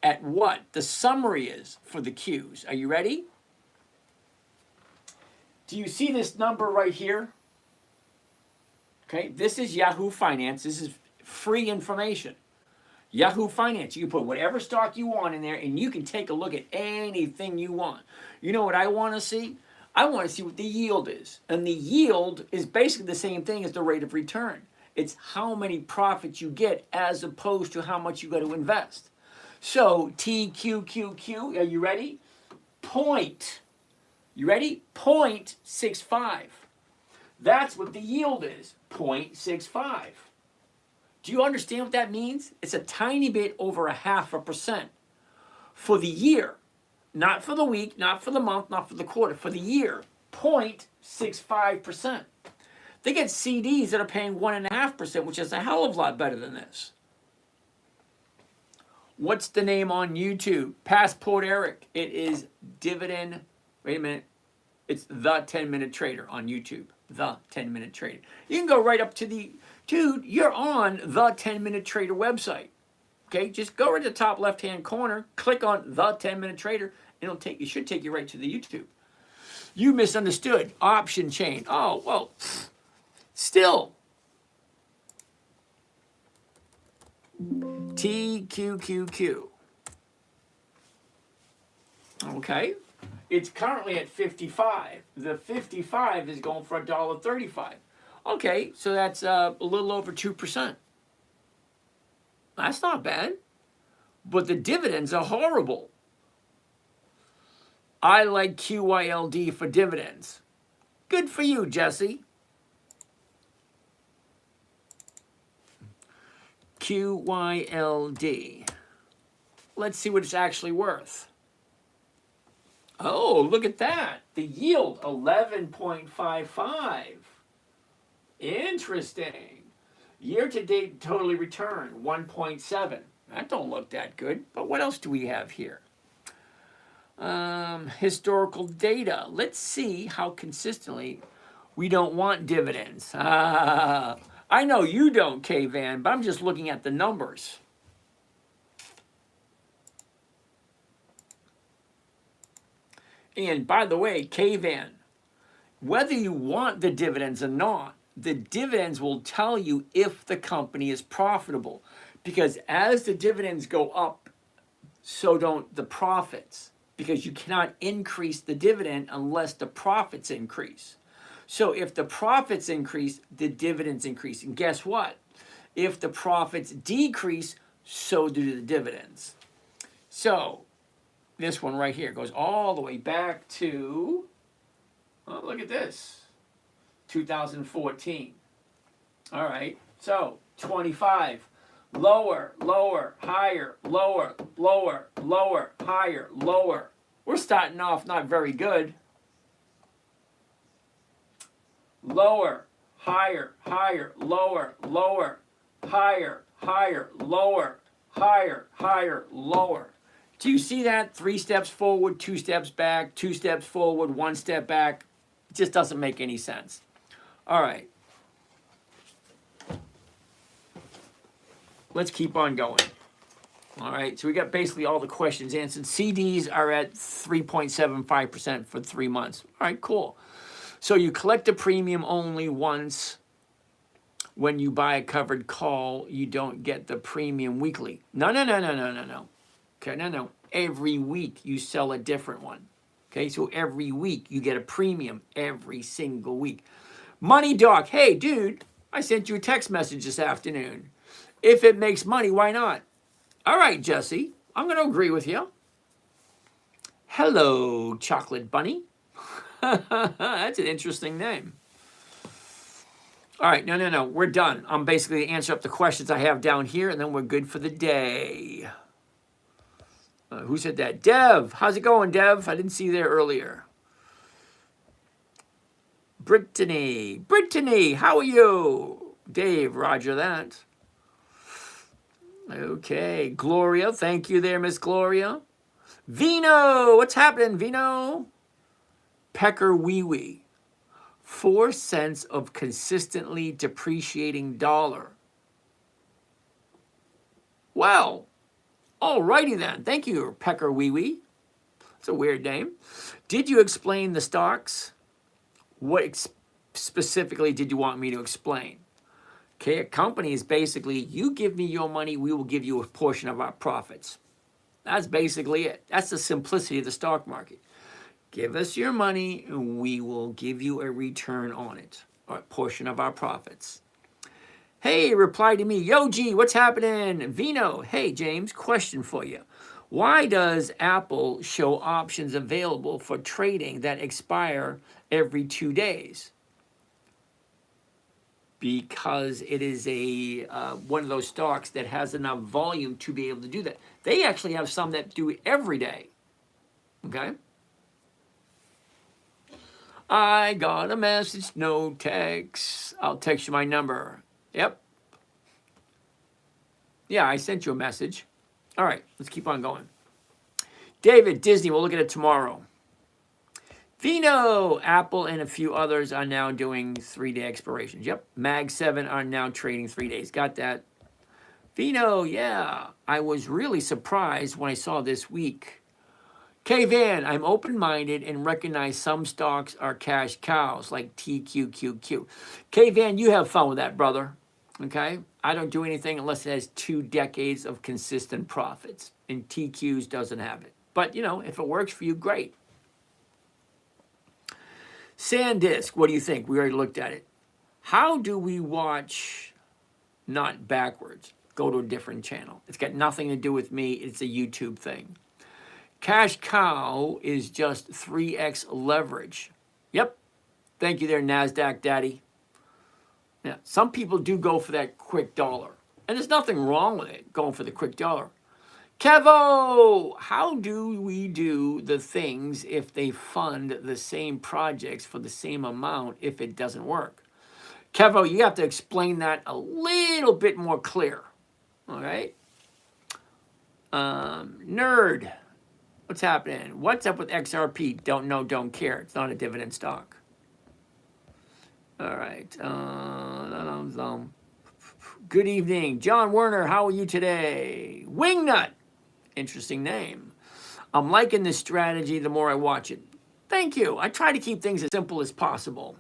at what the summary is for the Qs. Are you ready? Do you see this number right here? Okay, this is Yahoo Finance. This is free information. Yahoo Finance, you can put whatever stock you want in there and you can take a look at anything you want. You know what I want to see? I want to see what the yield is. And the yield is basically the same thing as the rate of return. It's how many profits you get as opposed to how much you got to invest. So TQQQ, are you ready? You ready? 0.65. That's what the yield is, 0.65. Do you understand what that means? It's a tiny bit over 0.5% for the year. Not for the week, not for the month, not for the quarter, for the year, 0.65%. They get CDs that are paying 1.5%, which is a hell of a lot better than this. What's the name on YouTube? Passport Eric. It is Dividend. Wait a minute. It's The 10MinuteTrader on YouTube. The 10MinuteTrader. You can go right up to the... Dude, you're on the 10MinuteTrader website. Okay, just go right to the top left-hand corner, click on the 10MinuteTrader, and it should take you right to the YouTube. You misunderstood. Option chain. Oh, well, still. TQQQ. Okay. It's currently at 55. The 55 is going for $1.35. Okay, so that's a little over 2%. That's not bad. But the dividends are horrible. I like QYLD for dividends. Good for you, Jesse. QYLD. Let's see what it's actually worth. Oh, look at that. The yield, 11.55. Interesting. Year-to-date totally return, 1.7. That don't look that good. But what else do we have here? Historical data. Let's see how consistently we don't want dividends. I know you don't, K-Van, but I'm just looking at the numbers. And by the way, K-Van, whether you want the dividends or not, the dividends will tell you if the company is profitable. Because as the dividends go up, so don't the profits. Because you cannot increase the dividend unless the profits increase. So if the profits increase, the dividends increase. And guess what? If the profits decrease, so do the dividends. So this one right here goes all the way back to, oh, look at this. 2014. All right, so 25, lower, lower, higher, lower, lower, lower, higher, lower. We're starting off not very good. Lower, higher, higher, lower, lower, higher, higher, lower, higher, higher, lower. Do you see that? 3 steps forward, 2 steps back, 2 steps forward, 1 step back. It just doesn't make any sense. All right. Let's keep on going. All right, so we got basically all the questions answered. CDs are at 3.75% for 3 months. All right, cool. So you collect a premium only once. When you buy a covered call, you don't get the premium weekly. No. Okay, no. Every week you sell a different one. Okay, so every week you get a premium every single week. Money Doc, hey, dude, I sent you a text message this afternoon. If it makes money, why not? All right, Jesse, I'm going to agree with you. Hello, Chocolate Bunny. That's an interesting name. All right, no, we're done. I'm basically answering up the questions I have down here, and then we're good for the day. Who said that? Dev, how's it going, Dev? I didn't see you there earlier. Brittany, how are you? Dave, roger that. Okay, Gloria, thank you there, Miss Gloria. Vino, what's happening, Vino? Pecker Wee Wee. 4 cents of consistently depreciating dollar. Well, alrighty then. Thank you, Pecker Wee Wee. It's a weird name. Did you explain the stocks? What specifically did you want me to explain? Okay, a company is basically, you give me your money, we will give you a portion of our profits. That's basically it. That's the simplicity of the stock market. Give us your money, and we will give you a return on it, or a portion of our profits. Hey, reply to me. Yo, G, what's happening? Vino, hey, James, question for you. Why does Apple show options available for trading that expire every 2 days? Because it is a one of those stocks that has enough volume to be able to do that. They actually have some that do it every day. Okay? I got a message, no text. I'll text you my number. Yep. Yeah, I sent you a message. All right, let's keep on going. David, Disney, we'll look at it tomorrow. Vino, Apple, and a few others are now doing 3-day expirations. Yep, Mag 7 are now trading 3 days. Got that. Vino, yeah. I was really surprised when I saw this week. K Van, I'm open-minded and recognize some stocks are cash cows like TQQQ. K Van, you have fun with that, brother. Okay? I don't do anything unless it has 2 decades of consistent profits. And TQs doesn't have it. But, you know, if it works for you, great. SanDisk, what do you think? We already looked at it. How do we watch not backwards? Go to a different channel. It's got nothing to do with me. It's a YouTube thing. Cash cow is just 3x leverage. Yep. Thank you there, NASDAQ daddy. Yeah, some people do go for that quick dollar. And there's nothing wrong with it, going for the quick dollar. Kevo, how do we do the things if they fund the same projects for the same amount if it doesn't work? Kevo, you have to explain that a little bit more clear. All right? Nerd, what's happening? What's up with XRP? Don't know, don't care. It's not a dividend stock. All right. Good evening. John Werner, how are you today? Wingnut. Interesting name. I'm liking this strategy the more I watch it. Thank you. I try to keep things as simple as possible.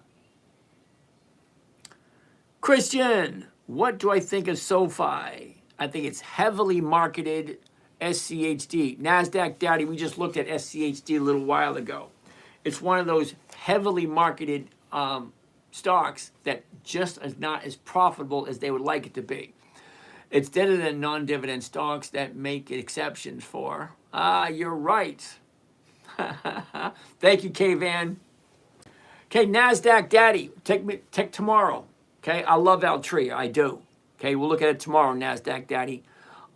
Christian, what do I think of SoFi? I think it's heavily marketed SCHD. NASDAQ Daddy, we just looked at SCHD a little while ago. It's one of those heavily marketed stocks that just is not as profitable as they would like it to be. It's better than non-dividend stocks that make exceptions for. Ah, you're right. Thank you, K-Van. Okay, NASDAQ Daddy, take tomorrow. Okay, I love Altria, I do. Okay, we'll look at it tomorrow, NASDAQ Daddy.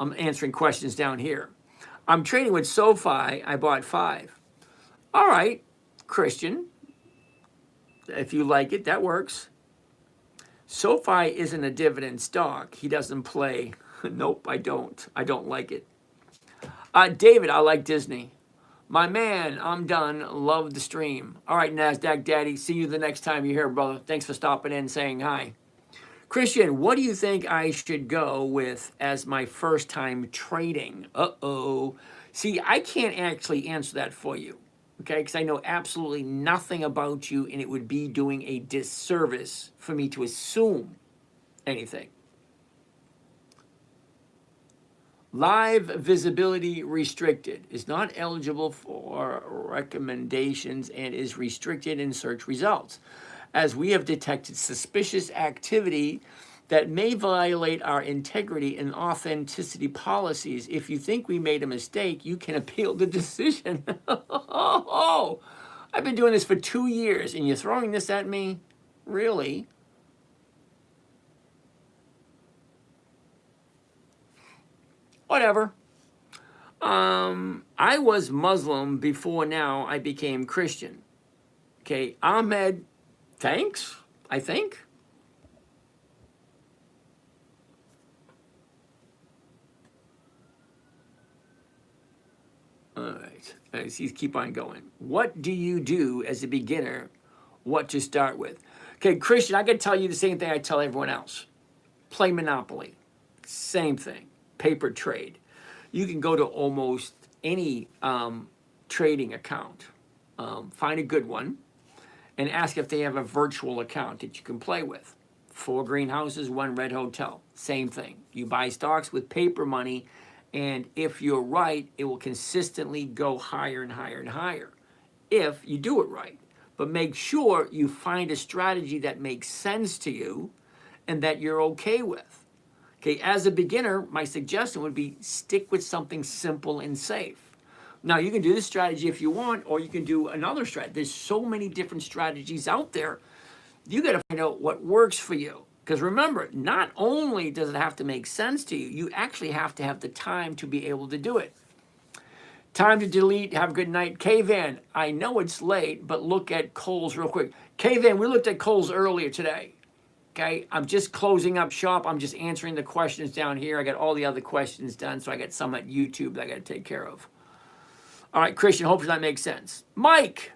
I'm answering questions down here. I'm trading with SoFi. I bought 5. All right, Christian. If you like it, that works. SoFi isn't a dividend stock. He doesn't play. Nope, I don't. I don't like it. David, I like Disney. My man, I'm done. Love the stream. All right, NASDAQ Daddy. See you the next time you're here, brother. Thanks for stopping in and saying hi. Christian, what do you think I should go with as my first time trading? Uh-oh. See, I can't actually answer that for you. Okay, because I know absolutely nothing about you, and it would be doing a disservice for me to assume anything. Live visibility restricted, is not eligible for recommendations and is restricted in search results, as we have detected suspicious activity that may violate our integrity and authenticity policies. If you think we made a mistake, you can appeal the decision. Oh, I've been doing this for 2 years, and you're throwing this at me? Really? Whatever. I was Muslim before now I became Christian. Okay, Ahmed, thanks, I think. All right, let's keep on going. What do you do as a beginner? What to start with? Okay, Christian, I can tell you the same thing I tell everyone else. Play Monopoly. Same thing. Paper trade. You can go to almost any trading account. Find a good one and ask if they have a virtual account that you can play with. 4 greenhouses, 1 red hotel. Same thing. You buy stocks with paper money, and if you're right, it will consistently go higher and higher and higher if you do it right. But make sure you find a strategy that makes sense to you and that you're okay with. Okay, as a beginner, my suggestion would be stick with something simple and safe. Now, you can do this strategy if you want, or you can do another strategy. There's so many different strategies out there. You got to find out what works for you. Because remember, not only does it have to make sense to you, you actually have to have the time to be able to do it. Time to delete. Have a good night. K-Van, I know it's late, but look at Kohl's real quick. K-Van, we looked at Kohl's earlier today. Okay, I'm just closing up shop. I'm just answering the questions down here. I got all the other questions done, so I got some at YouTube that I got to take care of. All right, Christian, hopefully that makes sense. Mike,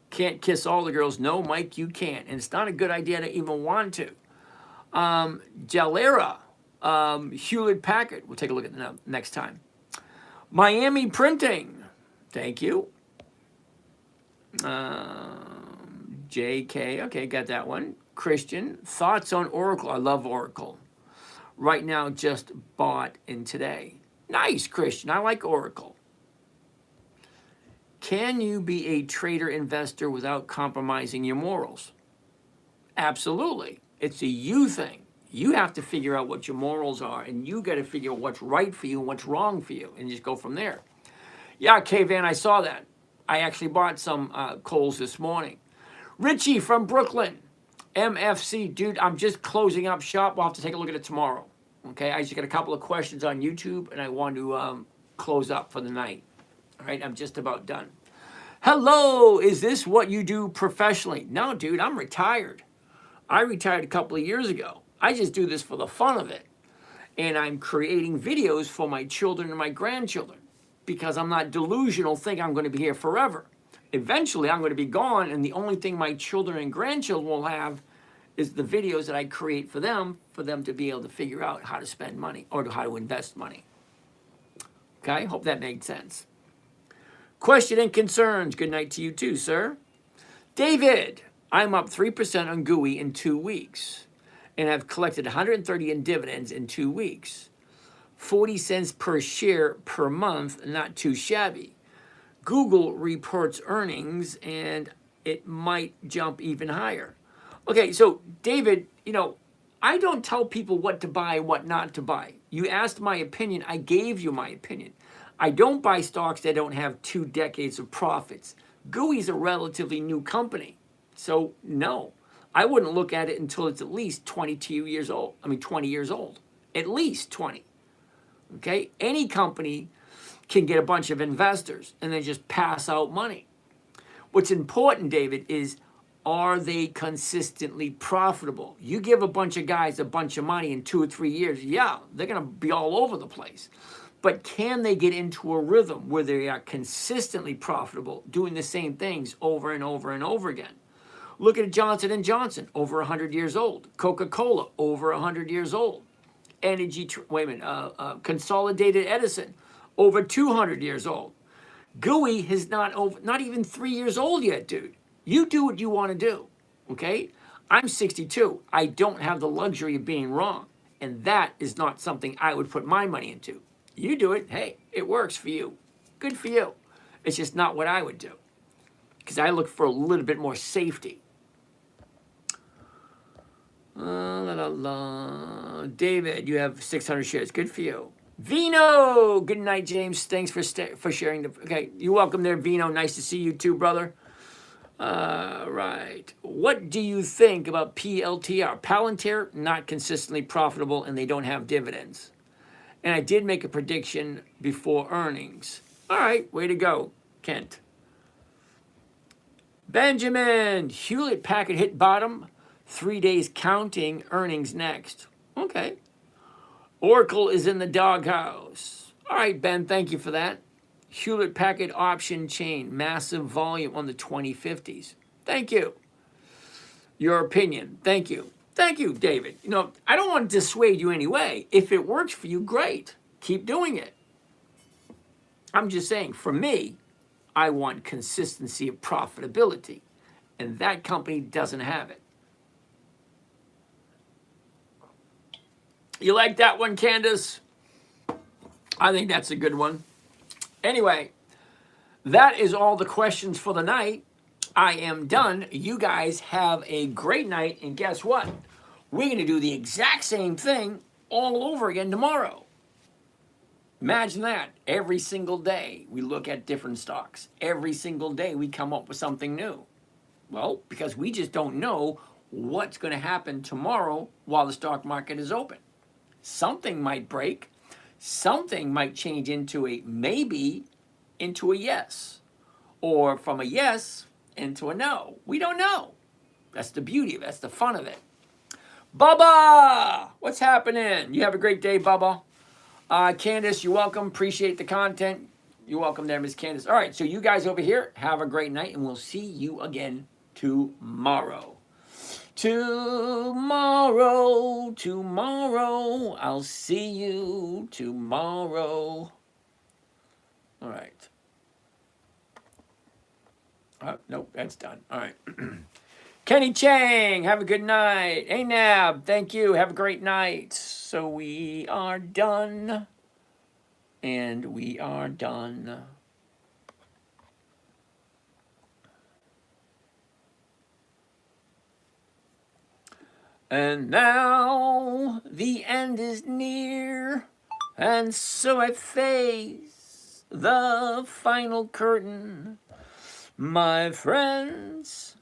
can't kiss all the girls. No, Mike, you can't. And it's not a good idea to even want to. Jalera, Hewlett Packard. We'll take a look at that next time. Miami Printing. Thank you. JK. Okay, got that one. Christian, thoughts on Oracle? I love Oracle. Right now, just bought in today. Nice, Christian. I like Oracle. Can you be a trader investor without compromising your morals? Absolutely. It's a you thing. You have to figure out what your morals are, and you got to figure out what's right for you and what's wrong for you, and just go from there. Yeah, K-Van, I saw that. I actually bought some Kohls this morning. Richie from Brooklyn. MFC, dude, I'm just closing up shop. We'll have to take a look at it tomorrow. Okay, I just got a couple of questions on YouTube, and I want to close up for the night. All right, I'm just about done. Hello, is this what you do professionally? No, dude, I'm retired. I retired a couple of years ago. I just do this for the fun of it. And I'm creating videos for my children and my grandchildren because I'm not delusional, think I'm going to be here forever. Eventually, I'm going to be gone, and the only thing my children and grandchildren will have is the videos that I create for them to be able to figure out how to spend money or how to invest money. Okay, hope that made sense. Question and concerns. Good night to you too, sir. David, I'm up 3% on Gooey in 2 weeks, and I've collected 130 in dividends in 2 weeks. 40 cents per share per month, not too shabby. Google reports earnings, and it might jump even higher. Okay, so David, I don't tell people what to buy and what not to buy. You asked my opinion, I gave you my opinion. I don't buy stocks that don't have 2 decades of profits. Gooey's a relatively new company, so no. I wouldn't look at it until it's at least 20 years old. At least 20. Okay? Any company can get a bunch of investors and then just pass out money. What's important, David, is are they consistently profitable? You give a bunch of guys a bunch of money in 2 or 3 years, yeah, they're going to be all over the place. But can they get into a rhythm where they are consistently profitable, doing the same things over and over and over again? Look at Johnson & Johnson, over 100 years old. Coca-Cola, over 100 years old. Consolidated Edison, over 200 years old. Gooey is not even 3 years old yet, dude. You do what you want to do, okay? I'm 62. I don't have the luxury of being wrong, and that is not something I would put my money into. You do it, hey, it works for you. Good for you. It's just not what I would do because I look for a little bit more safety. David, you have 600 shares. Good for you. Vino, good night, James. Thanks for sharing the. Okay, you're welcome there, Vino. Nice to see you too, brother. Right. What do you think about PLTR? Palantir, not consistently profitable, and they don't have dividends. And I did make a prediction before earnings. All right, way to go, Kent. Benjamin, Hewlett Packard hit bottom. 3 days counting, earnings next. Okay. Oracle is in the doghouse. All right, Ben, thank you for that. Hewlett Packard option chain, massive volume on the 2050s. Thank you. Your opinion. Thank you. Thank you, David. I don't want to dissuade you anyway. If it works for you, great. Keep doing it. I'm just saying, for me, I want consistency of profitability. and that company doesn't have it. You like that one, Candace? I think that's a good one. Anyway, that is all the questions for the night. I am done. You guys have a great night, and guess what? We're going to do the exact same thing all over again tomorrow. Imagine that. Every single day we look at different stocks. Every single day we come up with something new. Well, because we just don't know what's going to happen tomorrow while the stock market is open. Something might break. Something might change into a maybe into a yes. Or from a yes into a no. We don't know. That's the beauty of it. That's the fun of it. Bubba! What's happening? You have a great day, Bubba. Candace, you're welcome. Appreciate the content. You're welcome there, Miss Candace. All right, so you guys over here, have a great night, and we'll see you again tomorrow. Tomorrow. I'll see you tomorrow. All right. Nope, that's done. All right. Kenny Chang, have a good night. Anab, thank you. Have a great night. So we are done. And we are done. And now the end is near. And so I face the final curtain. My friends,